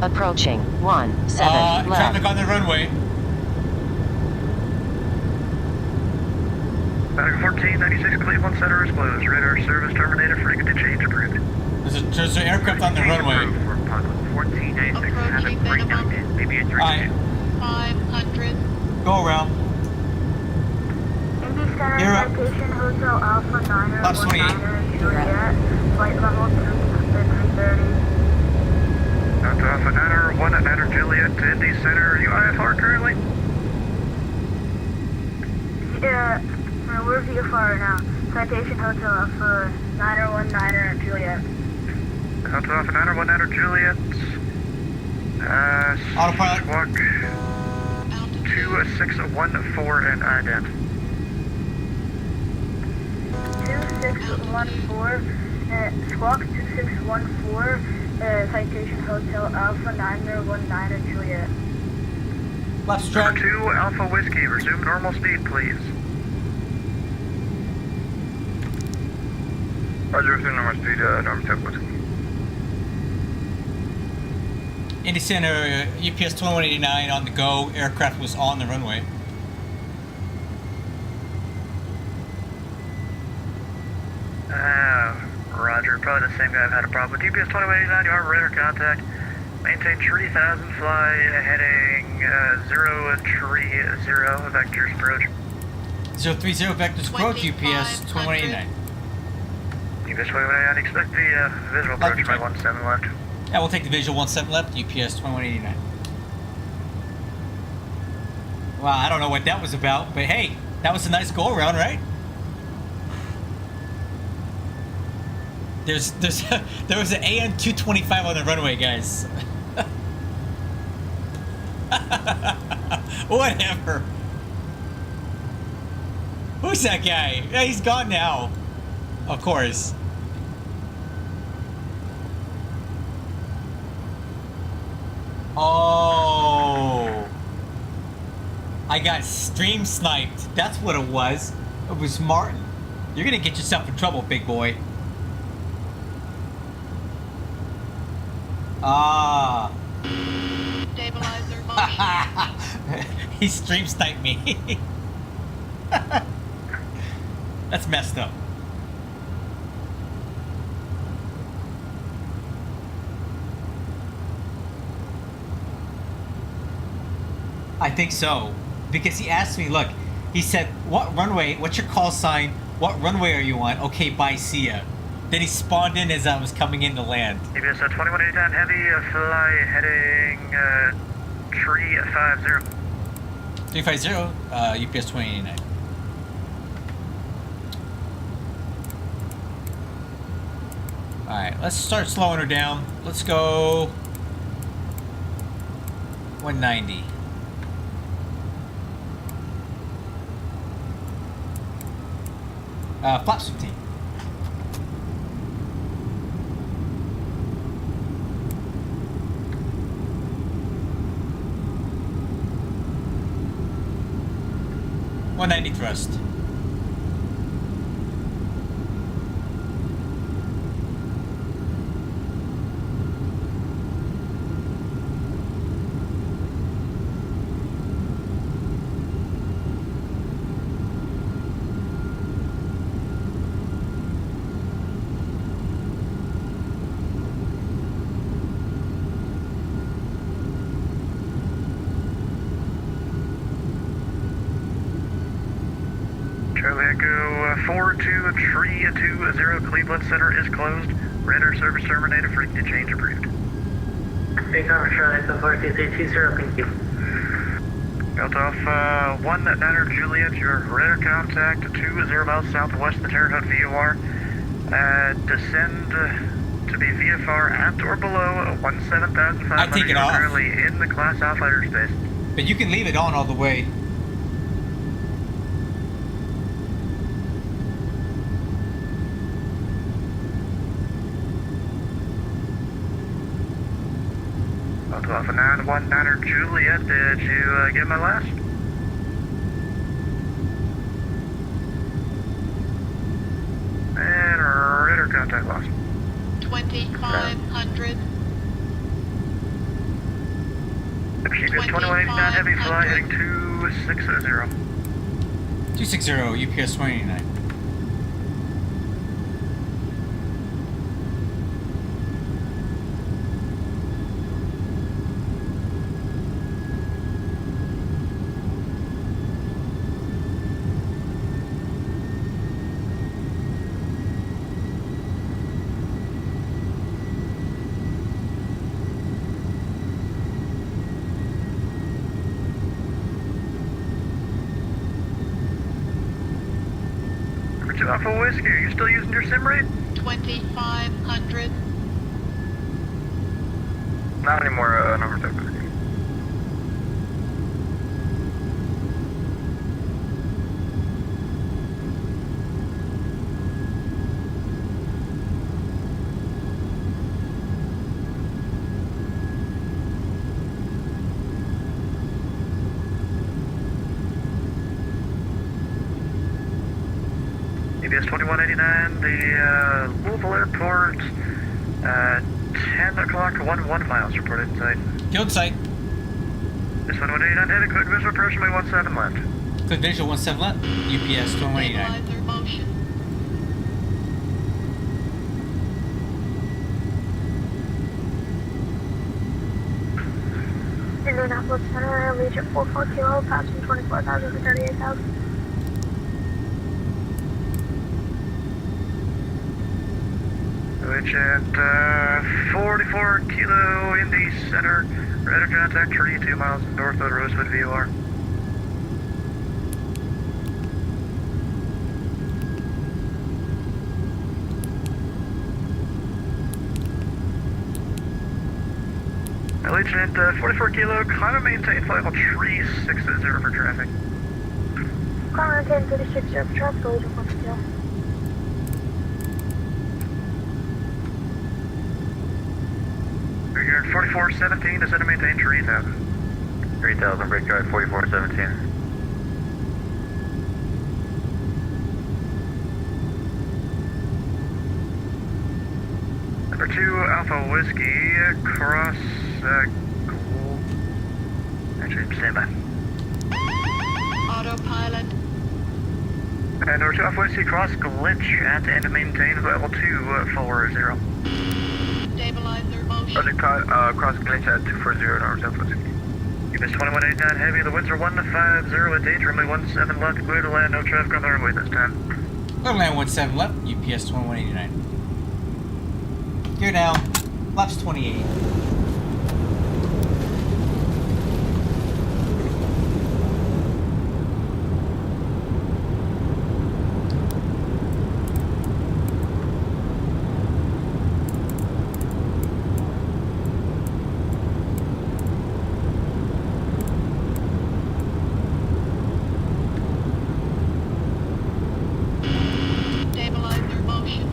Approaching 17 left. Traffic on the runway. Back 1496 Cleveland Center is closed. Radar service terminated. Frequency change approved. There's an aircraft on the runway. 1496, have a breakdown, maybe a drink. Alright. 500. Go around. Indy Center, You're up. Citation Hotel Alpha 9er, Flaps 28. Juliet, flight level 330. Alpha Alpha 9er, 1 at 9er Juliet to Indy Center. Are you IFR currently? Yeah, we're VFR now. Citation Hotel Alpha 9er, 9er Juliet. Alpha Alpha 9er, 9er Juliet. Autopilot. Squawk 2614 and ident. 2614, squawk 2614, Citation Hotel Alpha 9er, 9er Juliet. Left strap. Number 2, Alpha Whiskey, resume normal speed, please. Roger, resume normal speed, normal temp Whiskey. Indy Center, UPS 2189 on the go. Aircraft was on the runway. Roger, probably the same guy I've had a problem with. UPS 2189, you are radar contact. Maintain 3000, fly heading 030, vectors approach. 030 vectors approach, UPS 2189. UPS 2189, expect the visual approach by 17 left. Yeah, we'll take the visual 17 left, UPS 2189. Wow, I don't know what that was about, but hey, that was a nice go around, right? There was an AN 225 on the runway, guys. Whatever. Who's that guy? Yeah, he's gone now. Of course. Oh. I got stream sniped. That's what it was. It was Martin. You're gonna get yourself in trouble, big boy. Ah. Stabilizer motion. He stream sniped me. That's messed up. I think so. Because he asked me, look, he said, what runway, what's your call sign? What runway are you on? Okay, bye, see ya. Then he spawned in as I was coming in to land. UPS 2189 heavy, fly heading 350. 350, UPS 2089. Alright, let's start slowing her down. Let's go 190. Flaps 15. .190 thrust. Charlie Echo 42320 Cleveland Center is closed. Radar service terminated. Frequency change approved. Big number Charlie Echo 42320, thank you. Built off 19 Juliet, your radar contact 20 miles southwest of the Terre Haute VOR. Descend to be VFR at or below 17,500. I take it off. Currently in the Class Alpha airspace. But you can leave it on all the way. Off a 919 Juliet, did you get my last? And radar contact lost. 2500. UPS 2189 heavy fly heading 260. 260, UPS 2089. Alpha Whiskey, are you still using your sim rate? 2500. Not anymore, number 2. UPS 2189, the Louisville Airport, 10 o'clock, 11 miles reported inside. Field site. This 2189 heavy, cleared visual approach, runway 17 left. Cleared visual 17 left. UPS 2189. Stabilizer motion. Indianapolis Center, Legion 44 Kilo, passing 24,000 to 38,000. Which at 44 Kilo Indy Center, radar contact tree 2 miles north of Rosewood VOR. Allegiant 44 Kilo, climb and maintain flight level 360 for traffic. Climb and maintain 360 for traffic, Legion 44 Kilo. Brickyard 4417, descend and maintain 3000. 3000, Brickyard 4417. Number 2, Alpha Whiskey, cross, actually, stand by. Autopilot. And number 2, Alpha Whiskey, cross glitch at and maintain level 240. Stabilizer motion. Project cross glitch at 240, number 7 Whiskey. UPS 2189 heavy, the winds are 150 at date, runway 17 left, clear to land, no traffic on the runway this time. Clear to land 17 left. UPS 2189. Gear down. Flaps 28. Stabilizer motion.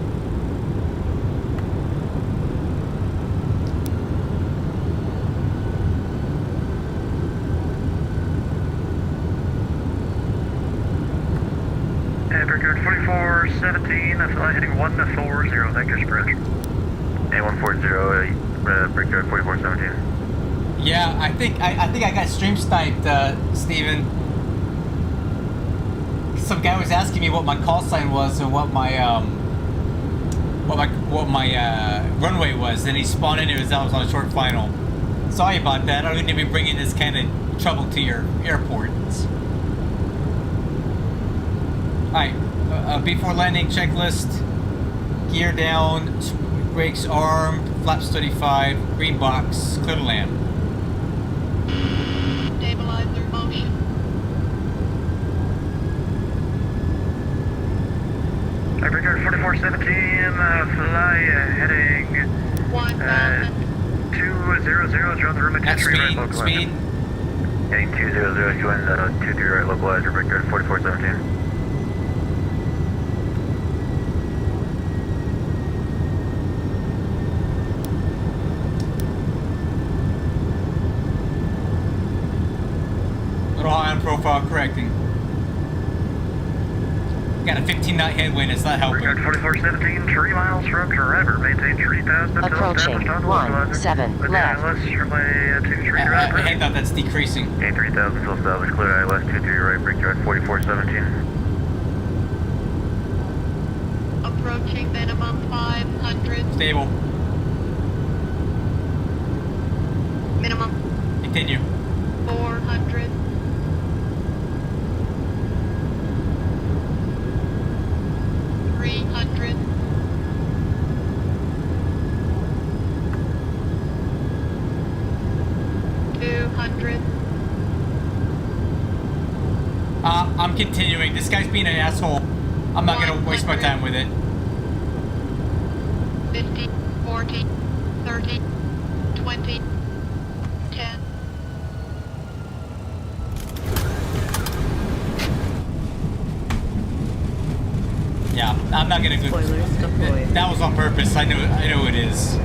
And Brickyard 4417, flight heading 140, thank you, Bridge. A140, Brickyard 4417. Yeah, I think I got stream sniped, Steven. Some guy was asking me what my call sign was and what my runway was, and he spawned in. I was on a short final. Sorry about that. I don't need to be bringing this kind of trouble to your airport. Alright, before landing checklist. Gear down, brakes armed, flaps 35, green box, clear to land. Stabilizer motion. Brickyard 4417, fly heading 1000. 200, join the room at 23 right localizer. Speed. Heading 200, join the 23 right localizer, Brickyard 4417. Little high on profile correcting. Got a 15 knot headwind, it's not helping. Brickyard 4417, 3 miles from driver, maintain 3000 until Approaching. established on the 17 localizer. left. ILS, runway 23 I right. head out, that's decreasing. 3000 until established, clear ILS 23 right, Brickyard 4417. Approaching minimum 500. Stable. Minimum Continue. 400. I'm continuing. This guy's being an asshole. I'm not gonna waste my time with it. 50, 40, 30, 20, 10. Yeah, I'm not gonna go. Spoilers deployed. That was on purpose. I know it is.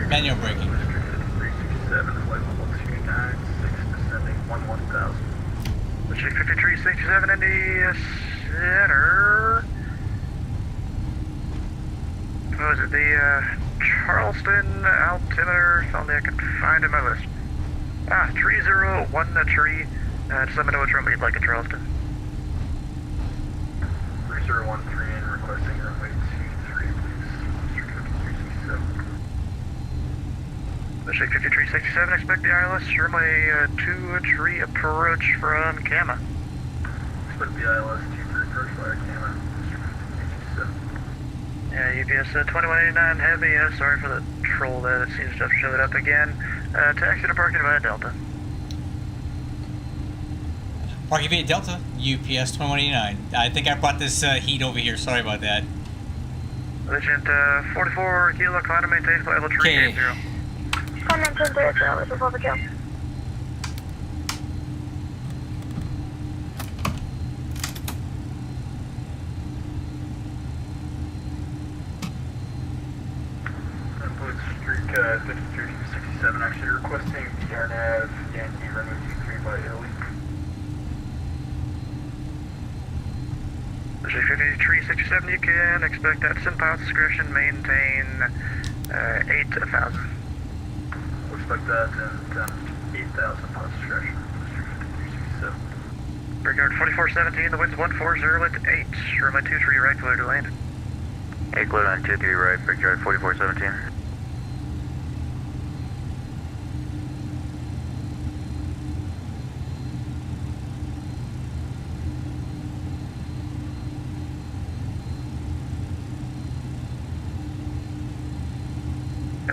Manual braking. District 5367 ND Center. What was it? The Charleston altimeter. If only I could find in my list. 301 tree. Just let me know which room you'd like in Charleston. 3013 and requesting runway 23, please. District 5367. District 5367, expect the ILS runway 23 approach from Kama. Expect the ILS 23 approach via Kama. District 5367. Yeah, UPS 2189 Heavy, sorry for the troll there, that seems to have showed up again. Taxi to parking via Delta. Parking via Delta, UPS 2189. I think I brought this heat over here, sorry about that. Legend 44 Kilo, climb to maintain flight level 380. Climb maintain 380, this is over kill. Street 5367 actually requesting the RNAV Yankee runway 23 by Italy. District 5367, you can expect that SIM pilot discretion, maintain 8,000. We'll expect that and 8,000 pilot discretion. District 5367. Brigade 4417, the wind's 140 at 8, runway 23 right, clear to land. 8 clear on 23 right, Brigade 4417.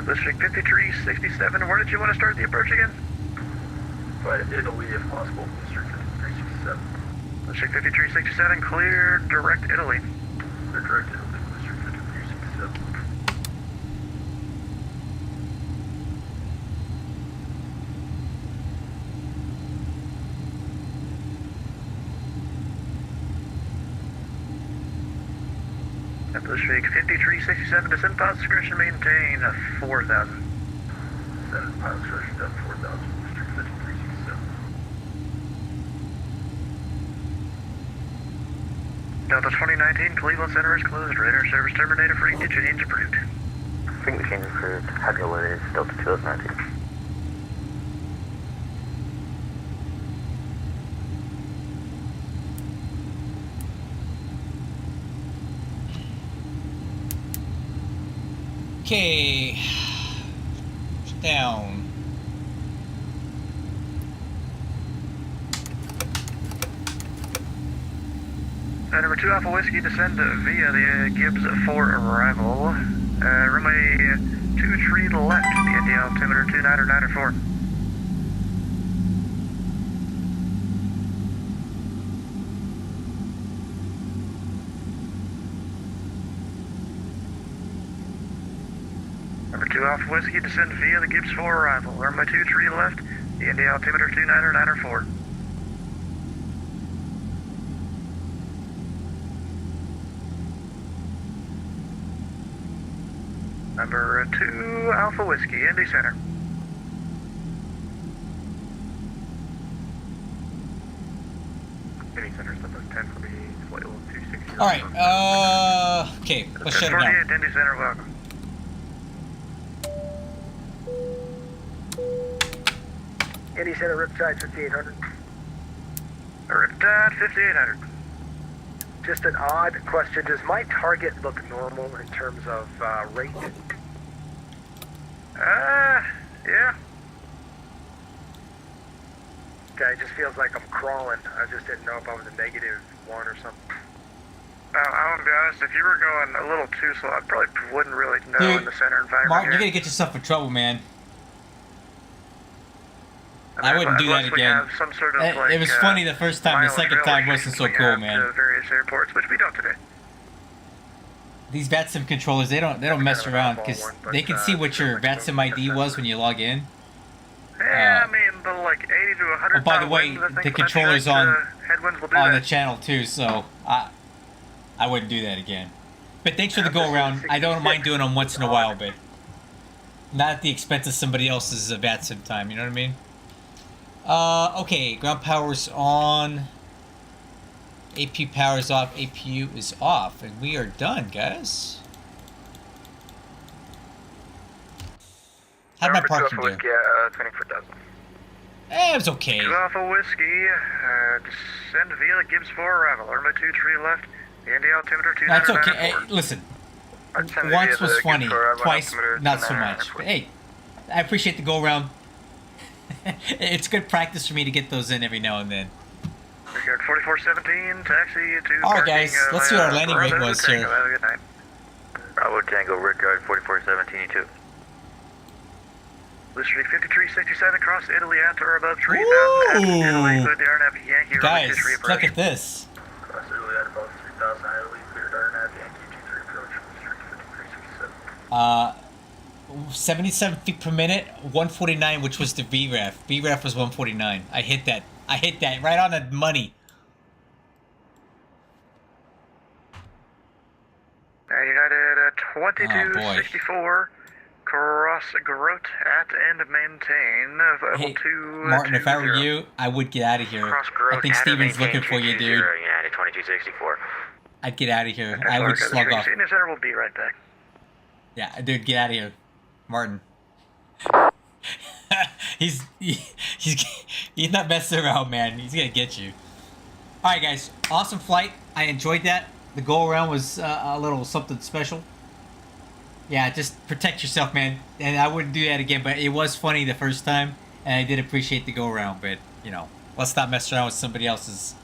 District 5367, where did you want to start the approach again? By Italy if possible, District 5367. District 5367, clear direct Italy. Clear direct Italy, District 5367. District 5367, descend pilot discretion, maintain 4,000. Descend pilot discretion down 4,000, District 5367. Delta 2019, Cleveland Center is closed. Radar service terminated for each change approved. Frequency change approved. Happy holidays, Delta 2019. Okay. Down. Number 2 Alpha Whiskey, descend via the Gibbs for arrival. Runway 23 left, the ND altimeter 2994. Number 2 Alpha Whiskey, descend via the Gibbs for arrival. Runway 23 left, the ND altimeter 2994. Number 2 Alpha Whiskey, ND Center. ND Center, step 10 for me, flight level 260. Alright, okay, let's shut it down. 48, ND Center, welcome. ND Center, Riptide 5800. Riptide 5800. Just an odd question. Does my target look normal in terms of rate? Yeah. Okay, it just feels like I'm crawling. I just didn't know if I was a -1 or something. I want to be honest, if you were going a little too slow, I probably wouldn't really know in the center environment. Martin, you're gonna get yourself in trouble, man. I wouldn't do that again. Some sort of, it was funny the first time, the second time wasn't so cool, man. Various airports, which we don't today. These VATSIM controllers, they don't mess around because they can see what your VATSIM ID was when you log in. Yeah, I mean the 80 to 100. Oh, by the way, the controller's on the channel too, so I wouldn't do that again. But thanks for the go around. I don't mind doing them once in a while, but not at the expense of somebody else's VATSIM time. You know what I mean? Okay, ground power's on. APU power is off. APU is off. And we are done, guys. How'd my parking do? 24,000. It was okay. 2 Alpha Whiskey, descend via Gibbs for arrival. Runway 23 left, the ND altimeter 2. That's okay. Hey, listen, once was funny, twice not so much. But hey, I appreciate the go around. It's good practice for me to get those in every now and then. Regard 4417, taxi to Alright guys, let's see what our landing rate was here. Have a good night. Bravo Tango, Regard 4417, you 2. Blue Street 5367, cross Italy at or above 3,000. Italy, cleared the RNAV Yankee. Guys, look at this. Cross Italy at above 3,000. Italy, cleared RNAV Yankee 23 approach. Street 5367. 77 feet per minute, 149, which was the VREF. VREF was 149. I hit that. I hit that right on the money. And United 2264, cross Grote at and maintain level Hey, 2. Martin, if I were you, I would get out of here. I think Steven's looking for you, dude. United 2264. I'd get out of here. I would slug off. Senior Center will be right back. Yeah, dude, get out of here, Martin. he's not messing around, man. He's gonna get you. All right, guys, awesome flight. I enjoyed that. The go around was a little something special. Yeah, just protect yourself, man. And I wouldn't do that again, but it was funny the first time, and I did appreciate the go around. But you know, let's not mess around with somebody else's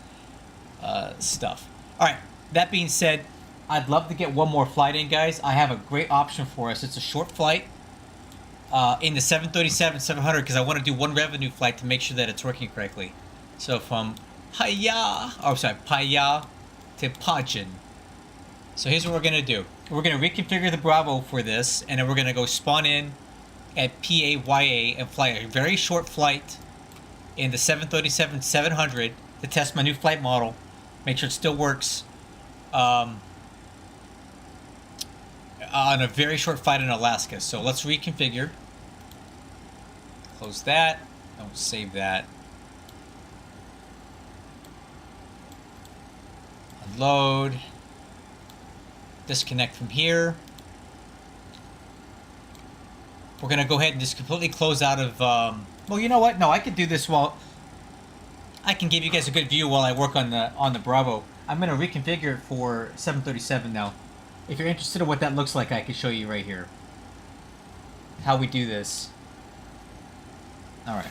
stuff. All right. That being said, I'd love to get one more flight in, guys. I have a great option for us. It's a short flight in the 737-700 because I want to do one revenue flight to make sure that it's working correctly. So from Paya to Pajin. So here's what we're going to do. We're going to reconfigure the Bravo for this, and then we're going to go spawn in at PAYA and fly a very short flight in the 737-700 to test my new flight model, make sure it still works. On a very short flight in Alaska. So let's reconfigure. Close that. Don't save that. Unload. Disconnect from here. We're gonna go ahead and just completely close out of well, you know what? No, I could do this while I can give you guys a good view while I work on the Bravo. I'm gonna reconfigure it for 737 now. If you're interested in what that looks like, I can show you right here. How we do this. Alright.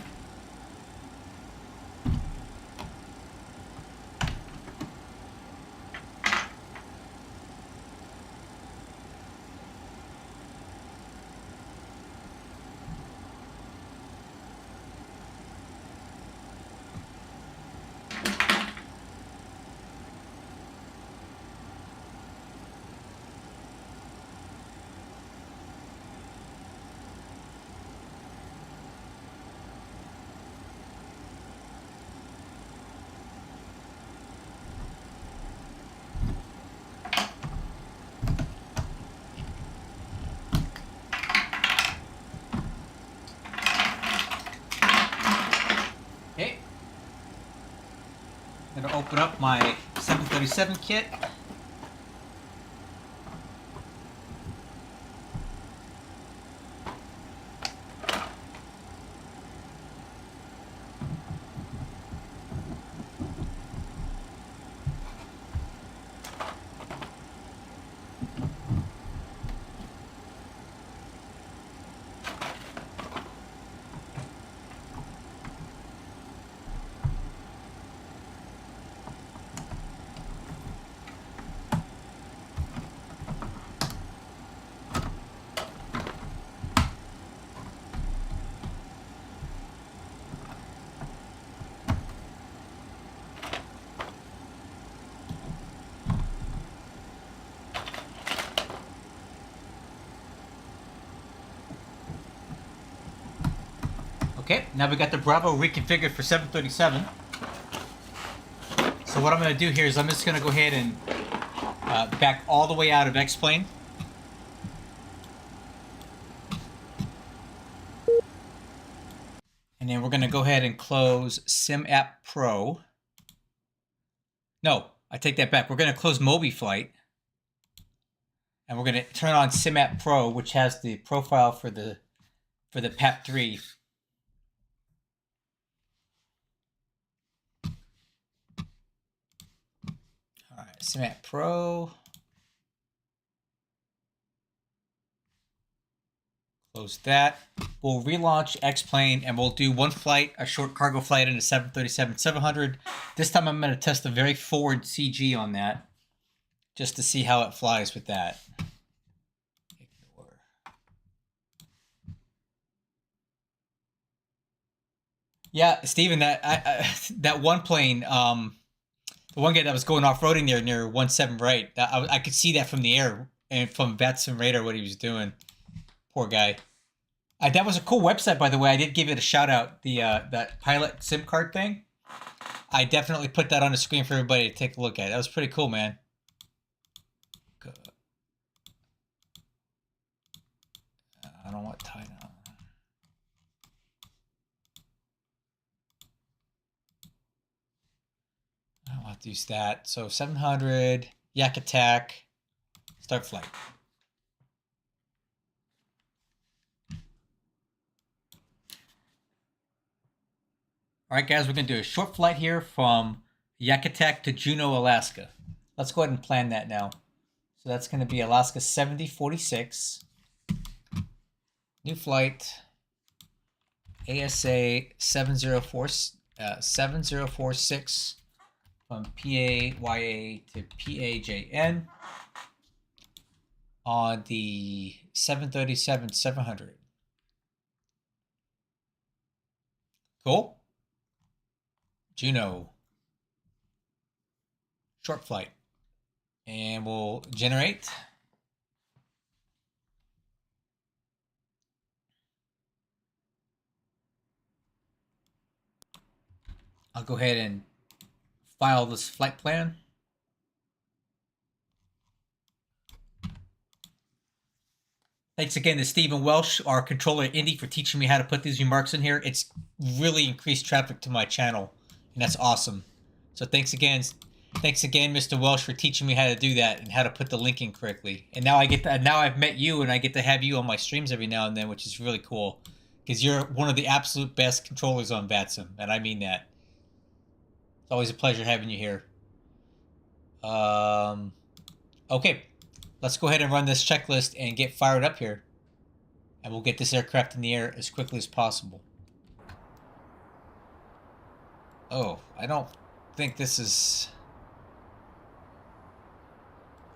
I'm gonna open up my 737 kit. Okay, now we got the Bravo reconfigured for 737. So what I'm going to do here is I'm just going to go ahead and back all the way out of X-Plane. And then we're going to go ahead and close SimApp Pro. No, I take that back. We're going to close Mobi flight. And we're going to turn on SimApp Pro, which has the profile for the PAP3. All right, SimApp Pro. Close that. We'll relaunch X-Plane and we'll do one flight, a short cargo flight in a 737-700. This time I'm going to test a very forward CG on that, just to see how it flies with that. Ignore. Yeah, Steven, that one plane, the one guy that was going off-roading there near 17 right, I could see that from the air and from VATSIM radar what he was doing. Poor guy. That was a cool website, by the way. I did give it a shout out. The that pilot SIM card thing. I definitely put that on the screen for everybody to take a look at. That was pretty cool, man. Good. I don't want tight on. I don't want to use that. So 700 Yak Attack. Start flight. All right, guys, we're going to do a short flight here from Yak Attack to Juneau, Alaska. Let's go ahead and plan that now. So that's going to be Alaska 7046. New flight, ASA 7046 from PAYA to PAJN on the 737-700. Cool. Juneau. Short flight. And we'll generate. I'll go ahead and file this flight plan. Thanks again to Stephen Welsh, our controller at Indy, for teaching me how to put these remarks in here. It's really increased traffic to my channel, and that's awesome. So thanks again, Mr. Welsh, for teaching me how to do that and how to put the link in correctly. And now now I've met you, and I get to have you on my streams every now and then, which is really cool, because you're one of the absolute best controllers on VATSIM, and I mean that. It's always a pleasure having you here. Okay. Let's go ahead and run this checklist and get fired up here. And we'll get this aircraft in the air as quickly as possible. Oh, I don't think this is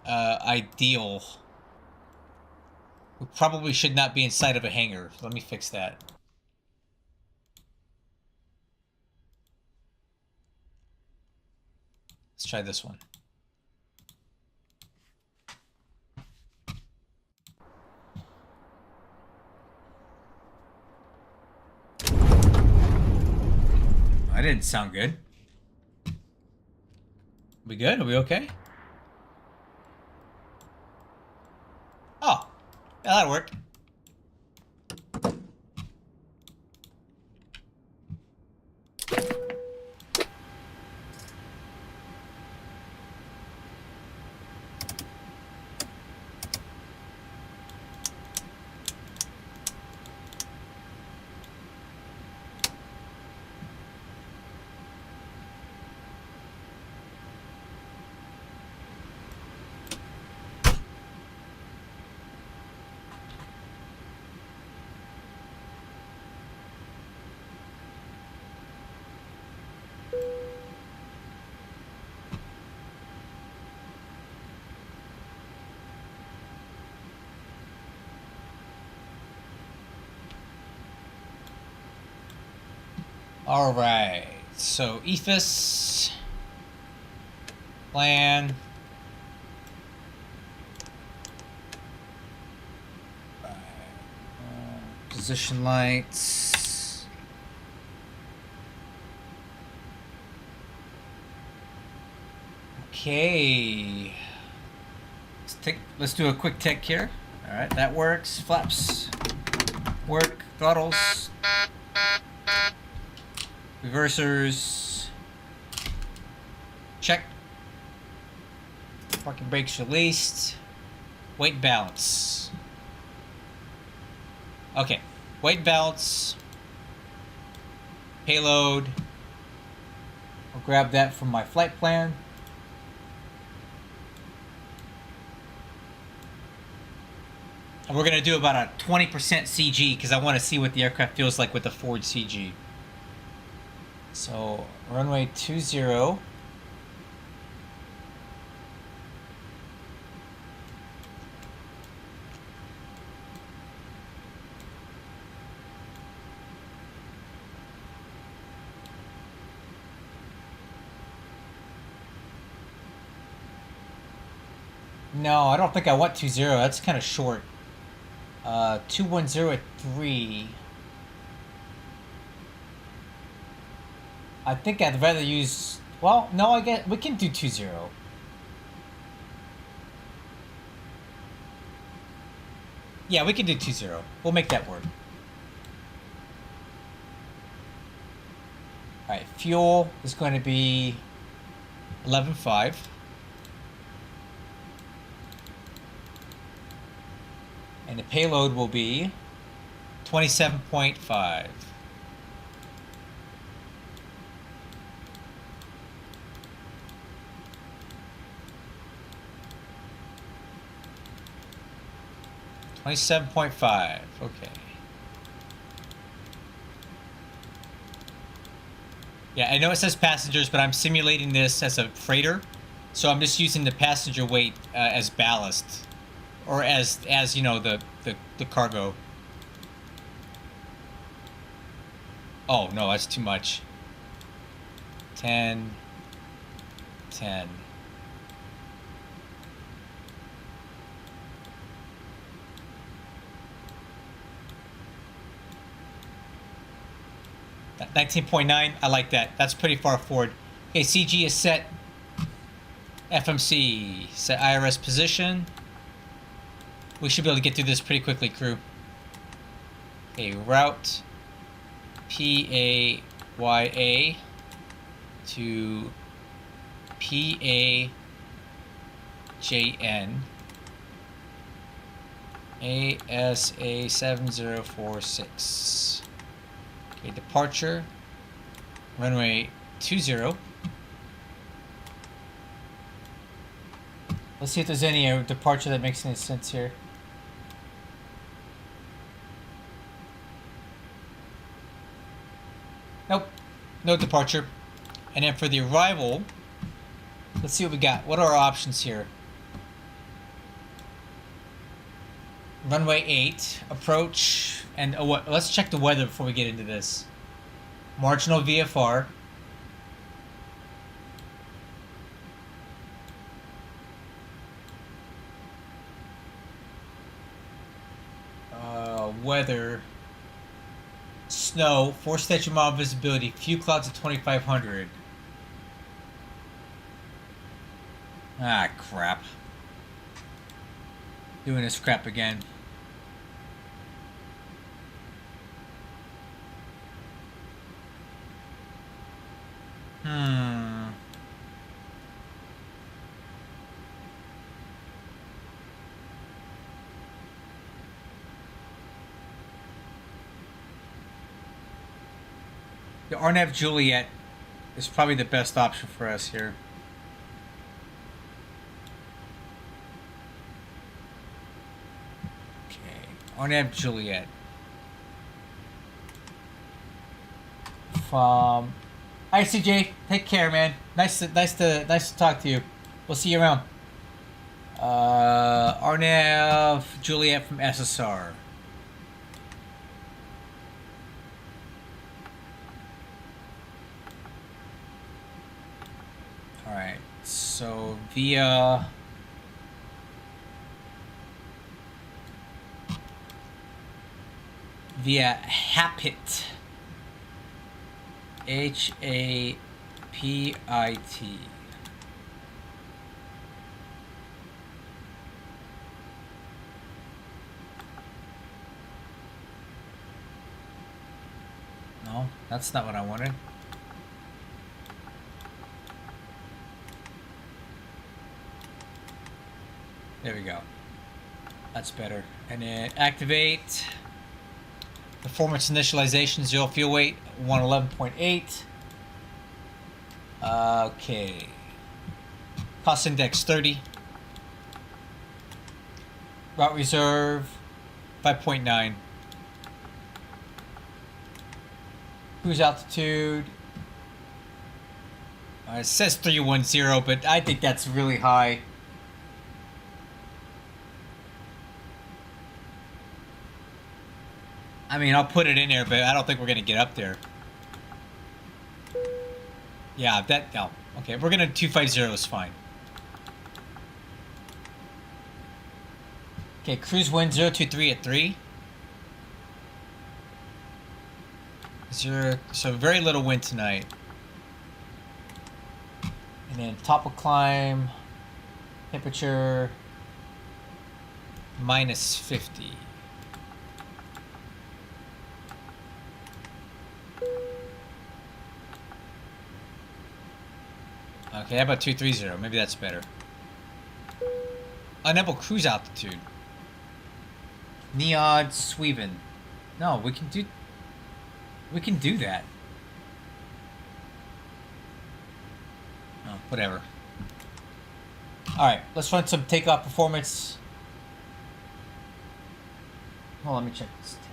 ideal. We probably should not be inside of a hangar. Let me fix that. Let's try this one. That didn't sound good. We good? Are we okay? Oh, yeah, that worked. All right, so EFIS plan. Position lights. Okay. Let's do a quick tech here. All right, that works. Flaps work. Throttles. Reversers. Check. Parking brakes released. Weight balance. Okay. Weight balance. Payload. I'll grab that from my flight plan. And we're going to do about a 20% CG because I want to see what the aircraft feels like with the forward CG. So, runway 20. No, I don't think I want 20. That's kind of short. 210 at 3. I think I'd rather use... Well, no, I guess we can do 20. Yeah, we can do 20. We'll make that work. Alright, fuel is going to be 11.5. And the payload will be 27.5. $27.5. Okay. Yeah, I know it says passengers, but I'm simulating this as a freighter, so I'm just using the passenger weight as ballast. Or as you know, the cargo. Oh, no, that's too much. 10. That 19.9, I like that. That's pretty far forward. Okay, CG is set. FMC, set IRS position. We should be able to get through this pretty quickly, crew. Okay, route PAYA to PAJN ASA 7046. Okay, departure runway 20. Let's see if there's any departure that makes any sense here. Nope, no departure. And then for the arrival, let's see what we got. What are our options here? Runway 8, approach, and let's check the weather before we get into this. Marginal VFR. Weather. Snow, 4 statute mile visibility, few clouds at 2,500. Ah, crap. Doing this crap again. The RNAV Juliet is probably the best option for us here. Okay, RNAV Juliet. From ICJ, take care, man. Nice to talk to you. We'll see you around. RNAV Juliet from SSR. Alright, so via HAPIT, HAPIT. No, that's not what I wanted. There we go. That's better. And then activate. Performance initialization, 0 fuel weight, 111.8. Okay. Cost index 30. Route reserve 5.9. Cruise altitude. It says 310, but I think that's really high. I mean, I'll put it in there, but I don't think we're gonna get up there. Yeah, that, no. Okay, we're gonna 250 is fine. Okay, cruise wind 023 at 3. So very little wind tonight. And then top of climb, temperature, minus 50. Okay, how about 230? Maybe that's better. Unable cruise altitude. Neod Sweven. No, we can do that. Oh, whatever. Alright, let's run some takeoff performance. Hold on, let me check this text.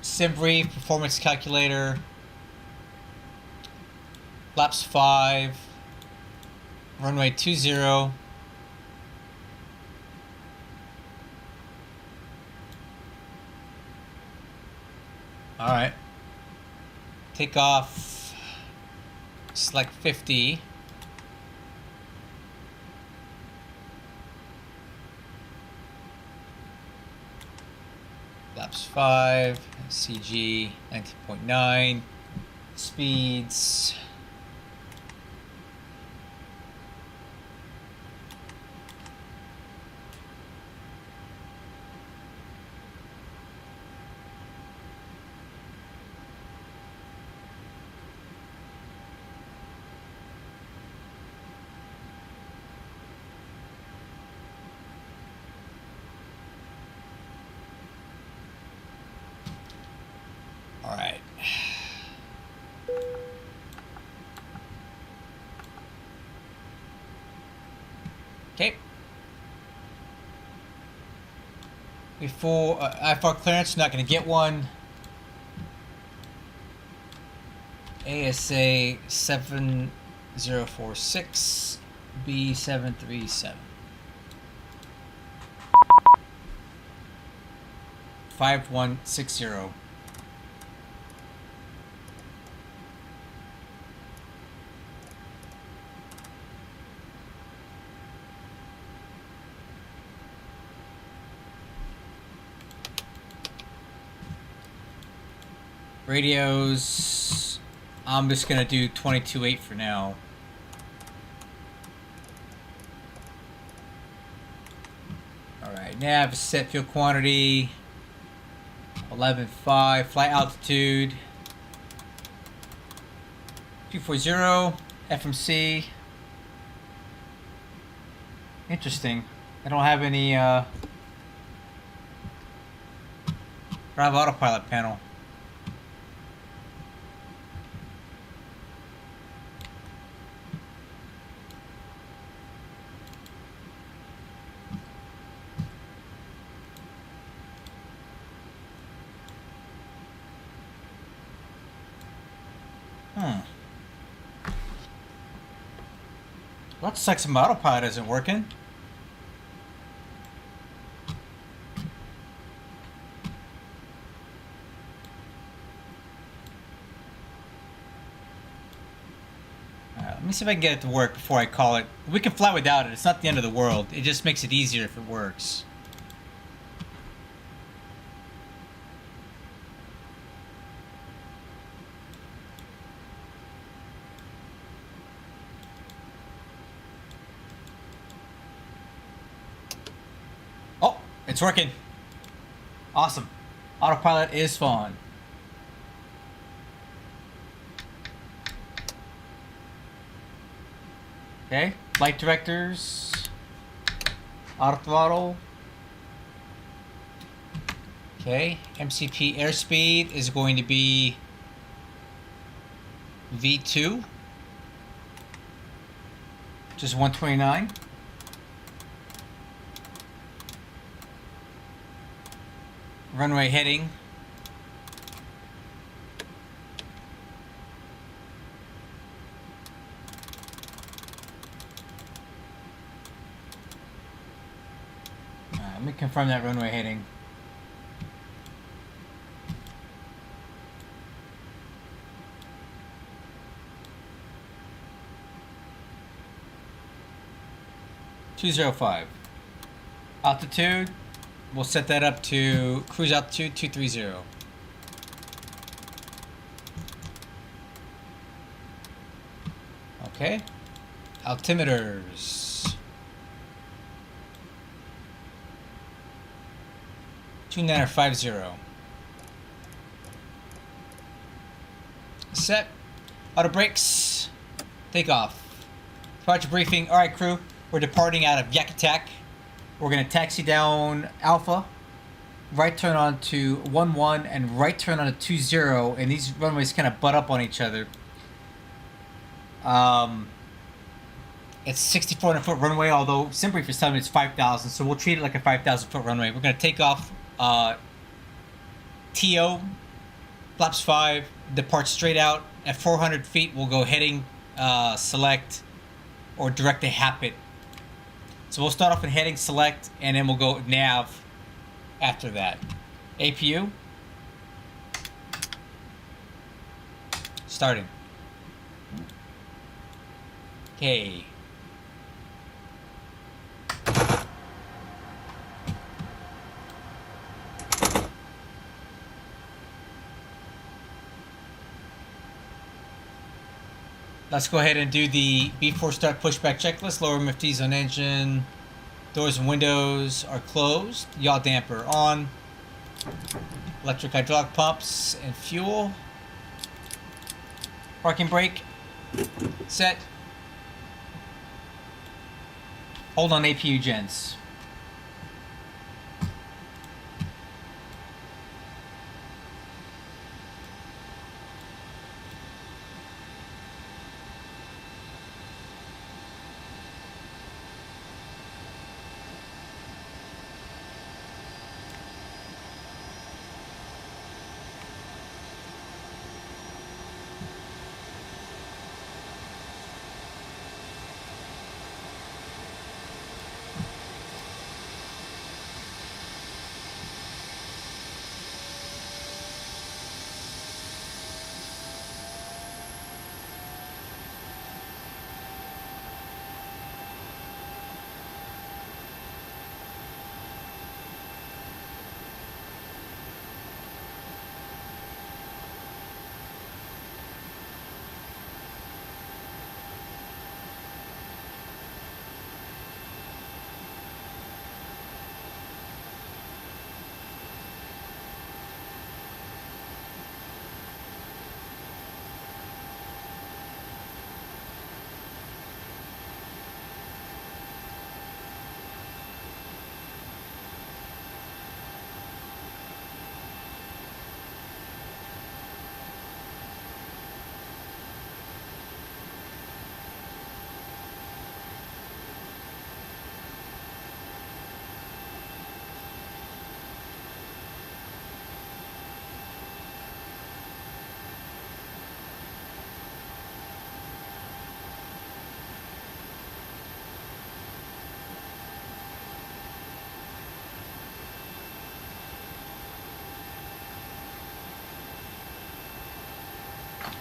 SimBrief, performance calculator. Flaps 5. Runway 20. Alright. Take off. Select 50. Flaps 5. CG 19.9. Speeds. Alright. Okay. Before IFR clearance, not going to get one. ASA 7046 B737. 5160. Radios, I'm just gonna do 22.8 for now. Alright, nav, set fuel quantity, 11.5, flight altitude, 240, FMC. Interesting. I don't have any, drive autopilot panel. Looks like some autopilot isn't working. Let me see if I can get it to work before I call it. We can fly without it. It's not the end of the world. It just makes it easier if it works. Oh, it's working. Awesome. Autopilot is fun. Okay, flight directors, auto throttle. Okay, MCP airspeed is going to be V2, just 129. Runway heading. Let me confirm that runway heading. (205) altitude. We'll set that up to cruise altitude 230. Okay. Altimeters. 2950. Set. Auto brakes. Take off. Departure briefing. Alright, crew. We're departing out of Yak Attack. We're going to taxi down Alpha. Right turn onto 11 and right turn onto 20. And these runways kind of butt up on each other. It's 6,400 foot runway, although SimBrief is telling me it's 5,000, so we'll treat it like a 5,000 foot runway. We're going to take off TO, flaps 5, depart straight out. At 400 feet, we'll go heading, select, or direct to HAPIT. So we'll start off in heading, select, and then we'll go nav after that. APU. Starting. Okay. Let's go ahead and do the before start pushback checklist. Lower MFTs on engine. Doors and windows are closed. Yaw damper on. Electric hydraulic pumps and fuel. Parking brake. Set. Hold on APU gens.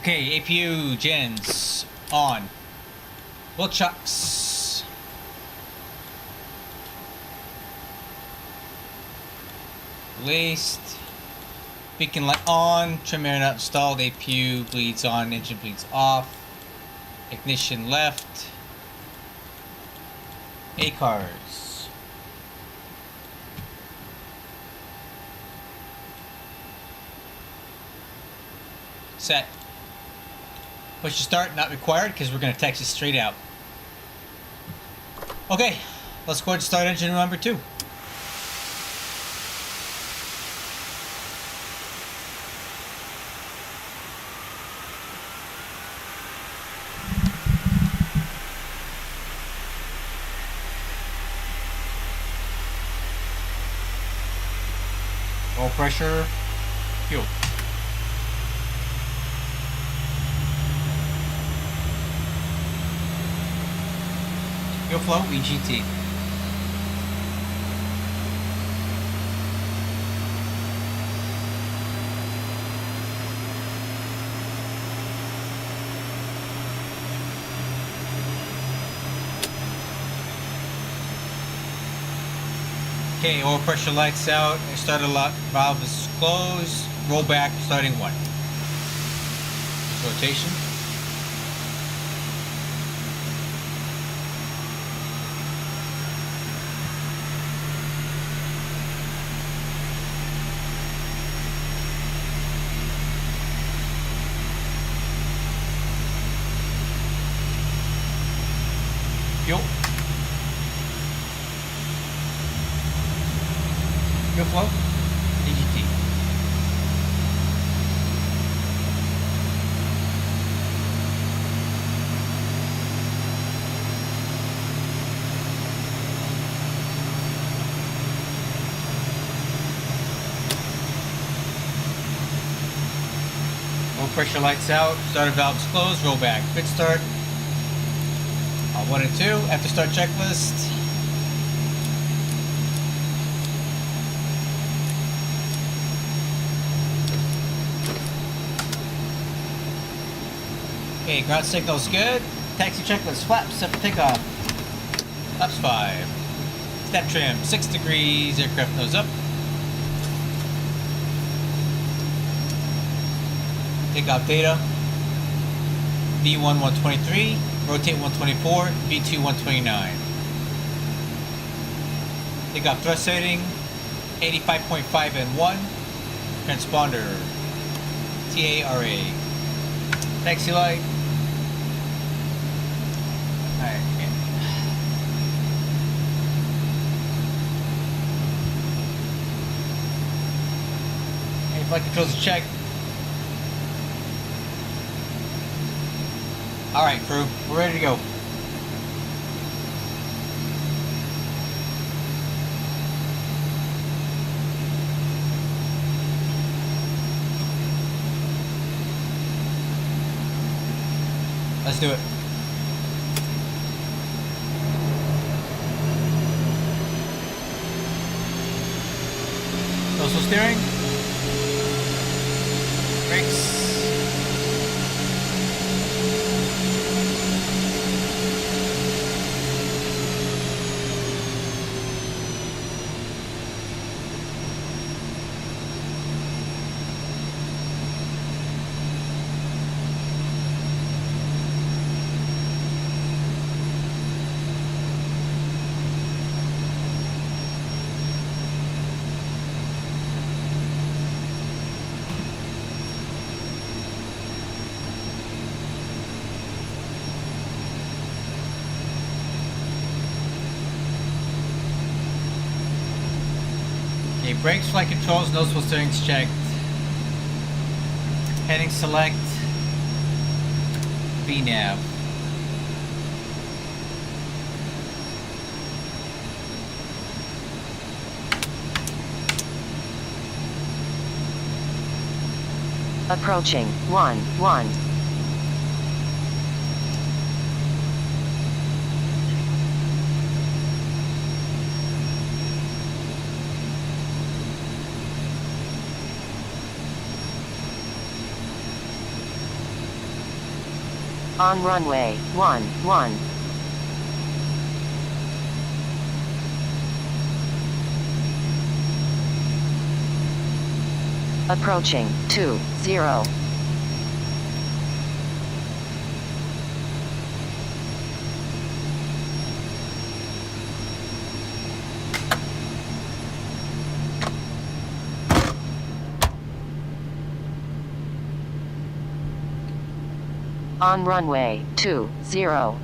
Okay, APU gens on. Book chucks. Released. Beacon light on. Trim air not installed. APU bleeds on. Engine bleeds off. Ignition left. ACARS. Set. Push to start, not required because we're going to taxi straight out. Okay, let's go ahead and start engine number 2. Oil pressure, fuel. Fuel flow, EGT. Okay, oil pressure lights out. Starter lock valve is closed. Roll back starting 1. Rotation. Fuel. Fuel flow. EGT. Low pressure lights out. Starter valves closed. Roll back. Pit start. 1 and 2. After start checklist. Okay, ground signal's good. Taxi checklist. Flaps set for takeoff. Flaps 5. Step trim 6 degrees. Aircraft nose up. Takeoff data. V1 123. Rotate 124. V2 129. Takeoff thrust setting 85.5 and 1. Transponder TARA. Taxi light. Alright, okay. Hey, flight controls check. Alright, crew, we're ready to go. Let's do it. Coastal steering. Brakes. Okay, brakes, flight controls, noticeable steering's checked. Heading select. VNAV. Approaching 1-1. On runway 11. Approaching 20. On runway 20.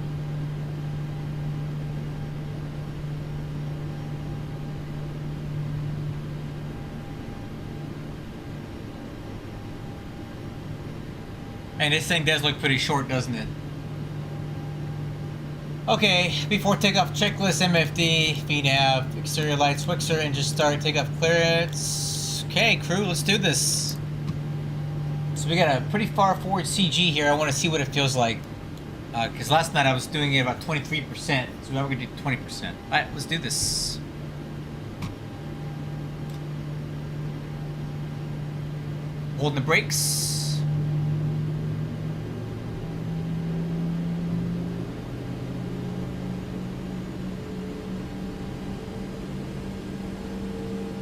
And this thing does look pretty short, doesn't it? Okay, before takeoff checklist, MFD, VNAV, exterior lights, Wixer, engine start, takeoff clearance. Okay, crew, let's do this. So we got a pretty far forward CG here. I want to see what it feels like. Because last night I was doing it about 23%, so now we're going to do 20%. Alright, let's do this. Holding the brakes.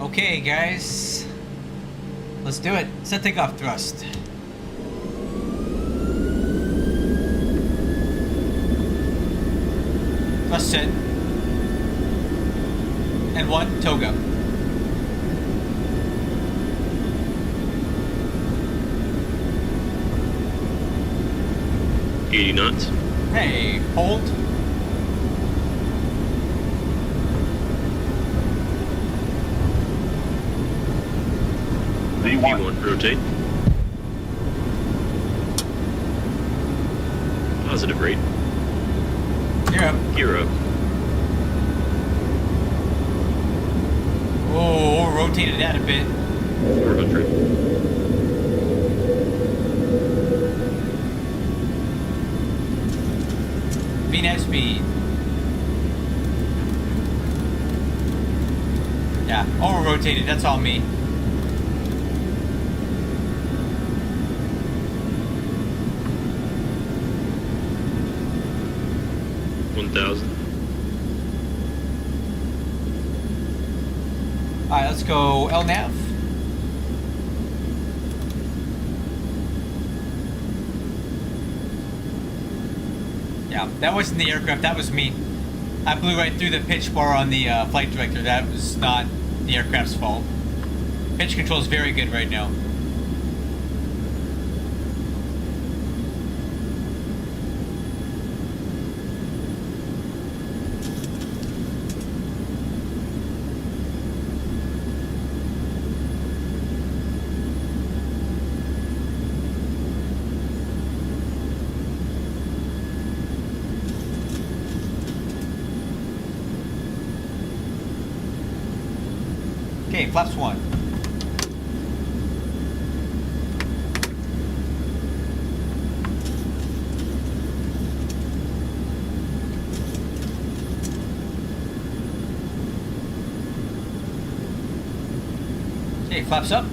Okay, guys. Let's do it. Set takeoff thrust. Thrust set. And 1, toga. $80 knots. Hey, hold. V1 rotate. Positive rate. Gear up. Gear up. Oh, rotated that a bit. 400. VNAV speed. Yeah, over rotated, that's all me. Alright, let's go LNAV. Yeah, that wasn't the aircraft, that was me. I blew right through the pitch bar on the flight director. That was not the aircraft's fault. Pitch control is very good right now. Okay, flaps 1. Okay, flaps up.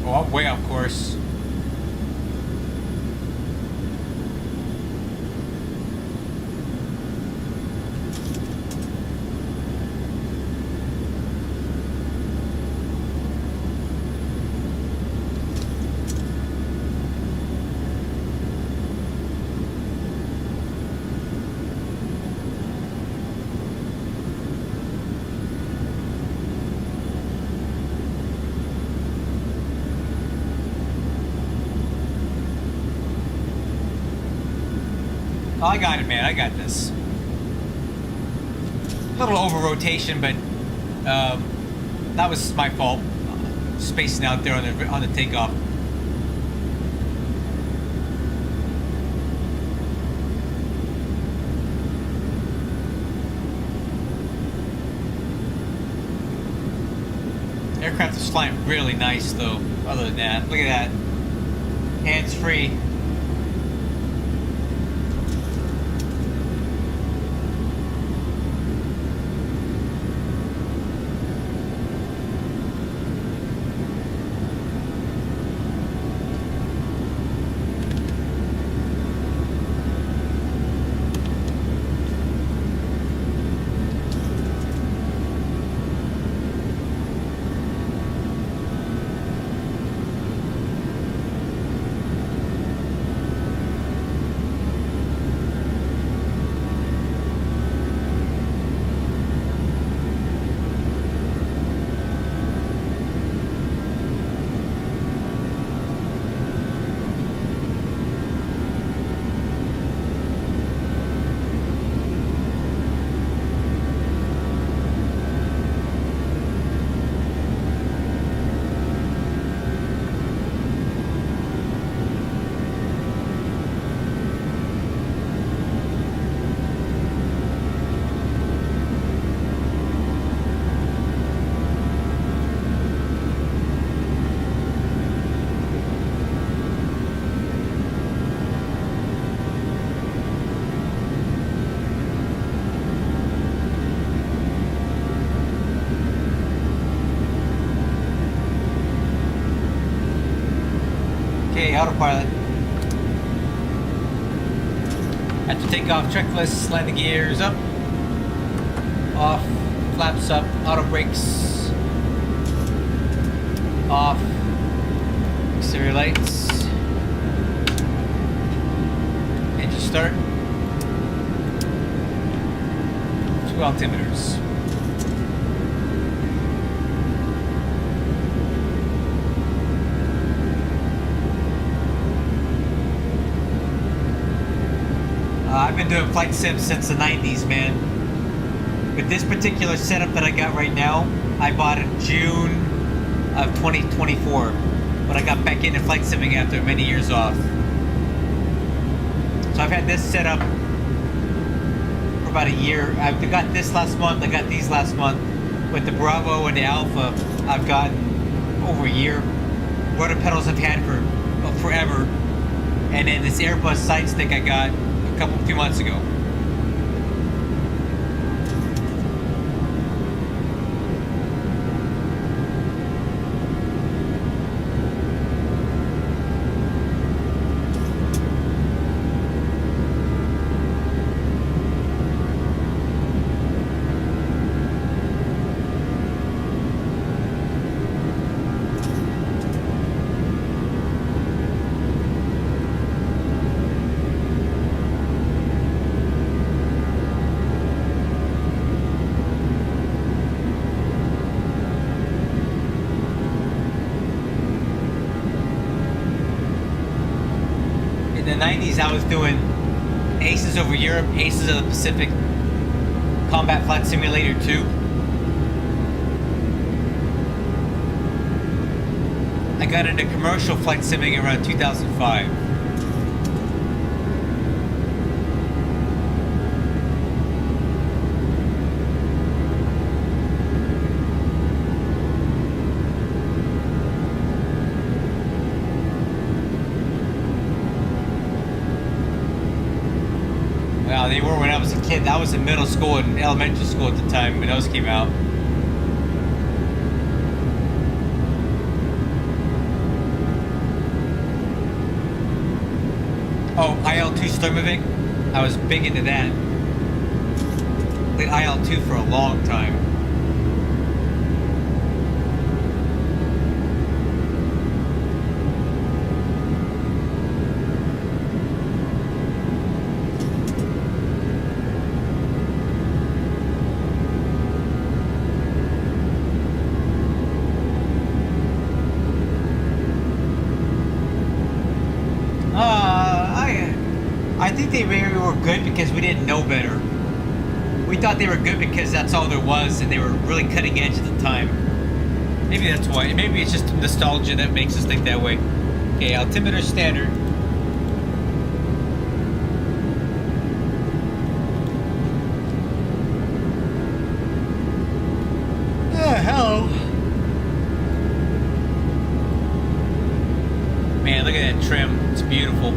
Oh, I'm way off course. Oh, I got it, man. I got this. A little over rotation, but that was my fault. Spacing out there on the takeoff. Aircraft is flying really nice, though. Other than that, look at that. Hands free. Okay, autopilot. At the takeoff checklist, slide the gears up, off, flaps up, auto brakes, off, exterior lights, engine start, 2 altimeters. I've been doing flight sims since the 90s, man. With this particular setup that I got right now, I bought it June of 2024. But I got back into flight simming after many years off. So I've had this set up for about a year. I got this last month, I got these last month. With the Bravo and the Alpha, I've gotten over a year. Rotor pedals I've had for forever. And then this Airbus side stick I got a few months ago. In the 90s, I was doing ASUS over Europe, ASUS of the Pacific, Combat Flight Simulator 2. I got into commercial flight simming around 2005. Wow, they were when I was a kid. I was in middle school and elementary school at the time when those came out. Oh, IL-2 Sturmovik. I was big into that. Played IL-2 for a long time. I think they maybe were good because we didn't know better. We thought they were good because that's all there was and they were really cutting edge at the time. Maybe that's why. Maybe it's just nostalgia that makes us think that way. Okay, altimeter standard. Hello. Man, look at that trim. It's beautiful.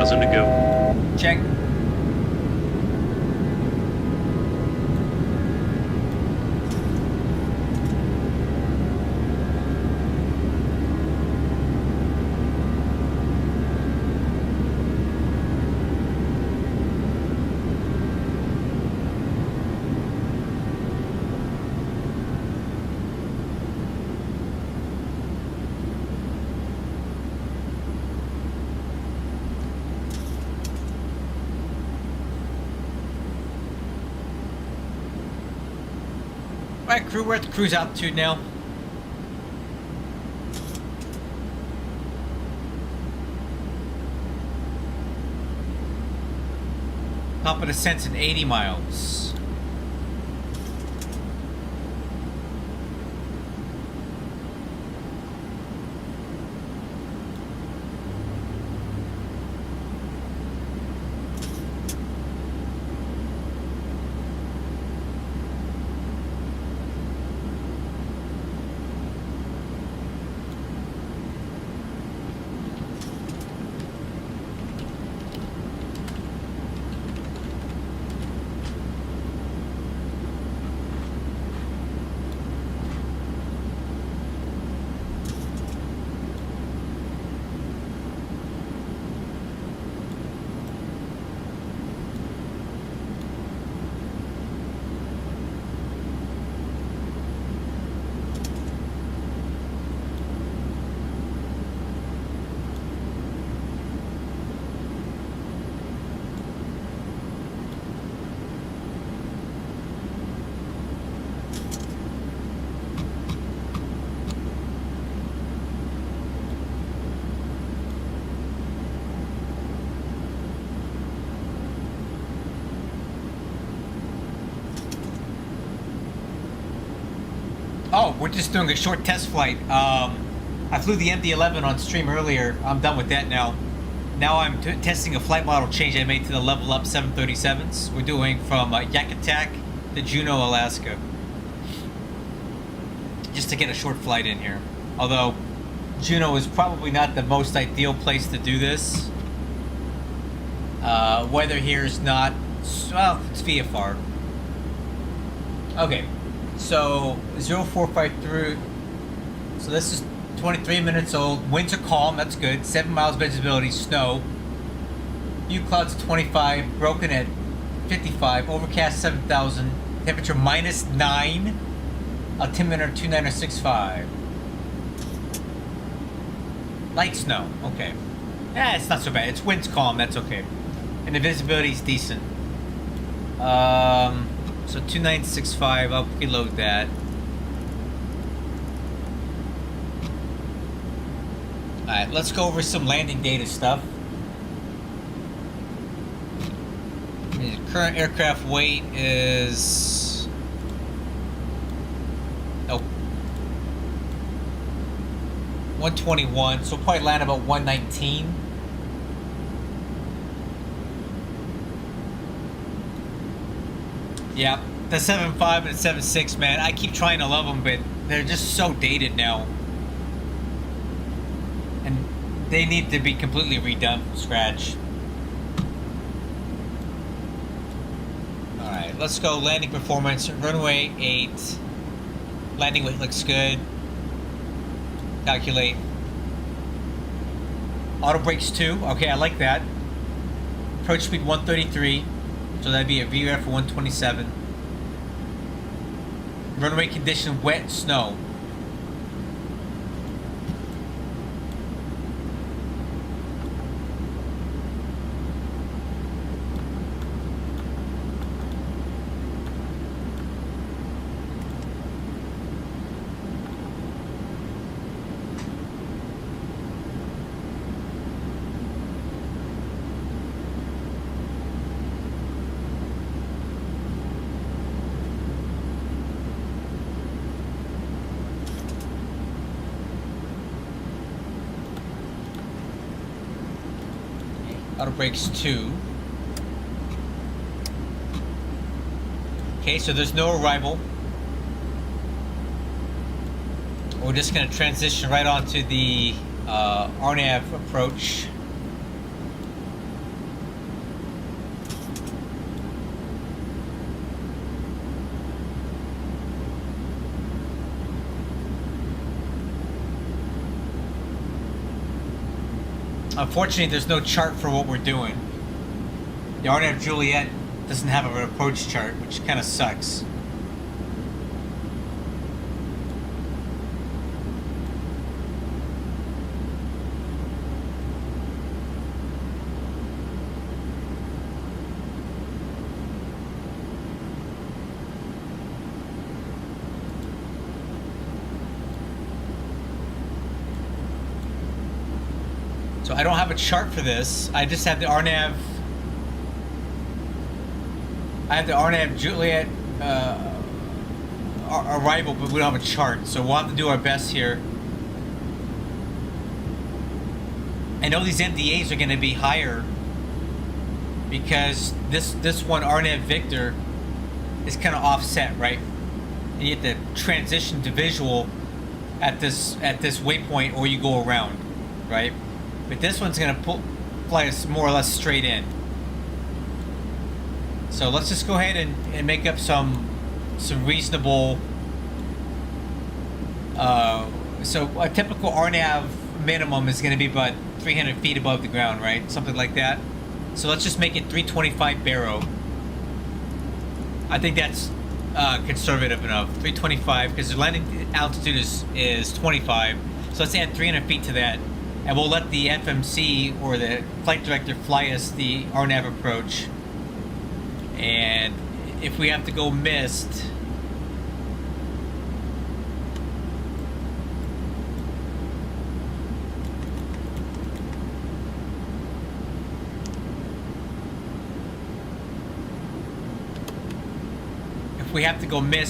To go. Check. Alright, crew, we're at the cruise altitude now. Top of descent's at 80 miles. Oh, we're just doing a short test flight. I flew the MD-11 on stream earlier. I'm done with that now. Now I'm testing a flight model change I made to the level up 737s. We're doing from Yakutak to Juneau, Alaska. Just to get a short flight in here. Although, Juneau is probably not the most ideal place to do this. Weather here is not... Well, it's VFR. Okay. So 0453. So this is 23 minutes old. Winds are calm. That's good. 7 miles visibility. Snow. View clouds 25. Broken at 55. Overcast 7,000. Temperature -9. Altimeter 29065. Light snow. Okay. Yeah, it's not so bad. It's winds calm. That's okay. And the visibility is decent. So 2965, I'll preload that. Alright, let's go over some landing data stuff. The current aircraft weight is... Oh. 121, so we'll probably land about 119. Yeah, the 7.5 and the 7.6, man, I keep trying to love them, but they're just so dated now. And they need to be completely redone from scratch. Alright, let's go landing performance. Runway 8. Landing weight looks good. Calculate. Auto brakes 2. Okay, I like that. Approach speed 133. So that'd be a VRF 127. Runway condition, wet, snow. Auto brakes 2. Okay, so there's no arrival. We're just going to transition right onto the RNAV approach. Unfortunately, there's no chart for what we're doing. The RNAV Juliet doesn't have an approach chart, which kind of sucks. So I don't have a chart for this. I just have the RNAV. I have the RNAV Juliet arrival, but we don't have a chart. So we'll have to do our best here. I know these MDAs are going to be higher because this one RNAV Victor is kind of offset, right? And you have to transition to visual at this waypoint, or you go around, right? But this one's going to fly us more or less straight in. So let's just go ahead and make up some reasonable. So a typical RNAV minimum is going to be about 300 feet above the ground, right? Something like that. So let's just make it 325 baro. I think that's conservative enough. 325, because the landing altitude is 25. So let's add 300 feet to that. And we'll let the FMC or the flight director fly us the RNAV approach. And if we have to go missed,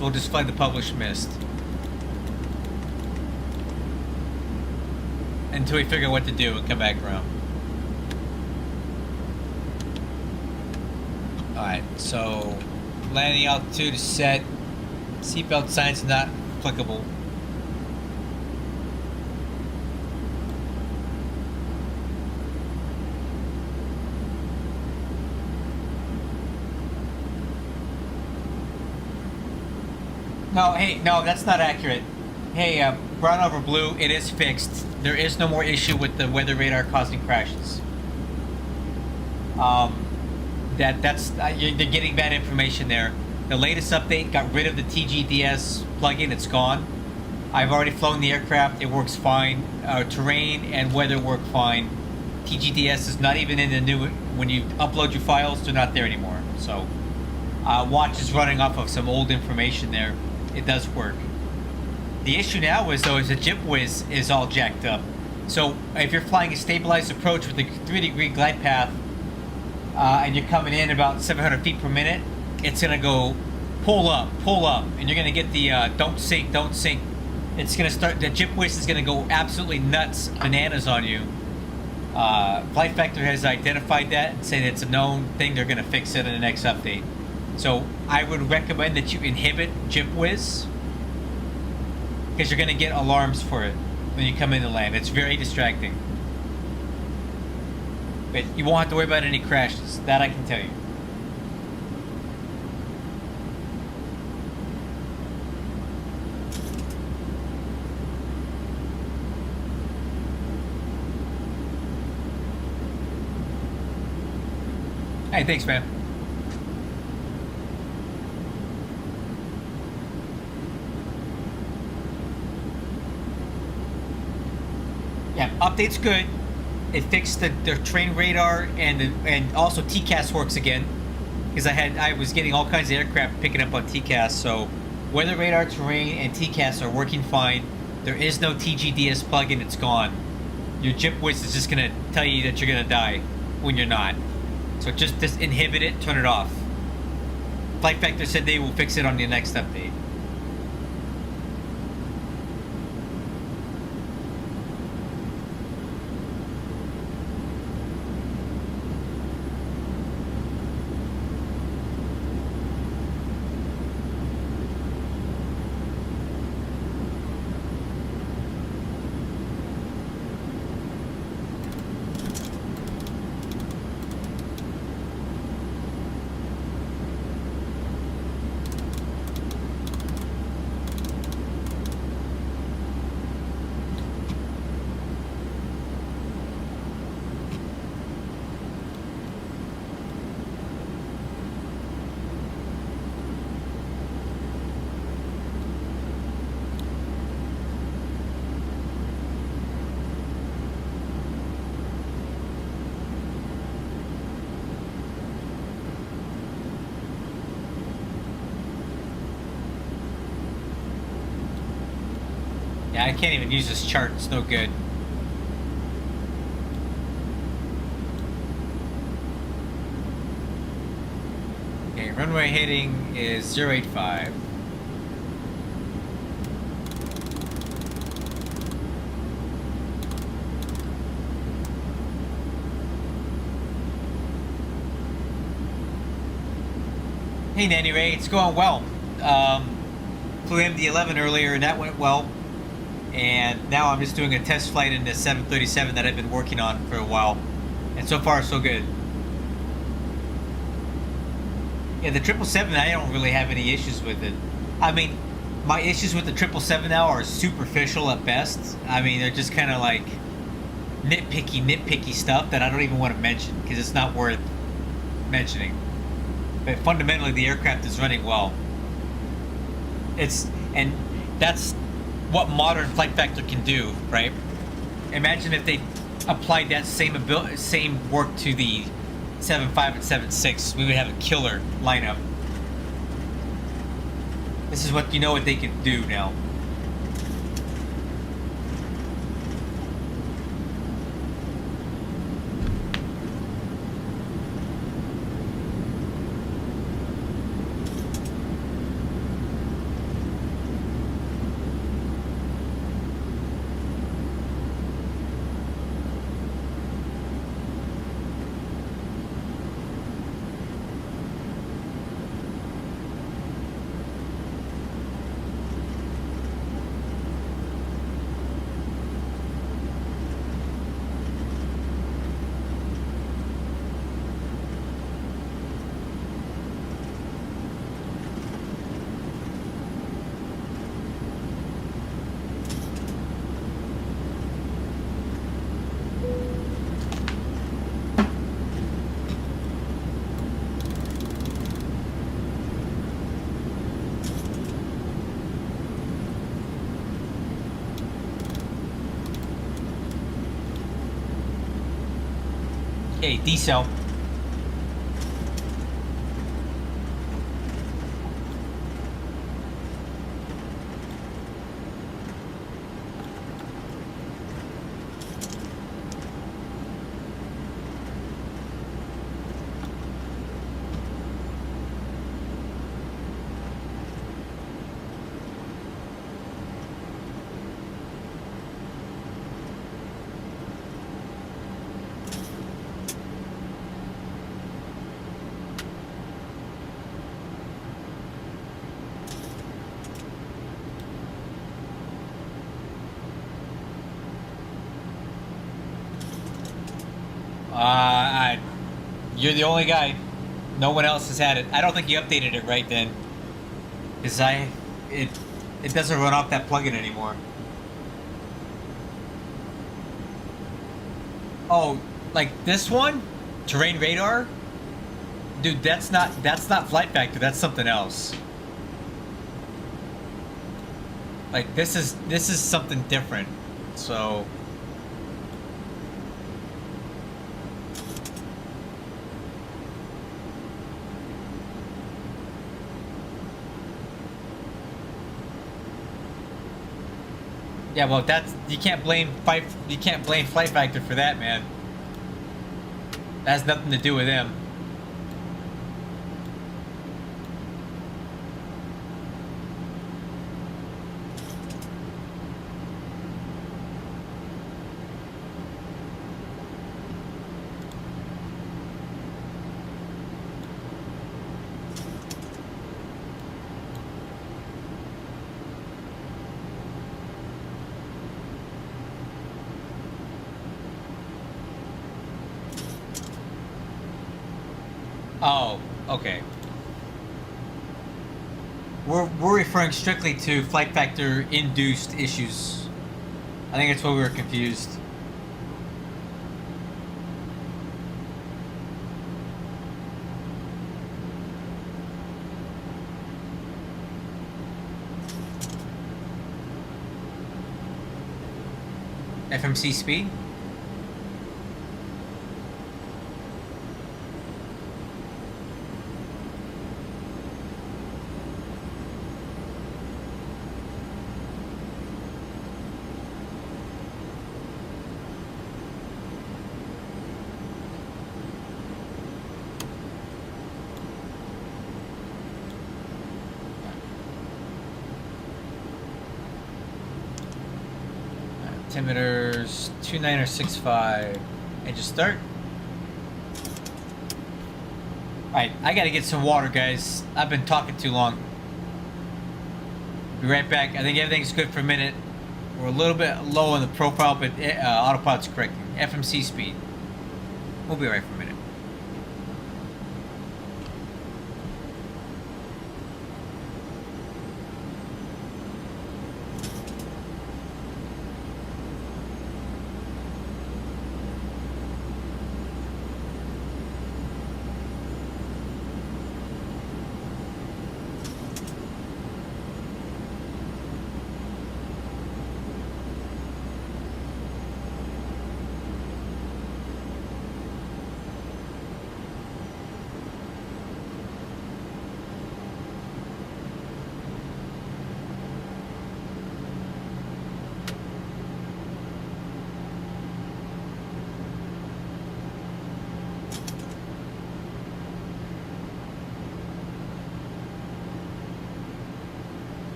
we'll just fly the published mist until we figure out what to do and come back around. Alright, so landing altitude is set. Seatbelt signs not applicable. No, hey, no, that's not accurate. Hey, brown over blue, it is fixed. There is no more issue with the weather radar causing crashes. You're getting bad information there. The latest update got rid of the TGDS plugin. It's gone. I've already flown the aircraft. It works fine. Terrain and weather work fine. TGDS is not even in the new. When you upload your files, they're not there anymore. So, watch is running off of some old information there. It does work. The issue now is the GIGABYTE is all jacked up. So if you're flying a stabilized approach with a 3-degree glide path, and you're coming in about 700 feet per minute, it's gonna go pull up, and you're gonna get the don't sink. It's gonna start. The GIGABYTE is gonna go absolutely nuts, bananas on you. Flight Factor has identified that and said it's a known thing. They're gonna fix it in the next update. So I would recommend that you inhibit GIGABYTE because you're gonna get alarms for it when you come into land. It's very distracting. But you won't have to worry about any crashes. That I can tell you. Hey, thanks, man. Yeah, update's good. It fixed the terrain radar and also TCAS works again, because I was getting all kinds of aircraft picking up on TCAS. So weather radar, terrain, and TCAS are working fine. There is no TGDS plugin. It's gone. Your GIGABYTE is just gonna tell you that you're gonna die when you're not. So just inhibit it, turn it off. Flight Factor said they will fix it on the next update. Yeah, I can't even use this chart. It's no good. runway heading is 085. Hey Nanny Ray, it's going well. Flew MD-11 earlier and that went well. And now I'm just doing a test flight in the 737 that I've been working on for a while. And so far, so good. Yeah, the 777, I don't really have any issues with it. I mean, my issues with the 777 now are superficial at best. I mean, they're just kind of like nitpicky stuff that I don't even want to mention because it's not worth mentioning. But fundamentally, the aircraft is running well. And that's what modern flight factor can do, right? Imagine if they applied that same work to the 7.5 and 7.6, we would have a killer lineup. This is what they can do now. Okay, decel. You're the only guy. No one else has had it. I don't think you updated it right then. Because it doesn't run off that plugin anymore. Oh, like this one? Terrain radar? Dude, that's not flight factor, that's something else. Like this is something different. So yeah, well, you can't blame flight factor for that, man. That has nothing to do with them. Oh, okay. We're referring strictly to flight factor induced issues. I think that's why we were confused. FMC speed? altimeters 2965. And just start. Alright, I gotta get some water, guys. I've been talking too long. Be right back. I think everything's good for a minute. We're a little bit low on the profile, but autopilot's correcting. FMC speed. We'll be right for a minute.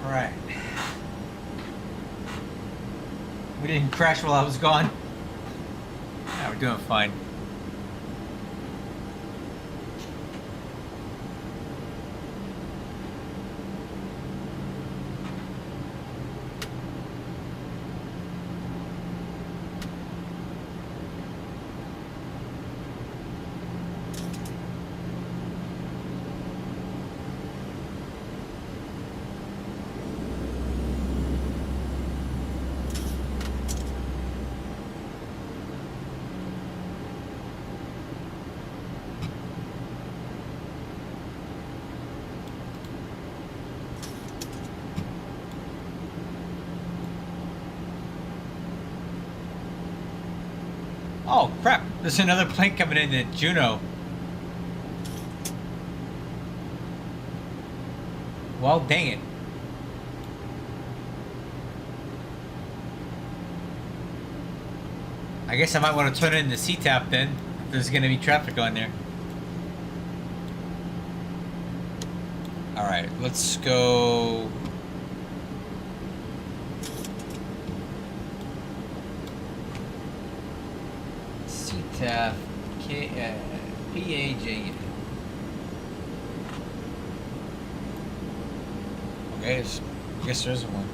Alright. We didn't crash while I was gone. Yeah, we're doing fine. Oh crap, there's another plane coming in at Juneau. Well, dang it. I guess I might want to turn in the C-tap then, if there's going to be traffic on there. Alright, let's go... C-tap, P-A-J. Okay, I guess there isn't one.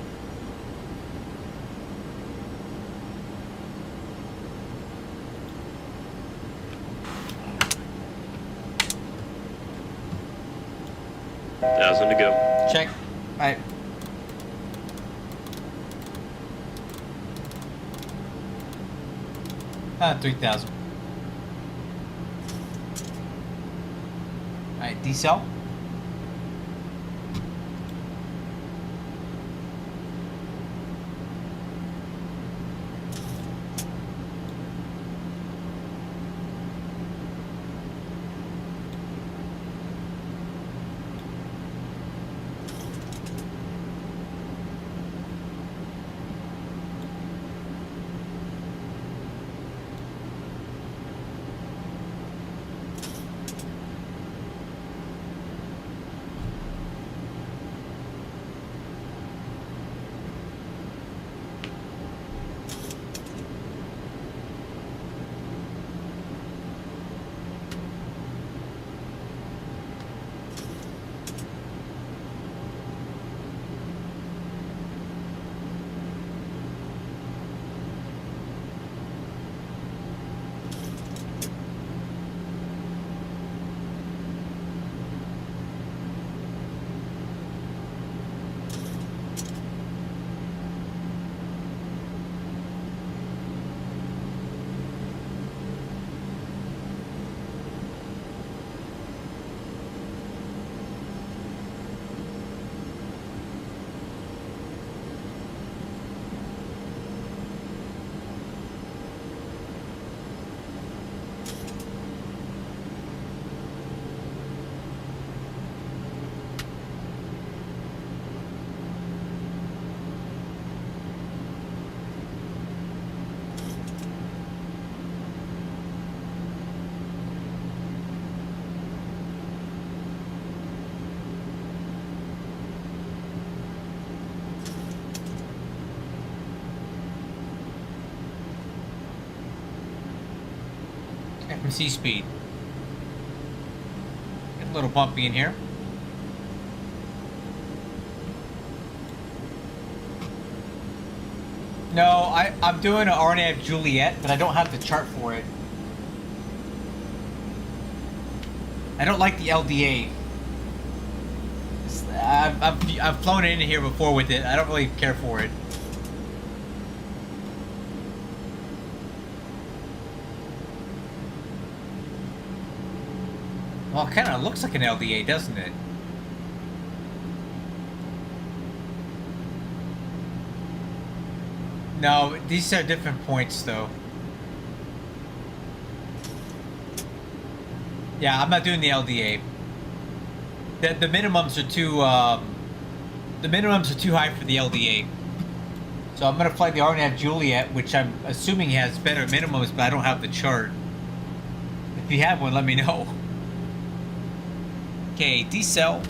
$1,000 to go. Check. Alright. Ah, 3,000. Alright, decel. FMC speed. Get a little bumpy in here. No, I'm doing an RNAV Juliet, but I don't have the chart for it. I don't like the LDA. I've flown in here before with it. I don't really care for it. Well, it kind of looks like an LDA, doesn't it? No, these are different points, though. Yeah, I'm not doing the LDA. The minimums are too high for the LDA. So I'm gonna fly the RNAV Juliet, which I'm assuming has better minimums, but I don't have the chart. If you have one, let me know. Okay, decel.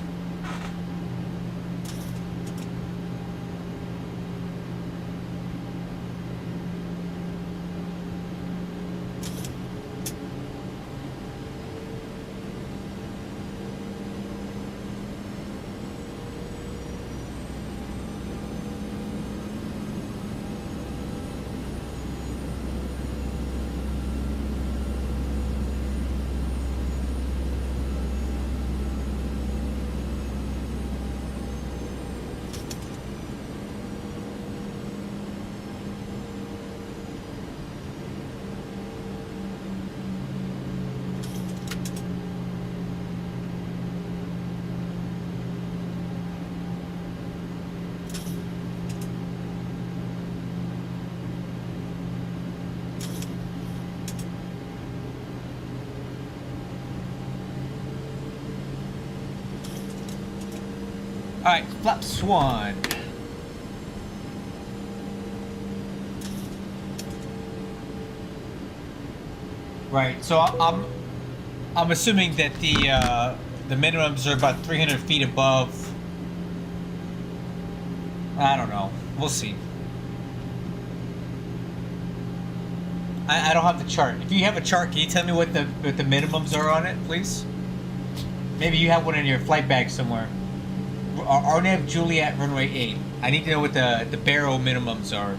Alright, flap swan. Right, so I'm assuming that the minimums are about 300 feet above. I don't know. We'll see. I don't have the chart. If you have a chart, can you tell me what the minimums are on it, please? Maybe you have one in your flight bag somewhere. RNAV Juliet runway 8. I need to know what the barrel minimums are.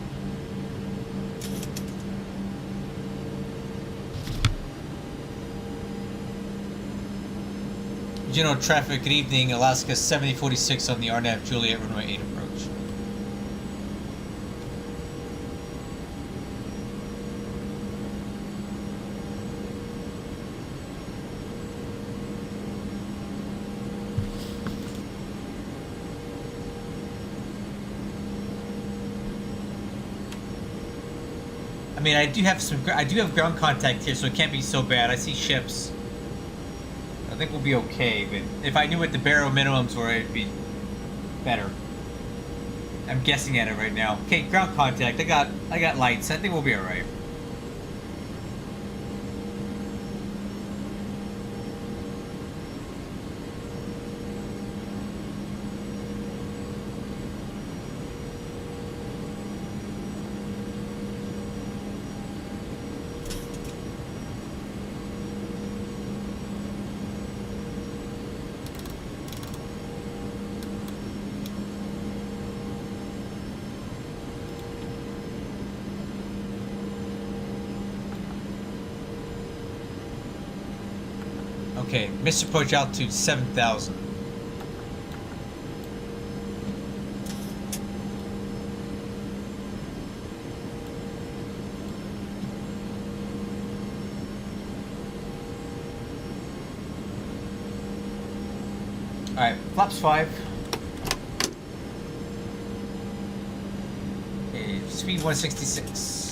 General traffic, good evening. Alaska 7046 on the RNAV Juliet runway 8 approach. I mean, I do have ground contact here, so it can't be so bad. I see ships. I think we'll be okay, but if I knew what the barrel minimums were, it'd be better. I'm guessing at it right now. Okay, ground contact. I got lights. I think we'll be all right. Okay, missed approach altitude 7,000. Alright, flaps 5. Okay, speed 166.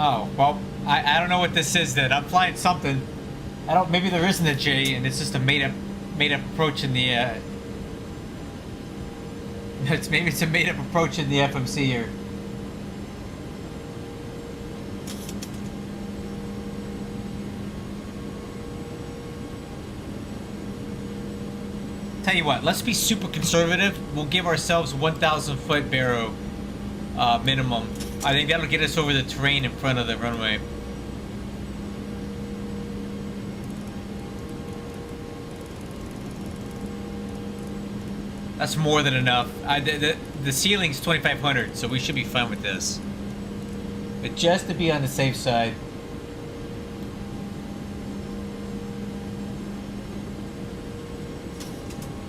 Oh, well, I don't know what this is then. I'm flying something. Maybe there isn't a J and it's just a made up approach in the maybe it's a made up approach in the FMC here. Tell you what, let's be super conservative. We'll give ourselves 1,000 foot barrow minimum. I think that'll get us over the terrain in front of the runway. That's more than enough. The ceiling's 2,500, so we should be fine with this. But just to be on the safe side.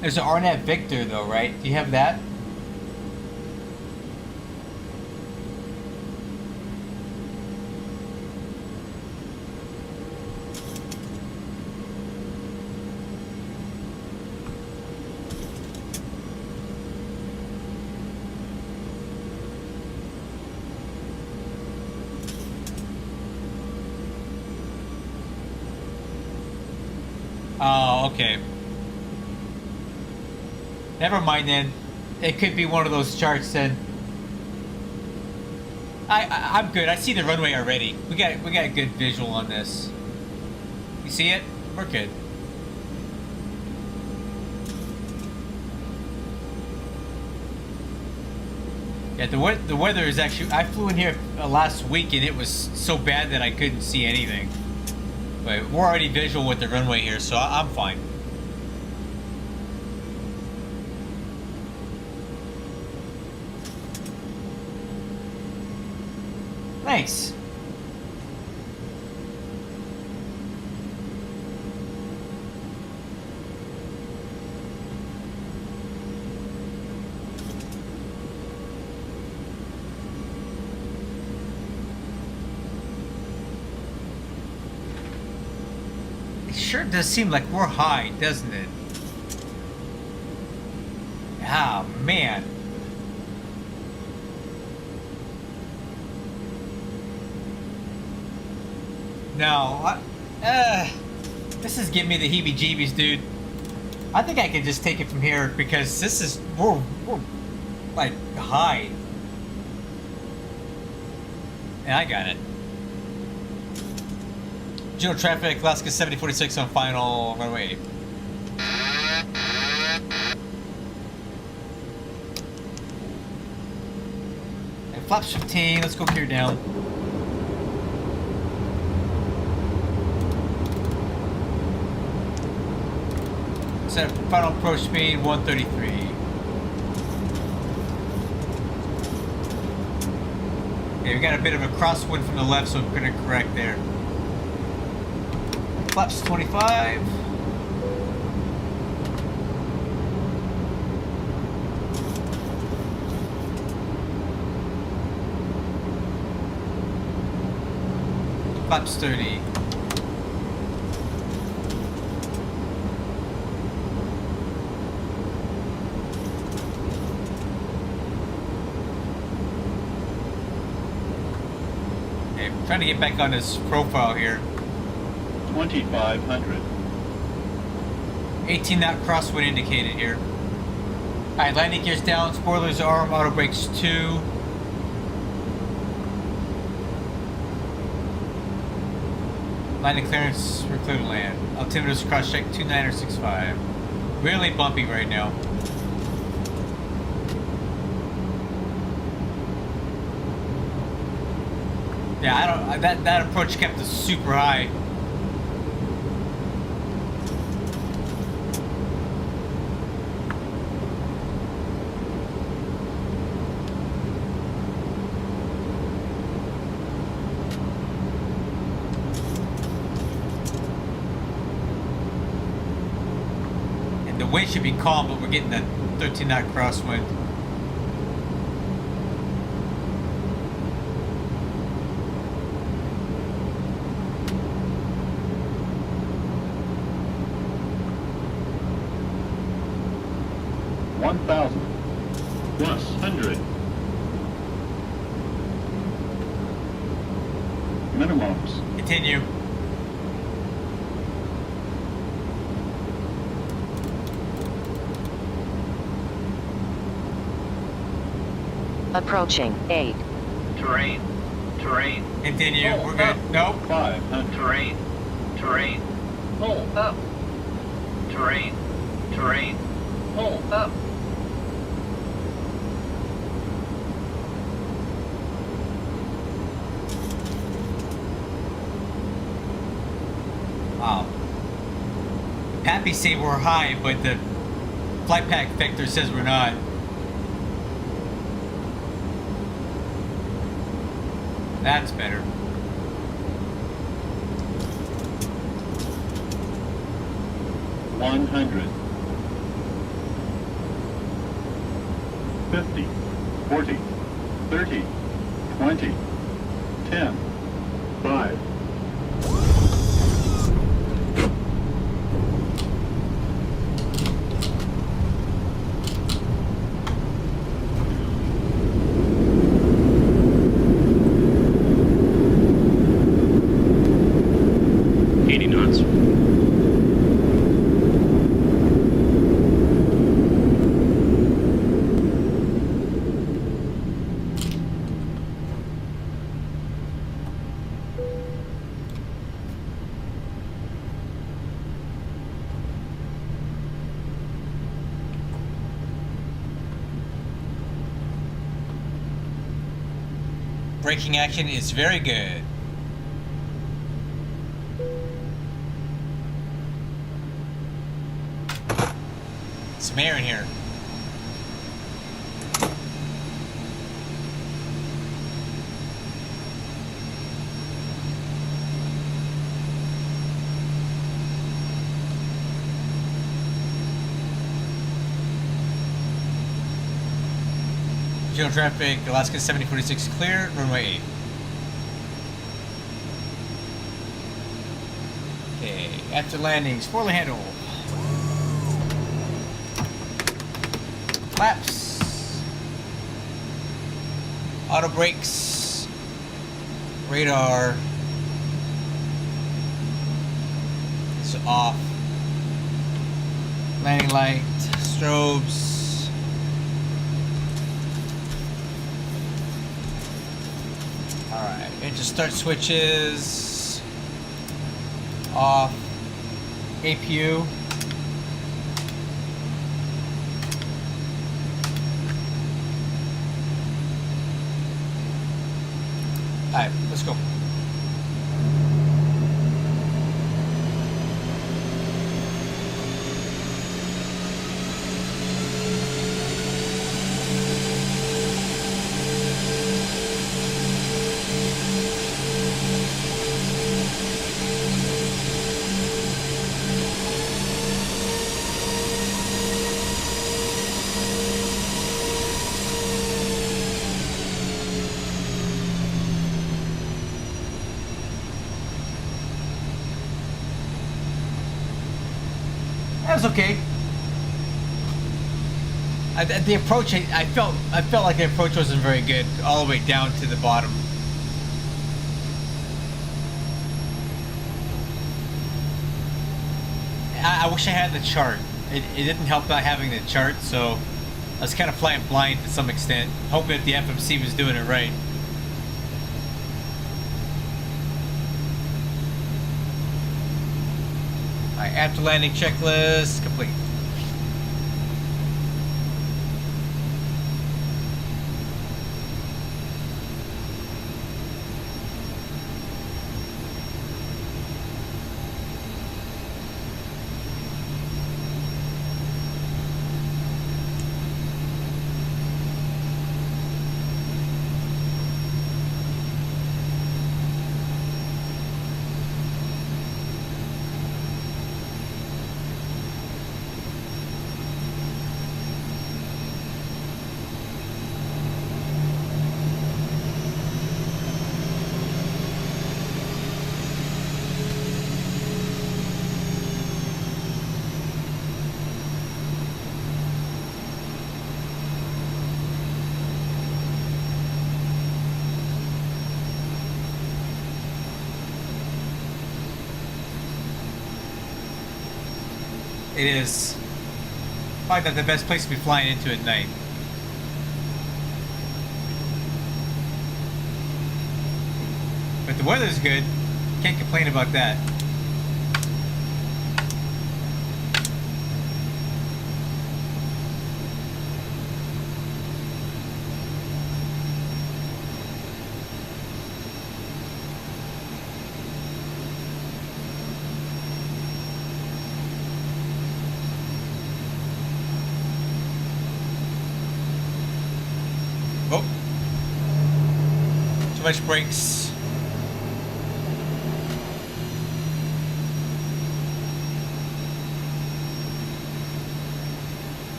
There's an RNAV Victor though, right? Do you have that? Oh, okay. Never mind then. It could be one of those charts then. I'm good. I see the runway already. We got a good visual on this. You see it? We're good. Yeah, the weather is actually. I flew in here last week and it was so bad that I couldn't see anything. But we're already visual with the runway here, so I'm fine. Thanks. It sure does seem like we're high, doesn't it? Ah, man. No, this is giving me the heebie-jeebies, dude. I think I can just take it from here because this is we're like high, and I got it. General traffic, Alaska 7046 on final runway. And flaps 15. Let's go clear down. Set final approach speed 133. Okay, we got a bit of a crosswind from the left, so we're gonna correct there. Flaps 25. Flaps 30. Trying to get back on his profile here. 2,500. 18 knot crosswind indicated here. Alright, landing gears down, spoilers arm, auto brakes 2. Landing clearance, we're clear to land. Altimeter's cross check 2965. Really bumpy right now. Yeah, I don't. That approach kept us super high. And the wind should be calm, but we're getting that 13 knot crosswind. Plus 100. Minimums. Continue. Approaching 8. Terrain. Continue. We're good. Nope. 500. Terrain. Oh, up. Terrain. Hold up. Wow. Pappy say we're high, but the flight pack vector says we're not. That's better. $100. 50, 40, 30, 20, 10, 5. Braking action is very good. Some air in here. General traffic, Alaska 7046 clear, runway 8. Okay, after landings, four-lane handle. Flaps. Auto brakes. Radar. It's off. Landing light, strobes. Alright, engine start switches off, APU. Alright, let's go. That was okay. The approach, I felt like the approach wasn't very good all the way down to the bottom. I wish I had the chart. It didn't help not having the chart, so I was kind of flying blind to some extent, hoping that the FMC was doing it right. Alright, after landing checklist complete. It is probably not the best place to be flying into at night. But the weather's good. Can't complain about that. Oh. Too much brakes.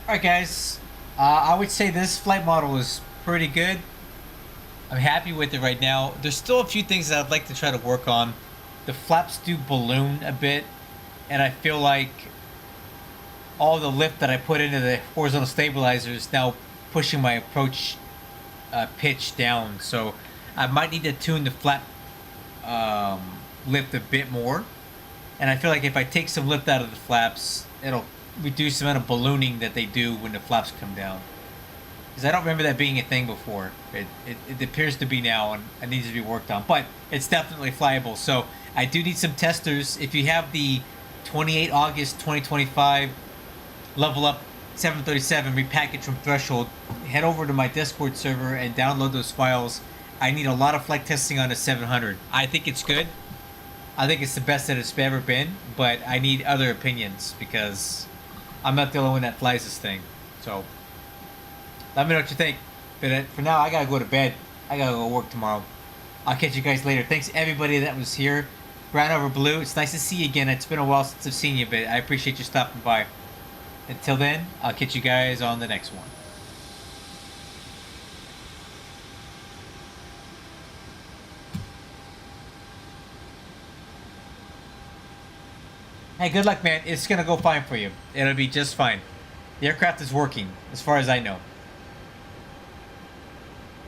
Alright guys, I would say this flight model is pretty good. I'm happy with it right now. There's still a few things that I'd like to try to work on. The flaps do balloon a bit, and I feel like all the lift that I put into the horizontal stabilizer is now pushing my approach pitch down. So I might need to tune the flap lift a bit more. And I feel like if I take some lift out of the flaps, it'll reduce the amount of ballooning that they do when the flaps come down. Because I don't remember that being a thing before. It appears to be now, and it needs to be worked on. But it's definitely flyable. So I do need some testers. If you have the 28 August 2025 Level Up 737 repackaged from Threshold, head over to my Discord server and download those files. I need a lot of flight testing on a 700. I think it's good. I think it's the best that it's ever been, but I need other opinions because I'm not the only one that flies this thing. So let me know what you think. But for now, I gotta go to bed. I gotta go work tomorrow. I'll catch you guys later. Thanks everybody that was here. Brown over blue. It's nice to see you again. It's been a while since I've seen you, but I appreciate you stopping by. Until then, I'll catch you guys on the next one. Hey, good luck, man. It's gonna go fine for you. It'll be just fine. The aircraft is working, as far as I know.